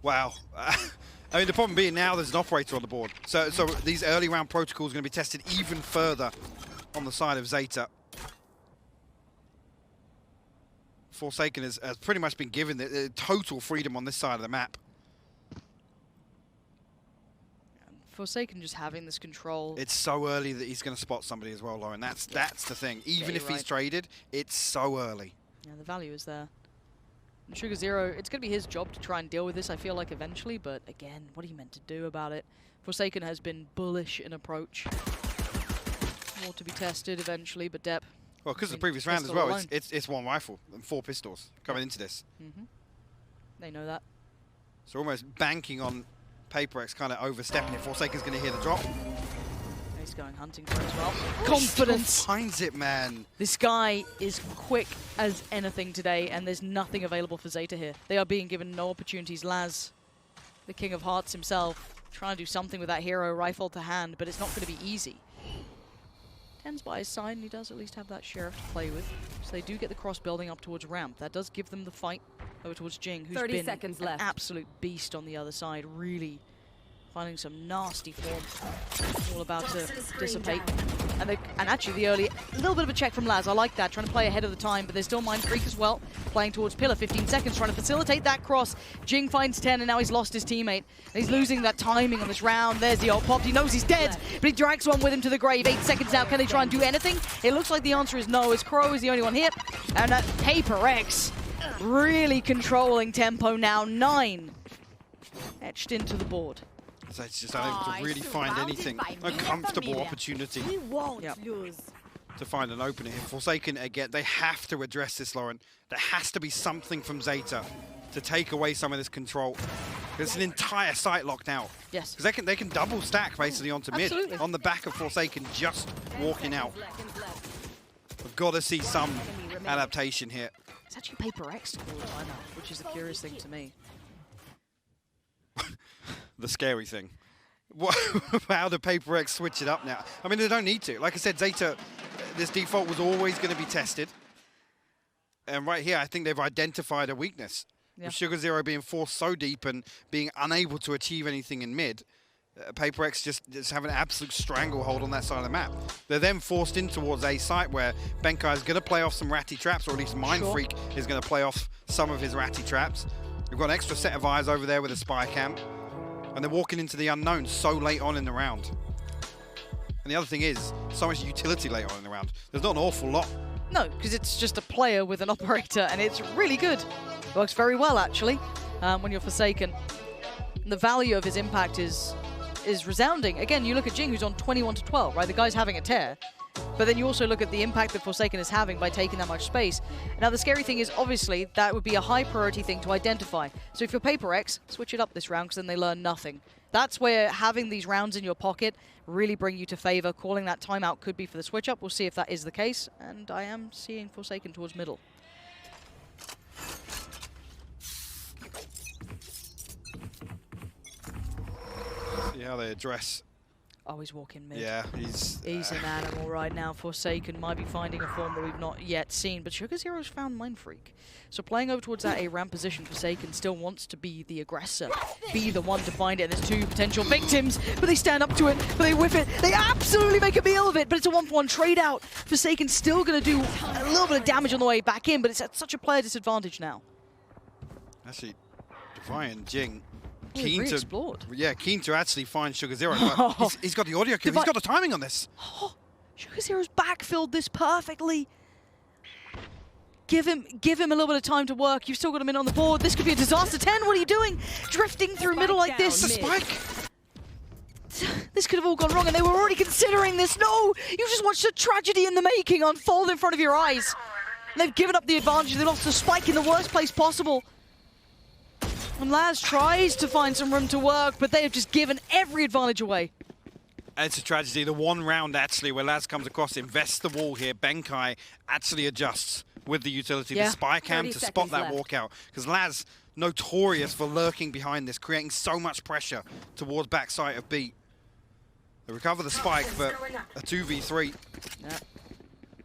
Wow. I mean, the problem being now there's an operator on the board. So these early round protocols are going to be tested even further on the side of ZETA. Forsaken has pretty much been given the total freedom on this side of the map. Forsaken just having this control. It's so early that he's going to spot somebody as well, Lauren. That's the thing. Even if he's traded, it's so early. Yeah, the value is there. And Sugar Zero, it's going to be his job to try and deal with this, I feel like, eventually. But again, what are you meant to do about it? Forsaken has been bullish in approach. More to be tested eventually, but Depp. Well, because of the previous round as well, it's one rifle and 4 pistols coming into this. They know that. So almost banking on Paper X kind of overstepping it. Forsaken's going to hear the drop. He's He's going hunting for it as well. Confidence. Still finds it, man. This guy is quick as anything today, and there's nothing available for ZETA here. They are being given no opportunities. Laz, the King of Hearts himself, trying to do something with that hero rifle to hand, but it's not going to be easy. 10's by his side, and he does at least have that Sheriff to play with. So they do get the cross building up towards ramp. That does give them the fight over towards Jing, who's 30 been seconds an left. absolute beast on the other side, really finding some nasty form. All about to dissipate. And actually a little bit of a check from Laz. I like that, trying to play ahead of the time, but there's still Mind Freak as well, playing towards Pillar. 15 seconds, trying to facilitate that cross. Jing finds 10, and now he's lost his teammate. And he's losing that timing on this round. There's the ult pop. He knows he's dead, but he drags one with him to the grave. 8 seconds out. Can they try and do anything? It looks like the answer is no, as Crow is the only one here. And Paper X really controlling tempo now. 9 etched into the board. So it's just unable to really find anything. A comfortable opportunity We won't lose. to find an opening. Forsaken again, they have to address this, Lauren. There has to be something from ZETA to take away some of this control. There's an entire site locked out. Yes. Because they can double stack basically onto mid Absolutely. on the back of Forsaken just walking out. We've got to see some adaptation here. It's actually Paper X all the time out, which is a curious thing to me. The scary thing. How do Paper X switch it up now? I mean, they don't need to. Like I said, ZETA, this default was always going to be tested. And right here, I think they've identified a weakness. Yeah. With Sugar Zero being forced so deep and being unable to achieve anything in mid, Paper X just have an absolute stranglehold on that side of the map. They're then forced in towards a site where Benkai is going to play off some ratty traps, or at least Mind Freak is going to play off some of his ratty traps. We've got an extra set of eyes over there with a spy cam. And they're walking into the unknown so late on in the round. And the other thing is, so much utility late on in the round. There's not an awful lot. No, because it's just a player with an operator, and it's really good. Works very well, actually, when you're Forsaken. And the value of his impact is resounding. Again, you look at Jing, who's on 21 to 12, right? The guy's having a tear. But then you also look at the impact that Forsaken is having by taking that much space. Now, the scary thing is, obviously, that would be a high priority thing to identify. So if you're Paper X, switch it up this round, because then they learn nothing. That's where having these rounds in your pocket really bring you to favor. Calling that timeout could be for the switch up. We'll see if that is the case. And I am seeing Forsaken towards middle. See how they address. Oh, he's walking mid. Yeah, he's an animal right now. Forsaken might be finding a form that we've not yet seen, but Sugar Zero's found Mind Freak. So playing over towards that A ramp position, Forsaken still wants to be the aggressor, be the one to find it. And there's 2 potential victims, but they stand up to it, but they whiff it. They absolutely make a meal of it, but it's a 1-for-1 trade out. Forsaken's still going to do a little bit of damage on the way back in, but it's at such a player disadvantage now. actually Defiant Jing. Keen to actually find Sugar Zero. He's got the audio cue. He's got the timing on this. Oh, Sugar Zero's backfilled this perfectly. Give him a little bit of time to work. You've still got him in on the board. This could be a disaster. 10, what are you doing? Drifting through middle like this. The spike. This could have all gone wrong, and they were already considering this. No, you just watched a tragedy in the making unfold in front of your eyes. And they've given up the advantage. They lost the spike in the worst place possible. And Laz tries to find some room to work, but they have just given every advantage away. It's a tragedy. The one round, actually, where Laz comes across, invests the wall here. Benkai actually adjusts with the utility, the spy cam, to spot that walkout. Because Laz, notorious for lurking behind this, creating so much pressure towards backside of B. They recover the spike, but a 2v3. Yeah.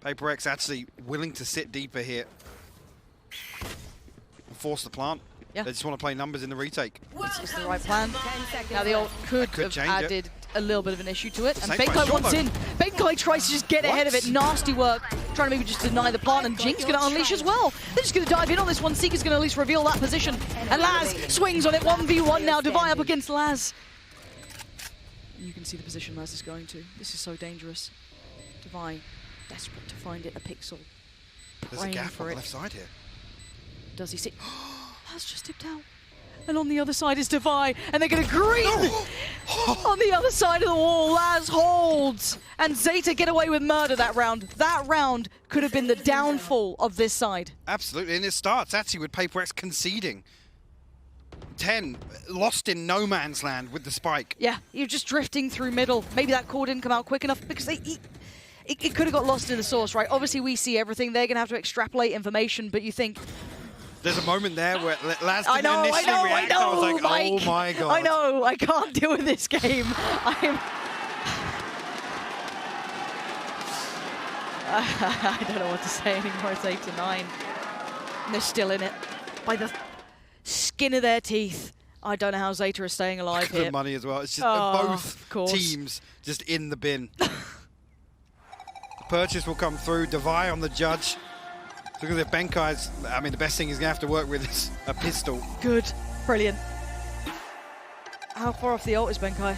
Paper X actually willing to sit deeper here and force the plant. Yeah. They just want to play numbers in the retake. This is the right plan. Now the ult could have added a little bit of an issue to it. And Benkai wants in. Benkai tries to just get ahead of it. Nasty work. Trying to maybe just deny the plant. And Jing's going to unleash as well. They're just going to dive in on this one. Seeker's going to at least reveal that position. And Laz swings on it. 1v1 now. Devi up against Laz. You can see the position Laz is going to. This is so dangerous. Devi, desperate to find it. A pixel. There's a gap on the left side here. Does he see? Laz just tipped out. And on the other side is Devi, and they're going to green on the other side of the wall. Laz holds, and ZETA get away with murder that round. That round could have been the downfall of this side. Absolutely, and it starts actually with Paper X conceding. 10 lost in no man's land with the spike. Yeah, you're just drifting through middle. Maybe that core didn't come out quick enough because it could have got lost in the source, right? Obviously, we see everything. They're going to have to extrapolate information, but you think... There's a moment there where Laz didn't I initially react. I was like, Mike, oh my god. I know, I can't deal with this game. I don't know what to say anymore. It's 8-9. And they're still in it by the skin of their teeth. I don't know how ZETA is staying alive here. The money as well. It's just both teams just in the bin. The purchase will come through. Devi on the judge. Look at the Benkai's. I mean, the best thing he's going to have to work with is a pistol. Good. Brilliant. How far off the ult is Benkai?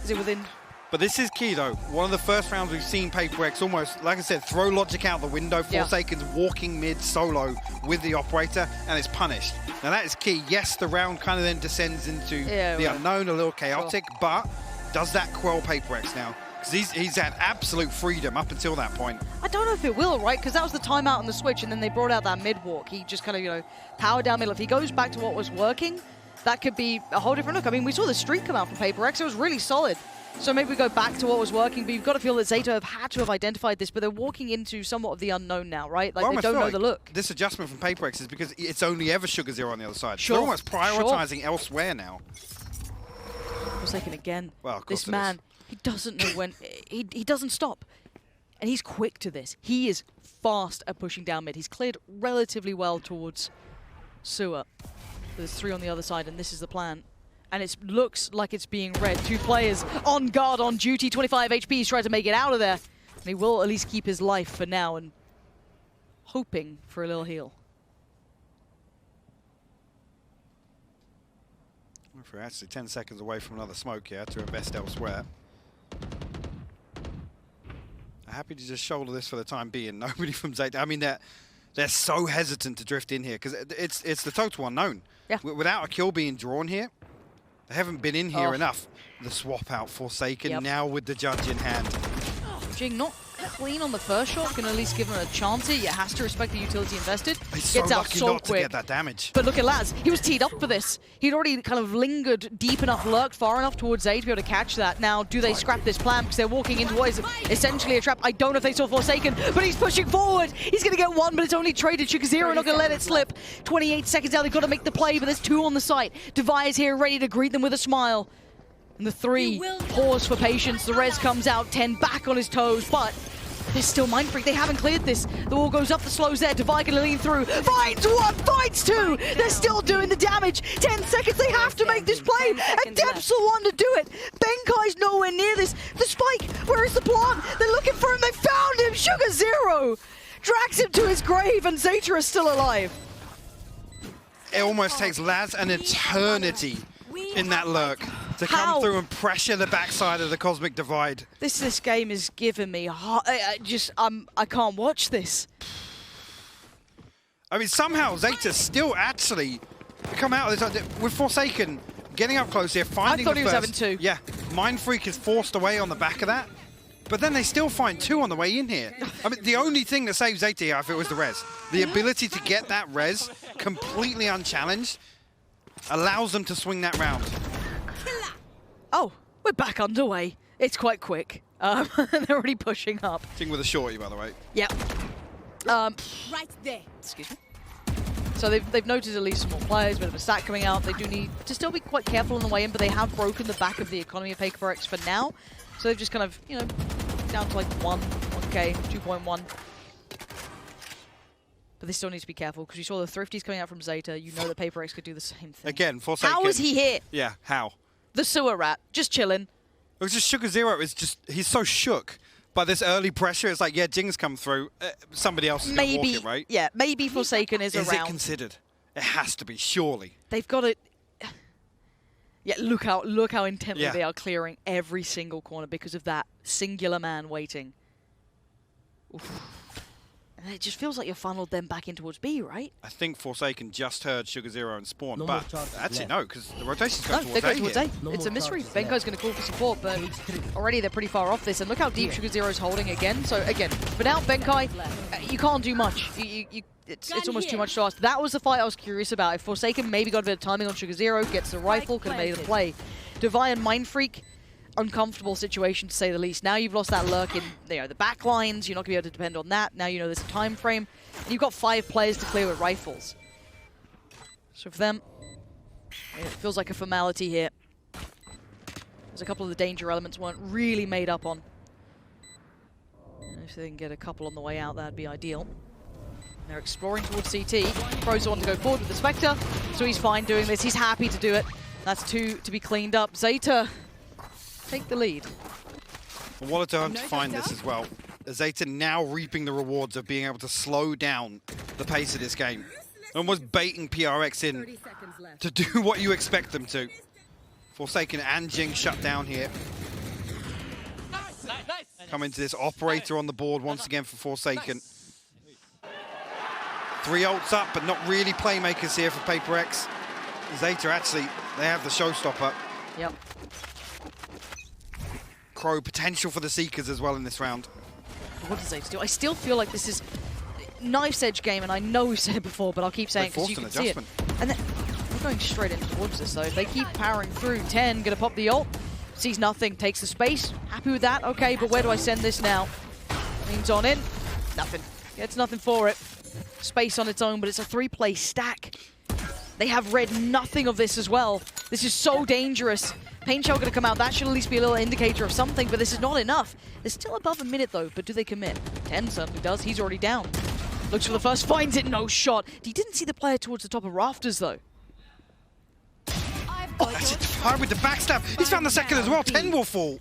Is it within... But this is key, though. One of the first rounds we've seen Paper X almost, like I said, throw logic out the window. Forsaken's walking mid solo with the operator, and it's punished. Now, that is key. Yes, the round kind of then descends into the unknown, a little chaotic, but does that quell Paper X now? Because he's had absolute freedom up until that point. I don't know if it will, right? Because that was the timeout on the switch, and then they brought out that mid walk. He just kind of, you know, powered down middle. If he goes back to what was working, that could be a whole different look. I mean, we saw the streak come out from Paper X. It was really solid. So maybe we go back to what was working, but you've got to feel that ZETA have had to have identified this, but they're walking into somewhat of the unknown now, right? Like, they don't know the look. This adjustment from Paper X is because it's only ever Sugar Zero on the other side. Sure. They're almost prioritizing elsewhere now. Forsaken again. Well, this man, he doesn't know when... he doesn't stop. And he's quick to this. He is fast at pushing down mid. He's cleared relatively well towards Sewer. There's 3 on the other side, and this is the plan. And it looks like it's being read. 2 players on guard, on duty. 25 HP. He's trying to make it out of there. And he will at least keep his life for now and hoping for a little heal. We're actually 10 seconds away from another smoke here to invest elsewhere. Happy to just shoulder this for the time being. Nobody from ZETA. I mean, they're so hesitant to drift in here because it's the total unknown. Yeah. Without a kill being drawn here, they haven't been in here enough. The swap out Forsaken now with the judge in hand. Jing not clean on the first shot, can at least give him a chance here. You has to respect the utility invested. He's so Gets out lucky so not quick. to get that damage. But look at Laz, he was teed up for this. He'd already kind of lingered deep enough, lurked far enough towards ZETA to be able to catch that. Now, do they scrap this plan because they're walking into what is essentially a trap? I don't know if they saw Forsaken, but he's pushing forward. He's going to get one, but it's only traded. Sugar Zero not going to let it slip. 28 seconds out, they've got to make the play, but there's 2 on the site. Devi is here ready to greet them with a smile. And the 3 pause for patience. The res comes out, 10 back on his toes, but they're still Mind Freak. They haven't cleared this. The wall goes up, the slow's there. Devi gonna lean through. Finds 1, finds 2. They're still doing the damage. 10 seconds, they have to make this play. And Depth's the one to do it. Benkai's nowhere near this. The spike, where is the plant? They're looking for him. They found him. Sugar Zero drags him to his grave, and ZETA is still alive. It almost takes Laz an eternity in that lurk to come through and pressure the backside of the Cosmic Divide. This game is giving me I can't watch this. I mean, somehow ZETA still actually come out of this with Forsaken getting up close here, finding I thought the he was first. having 2. Yeah, Mind Freak is forced away on the back of that, but then they still find 2 on the way in here. I mean, the only thing that saves ZETA here, if it was the res, the ability to get that res completely unchallenged allows them to swing that round. Oh, we're back underway. It's quite quick. They're already pushing up. Ting with a shorty, by the way. Yep. Right there. Excuse me. So they've noticed at least some more players, bit of a stack coming out. They do need to still be quite careful on the way in, but they have broken the back of the economy of Paper X for now. So they've just kind of, you know, down to like 1K, 2.1. But they still need to be careful because you saw the Thrifties coming out from ZETA. You know that Paper X could do the same thing. Again, Forsaken. How is he here? Yeah, how? The sewer rat, just chilling. It was just Sugar Zero is just, he's so shook by this early pressure. It's like, yeah, Jing's come through. Somebody else is going to walk it, right? Yeah, maybe Forsaken is around. Is it considered? It has to be, surely. They've got it. Yeah, look how intently they are clearing every single corner because of that singular man waiting. Oof. And it just feels like you're funneled then back in towards B, right? I think Forsaken just heard Sugar Zero and Spawn, but actually no, because the rotation's going they're towards going towards A. It's a mystery. Benkai's going to call for support, but already they're pretty far off this. And look how deep Sugar Zero's holding again. So again, without Benkai, you can't do much. You it's almost too much to ask. That was the fight I was curious about. If Forsaken maybe got a bit of timing on Sugar Zero, gets the rifle, could have made a play. Devi and Mind Freak, uncomfortable situation to say the least. Now you've lost that lurk in the back lines. You're not going to be able to depend on that. Now you know there's a time frame. And you've got 5 players to clear with rifles. So for them, it feels like a formality here. There's a couple of the danger elements weren't really made up on. And if they can get a couple on the way out, that'd be ideal. They're exploring towards CT. Crows want to go forward with the Spectre, so he's fine doing this. He's happy to do it. That's 2 to be cleaned up. ZETA take the lead. Well, what a time to find this as well. ZETA now reaping the rewards of being able to slow down the pace of this game. Almost baiting PRX in to do what you expect them to. Forsaken and Jing shut down here. Come into this operator on the board once again for Forsaken. 3 ults up, but not really playmakers here for PaperX. ZETA actually, they have the showstopper. Yep. Crow, potential for the Seekers as well in this round. What does ZETA do? I still feel like this is knife's edge game, and I know we've said it before, but I'll keep saying it because you can see it. And then we're going straight in towards this, though. If they keep powering through, 10 gonna pop the ult. Sees nothing, takes the space. Happy with that? Okay, but where do I send this now? Leans on in. Nothing. Gets nothing for it. Space on its own, but it's a 3-play stack. They have read nothing of this as well. This is so dangerous. Pain Shell gonna come out. That should at least be a little indicator of something, but this is not enough. They're still above a minute, though, but do they commit? 10 certainly does. He's already down. Looks for the first, finds it, no shot. He didn't see the player towards the top of rafters, though. Oh, that's it. Fire with the backstab. He's found the second as well. 10 will fall.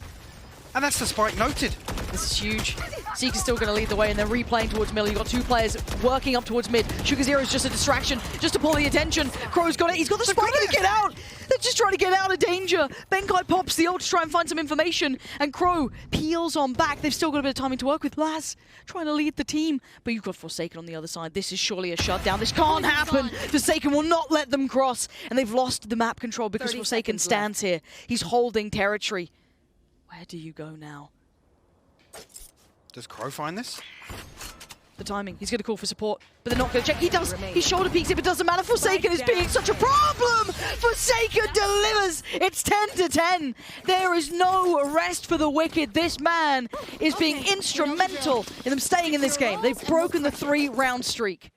And that's the spike noted. This is huge. Seeker's still going to lead the way, and they're replaying towards middle. You've got 2 players working up towards mid. Sugar Zero's just a distraction, just to pull the attention. Crow's got it. He's got the spike to get out. They're just trying to get out of danger. Benkai pops the ult to try and find some information, and Crow peels on back. They've still got a bit of timing to work with. Laz trying to lead the team, but you've got Forsaken on the other side. This is surely a shutdown. This can't happen. Forsaken will not let them cross, and they've lost the map control because Forsaken stands here. He's holding territory. Where do you go now? Does Crow find this? The timing. He's going to call for support, but they're not going to check. He does. He shoulder peeks it, but it doesn't matter. Forsaken is being such a problem. Forsaken delivers. It's 10-10. There is no rest for the wicked. This man is being instrumental in them staying in this game. They've broken the 3-round streak.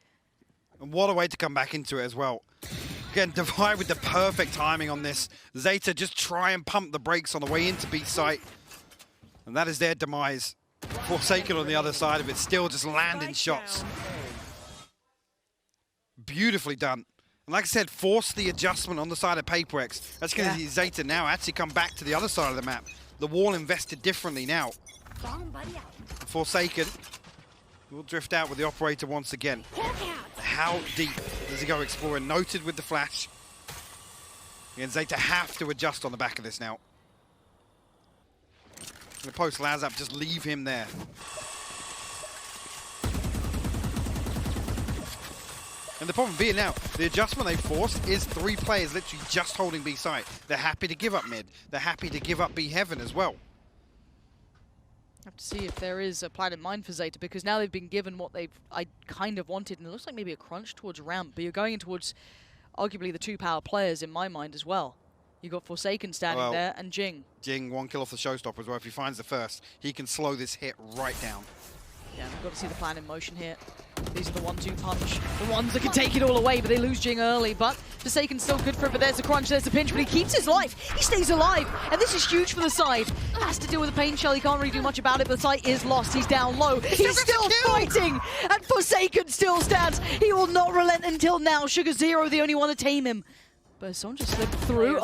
And what a way to come back into it as well. Again, Devi with the perfect timing on this. ZETA just try and pump the brakes on the way into B site. And that is their demise. Forsaken on the other side of it, still just landing shots. Beautifully done. And like I said, force the adjustment on the side of PaperX. That's going to see ZETA now actually come back to the other side of the map. The wall invested differently now. Forsaken will drift out with the operator once again. How deep does he go exploring? Noted with the flash. And ZETA have to adjust on the back of this now. The post Laz up, just leave him there. And the problem being now, the adjustment they forced is 3 players literally just holding B site. They're happy to give up mid. They're happy to give up B heaven as well. Have to see if there is a plan in mind for ZETA, because now they've been given what I kind of wanted, and it looks like maybe a crunch towards ramp, but you're going in towards arguably the 2 power players in my mind as well. You got Forsaken standing there, and Jing. Jing, 1 kill off the showstopper as well. If he finds the first, he can slow this hit right down. Yeah, we've got to see the plan in motion here. These are the 1-2 punch. The ones that can take it all away, but they lose Jing early. But Forsaken's still good for it, but there's the crunch, there's the pinch, but he keeps his life. He stays alive, and this is huge for the side. Has to deal with the pain shell. He can't really do much about it, but the site is lost. He's down low. He's still fighting, and Forsaken still stands. He will not relent until now. Sugar Zero, the only one to tame him. But someone just slipped through.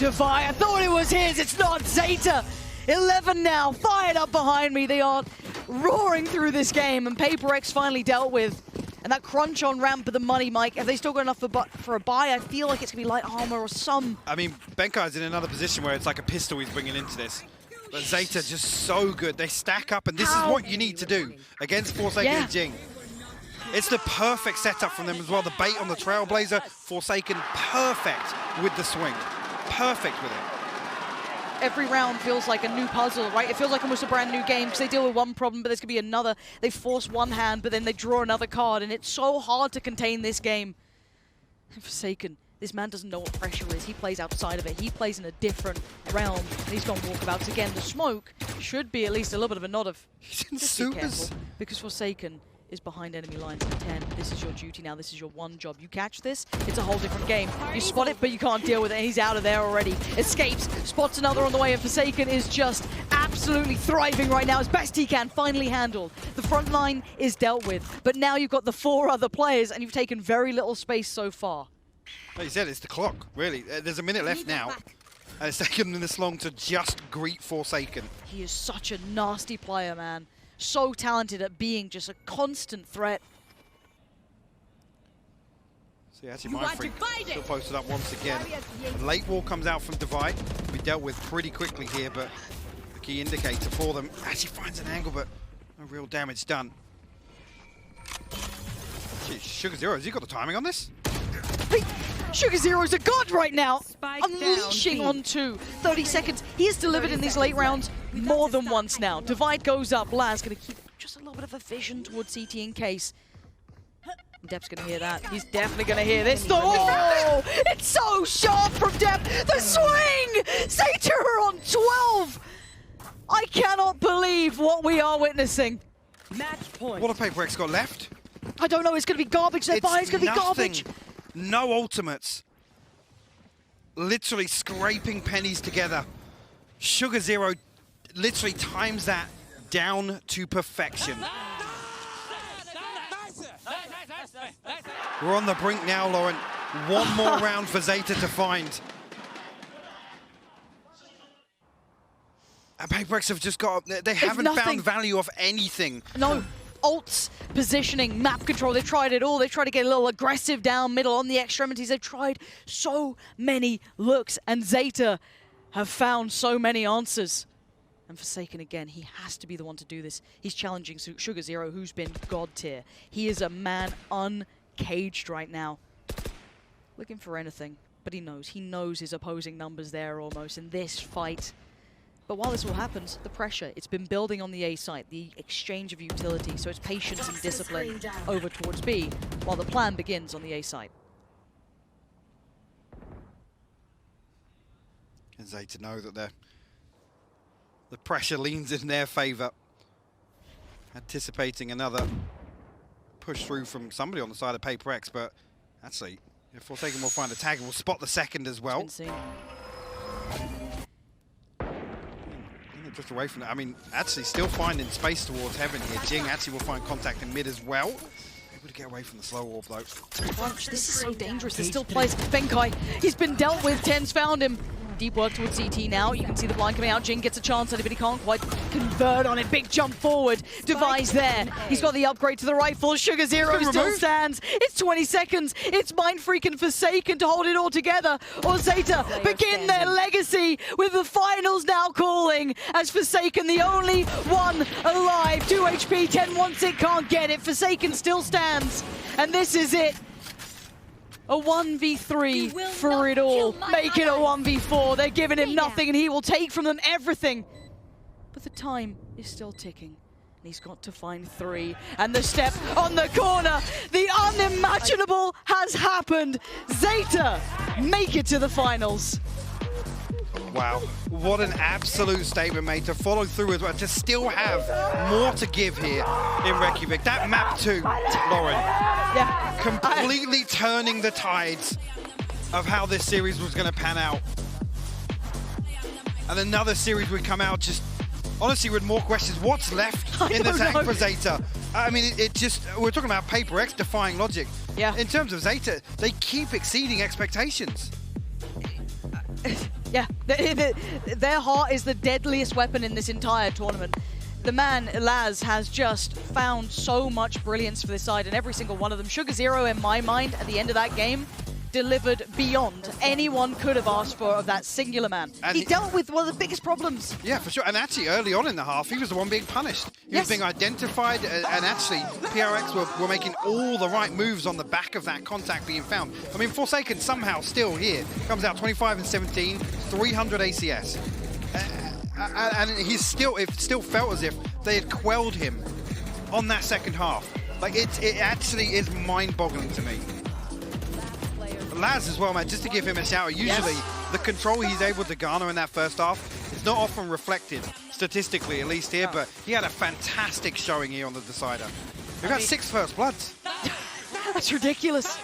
Devi, I thought it was his. It's not. ZETA, 11 now, fired up behind me. They are roaring through this game, and PaperX finally dealt with. And that crunch on ramp of the money, Mike, have they still got enough for a buy? I feel like it's going to be light armor or some. I mean, Benkai's in another position where it's like a pistol he's bringing into this. But ZETA just so good. They stack up, and this is what you need to do against Forsaken and Jing. It's the perfect setup from them as well. The bait on the Trailblazer, Forsaken, perfect with the swing. Perfect with it. every round feels like a new puzzle, right? It feels like almost a brand new game because they deal with one problem, but there's going to be another. They force one hand, but then they draw another card, and it's so hard to contain this game. And Forsaken, this man doesn't know what pressure is. He plays outside of it. He plays in a different realm, and he's gone walkabouts again. The smoke should be at least a little bit of a nod of He's in just be careful, supers. because Forsaken is behind enemy lines for 10. This is your duty now. This is your one job. You catch this, it's a whole different game. You spot it, but you can't deal with it. He's out of there already. Escapes, spots another on the way, and Forsaken is just absolutely thriving right now as best he can, finally handled. The front line is dealt with, but now you've got the 4 other players, and you've taken very little space so far. Like you said, it's the clock, really. There's a minute left now. And it's taken them this long to just greet Forsaken. He is such a nasty player, man. So talented at being just a constant threat. See, actually, Mind Freak still posted up once again. Late wall comes out from Divide. We dealt with pretty quickly here, but the key indicator for them actually finds an angle, but no real damage done. Gee, Sugar Zero, has he got the timing on this? Hey, Sugar Zero's a god right now, Spike unleashing down, onto 30 seconds. He has delivered in these late rounds more than once now. Divide goes up, Laz gonna keep just a little bit of a vision towards CT in case. Dep's gonna hear that. He's definitely gonna hear this. Oh, it's so sharp from Dep. The swing! ZETA are on 12! I cannot believe what we are witnessing. Match point. What have Paper X got left? I don't know, it's gonna be garbage. Their buy is gonna be garbage. No ultimates. Literally scraping pennies together. Sugar Zero literally times that down to perfection. We're on the brink now, Lauren. One more round for ZETA to find. And Paper X have just got, they haven't found value of anything. No. Ults, positioning, map control, they've tried it all. They've tried to get a little aggressive down middle on the extremities. They've tried so many looks, and ZETA have found so many answers. And Forsaken again, he has to be the one to do this. He's challenging Sugar Zero, who's been god tier. He is a man uncaged right now. Looking for anything, but he knows his opposing numbers there almost in this fight. But while this all happens, the pressure, it's been building on the A site, the exchange of utility, so it's patience and discipline over towards B, while the plan begins on the A site. And ZETA know that the pressure leans in their favor. Anticipating another push through from somebody on the side of Paper X, but actually, if Forsaken will find a tag, we'll spot the second as well. Just away from that. I mean, actually still finding space towards Heaven here. Jing actually will find contact in mid as well. Able to get away from the slow orb though. Crunch, this is so dangerous. There's still players. Benkai, he's been dealt with. Ten's found him. Deep work towards CT now. You can see the blind coming out. Jing gets a chance, but he can't quite convert on it. Big jump forward. Device there. He's got the upgrade to the rifle. Sugar Zero still stands. It's 20 seconds. It's Mind Freak and Forsaken to hold it all together. Or ZETA begin their legacy with the finals now calling as Forsaken the only one alive. 2 HP, 10 wants it, can't get it. Forsaken still stands. And this is it. A 1v3 for it all. Make it a 1v4. They're giving him nothing and he will take from them everything. But the time is still ticking. And he's got to find 3. And the step on the corner. The unimaginable has happened. ZETA make it to the finals. Wow, what an absolute statement, mate, to follow through as well, to still have more to give here in Reykjavík. That map too, Lauren, completely turning the tides of how this series was going to pan out. And another series would come out just, honestly, with more questions. What's left in the tank for ZETA? I mean, it just, we're talking about Paper X defying logic. Yeah. In terms of ZETA, they keep exceeding expectations. Yeah, their heart is the deadliest weapon in this entire tournament. The man, Laz, has just found so much brilliance for this side, and every single one of them. Sugar Zero, in my mind, at the end of that game, delivered beyond anyone could have asked for of that singular man. And he dealt with one of the biggest problems. Yeah, for sure. And actually, early on in the half, he was the one being punished. He was being identified, and actually, PRX were making all the right moves on the back of that contact being found. I mean, Forsaken somehow still here. Comes out 25 and 17, 300 ACS. And it still felt as if they had quelled him on that second half. Like, it actually is mind-boggling to me. Laz as well, man, just to give him a shout, usually the control he's able to garner in that first half is not often reflected, statistically, at least here, but he had a fantastic showing here on the decider. We've had 6 first bloods. That's ridiculous.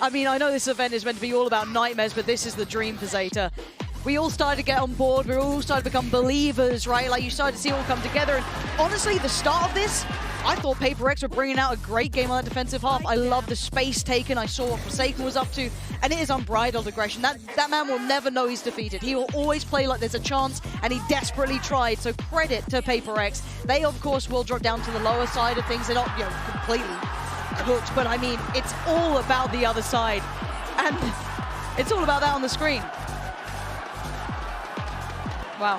I mean, I know this event is meant to be all about nightmares, but this is the dream for ZETA. We all started to get on board, we all started to become believers, right? Like, you started to see it all come together, and honestly, the start of this, I thought Paper Rex were bringing out a great game on that defensive half. I love the space taken. I saw what Forsaken was up to, and it is unbridled aggression. That man will never know he's defeated. He will always play like there's a chance, and he desperately tried. So credit to Paper Rex. They, of course, will drop down to the lower side of things. They're not, completely cooked, but I mean, it's all about the other side, and it's all about that on the screen. Wow,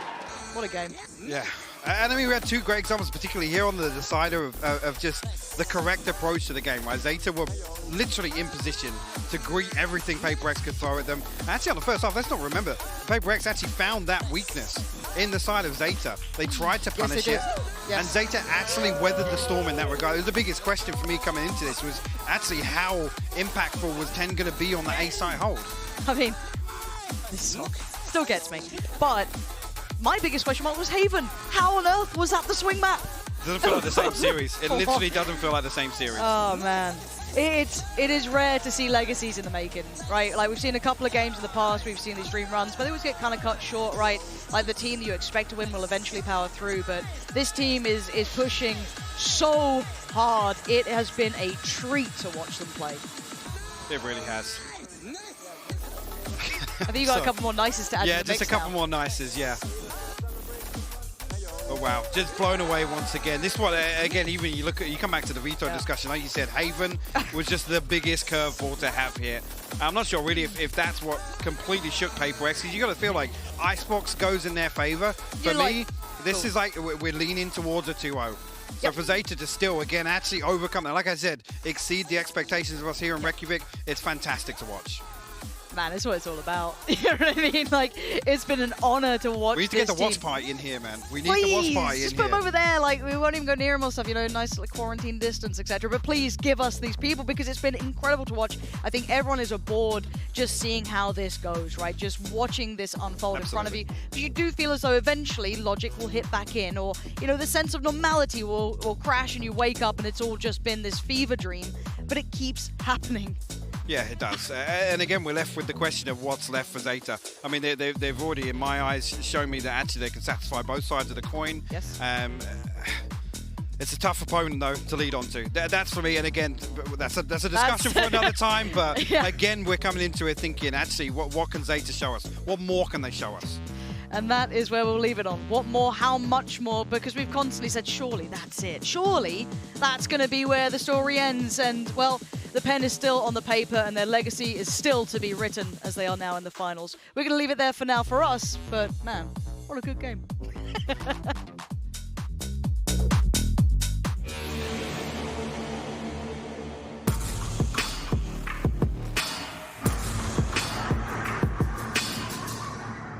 what a game. Yeah. And I mean, we had 2 great examples, particularly here on the decider of just the correct approach to the game, right? ZETA were literally in position to greet everything Paper Rex could throw at them. Actually, on the first half, let's not remember, Paper Rex actually found that weakness in the side of ZETA. They tried to punish it, and ZETA actually weathered the storm in that regard. It was the biggest question for me coming into this, was actually how impactful was 10 going to be on the A site hold? I mean, this still gets me, but my biggest question mark was Haven. How on earth was that the swing map? It doesn't feel like the same series. It literally doesn't feel like the same series. Oh, man. It is rare to see legacies in the making, right? Like, we've seen a couple of games in the past, we've seen these dream runs, but they always get kind of cut short, right? Like, the team that you expect to win will eventually power through, but this team is pushing so hard. It has been a treat to watch them play. It really has. I think you got a couple more nices to add to the mix. Yeah, just a couple more nices, yeah. Oh wow, just blown away once again. This one, again, even you come back to the veto discussion, like you said, Haven was just the biggest curveball to have here. I'm not sure really if that's what completely shook Paper Rex, because you got to feel like Icebox goes in their favor. For me, this is like we're leaning towards a 2-0. So for ZETA to still, again, actually overcome that, like I said, exceed the expectations of us here in Reykjavík, it's fantastic to watch. Man, that's what it's all about. You know what I mean? Like, it's been an honor to watch. We need to get the watch party in here, man. We need the watch party in here. Just put them over there. Like, we won't even go near them or stuff, nice like quarantine distance, etc. But please give us these people, because it's been incredible to watch. I think everyone is aboard just seeing how this goes, right? Just watching this unfold in front of you. But you do feel as though eventually logic will hit back in, or, the sense of normality will crash and you wake up and it's all just been this fever dream. But it keeps happening. Yeah, it does. And again, we're left with the question of what's left for ZETA. I mean, they've already, in my eyes, shown me that actually they can satisfy both sides of the coin. Yes. It's a tough opponent, though, to lead on to. That's for me, and again, that's a discussion for another time, but again, we're coming into it thinking, actually, what can ZETA show us? What more can they show us? And that is where we'll leave it on. What more? How much more? Because we've constantly said, surely that's it. Surely that's going to be where the story ends. And, well, the pen is still on the paper and their legacy is still to be written as they are now in the finals. We're going to leave it there for now for us, but, man, what a good game.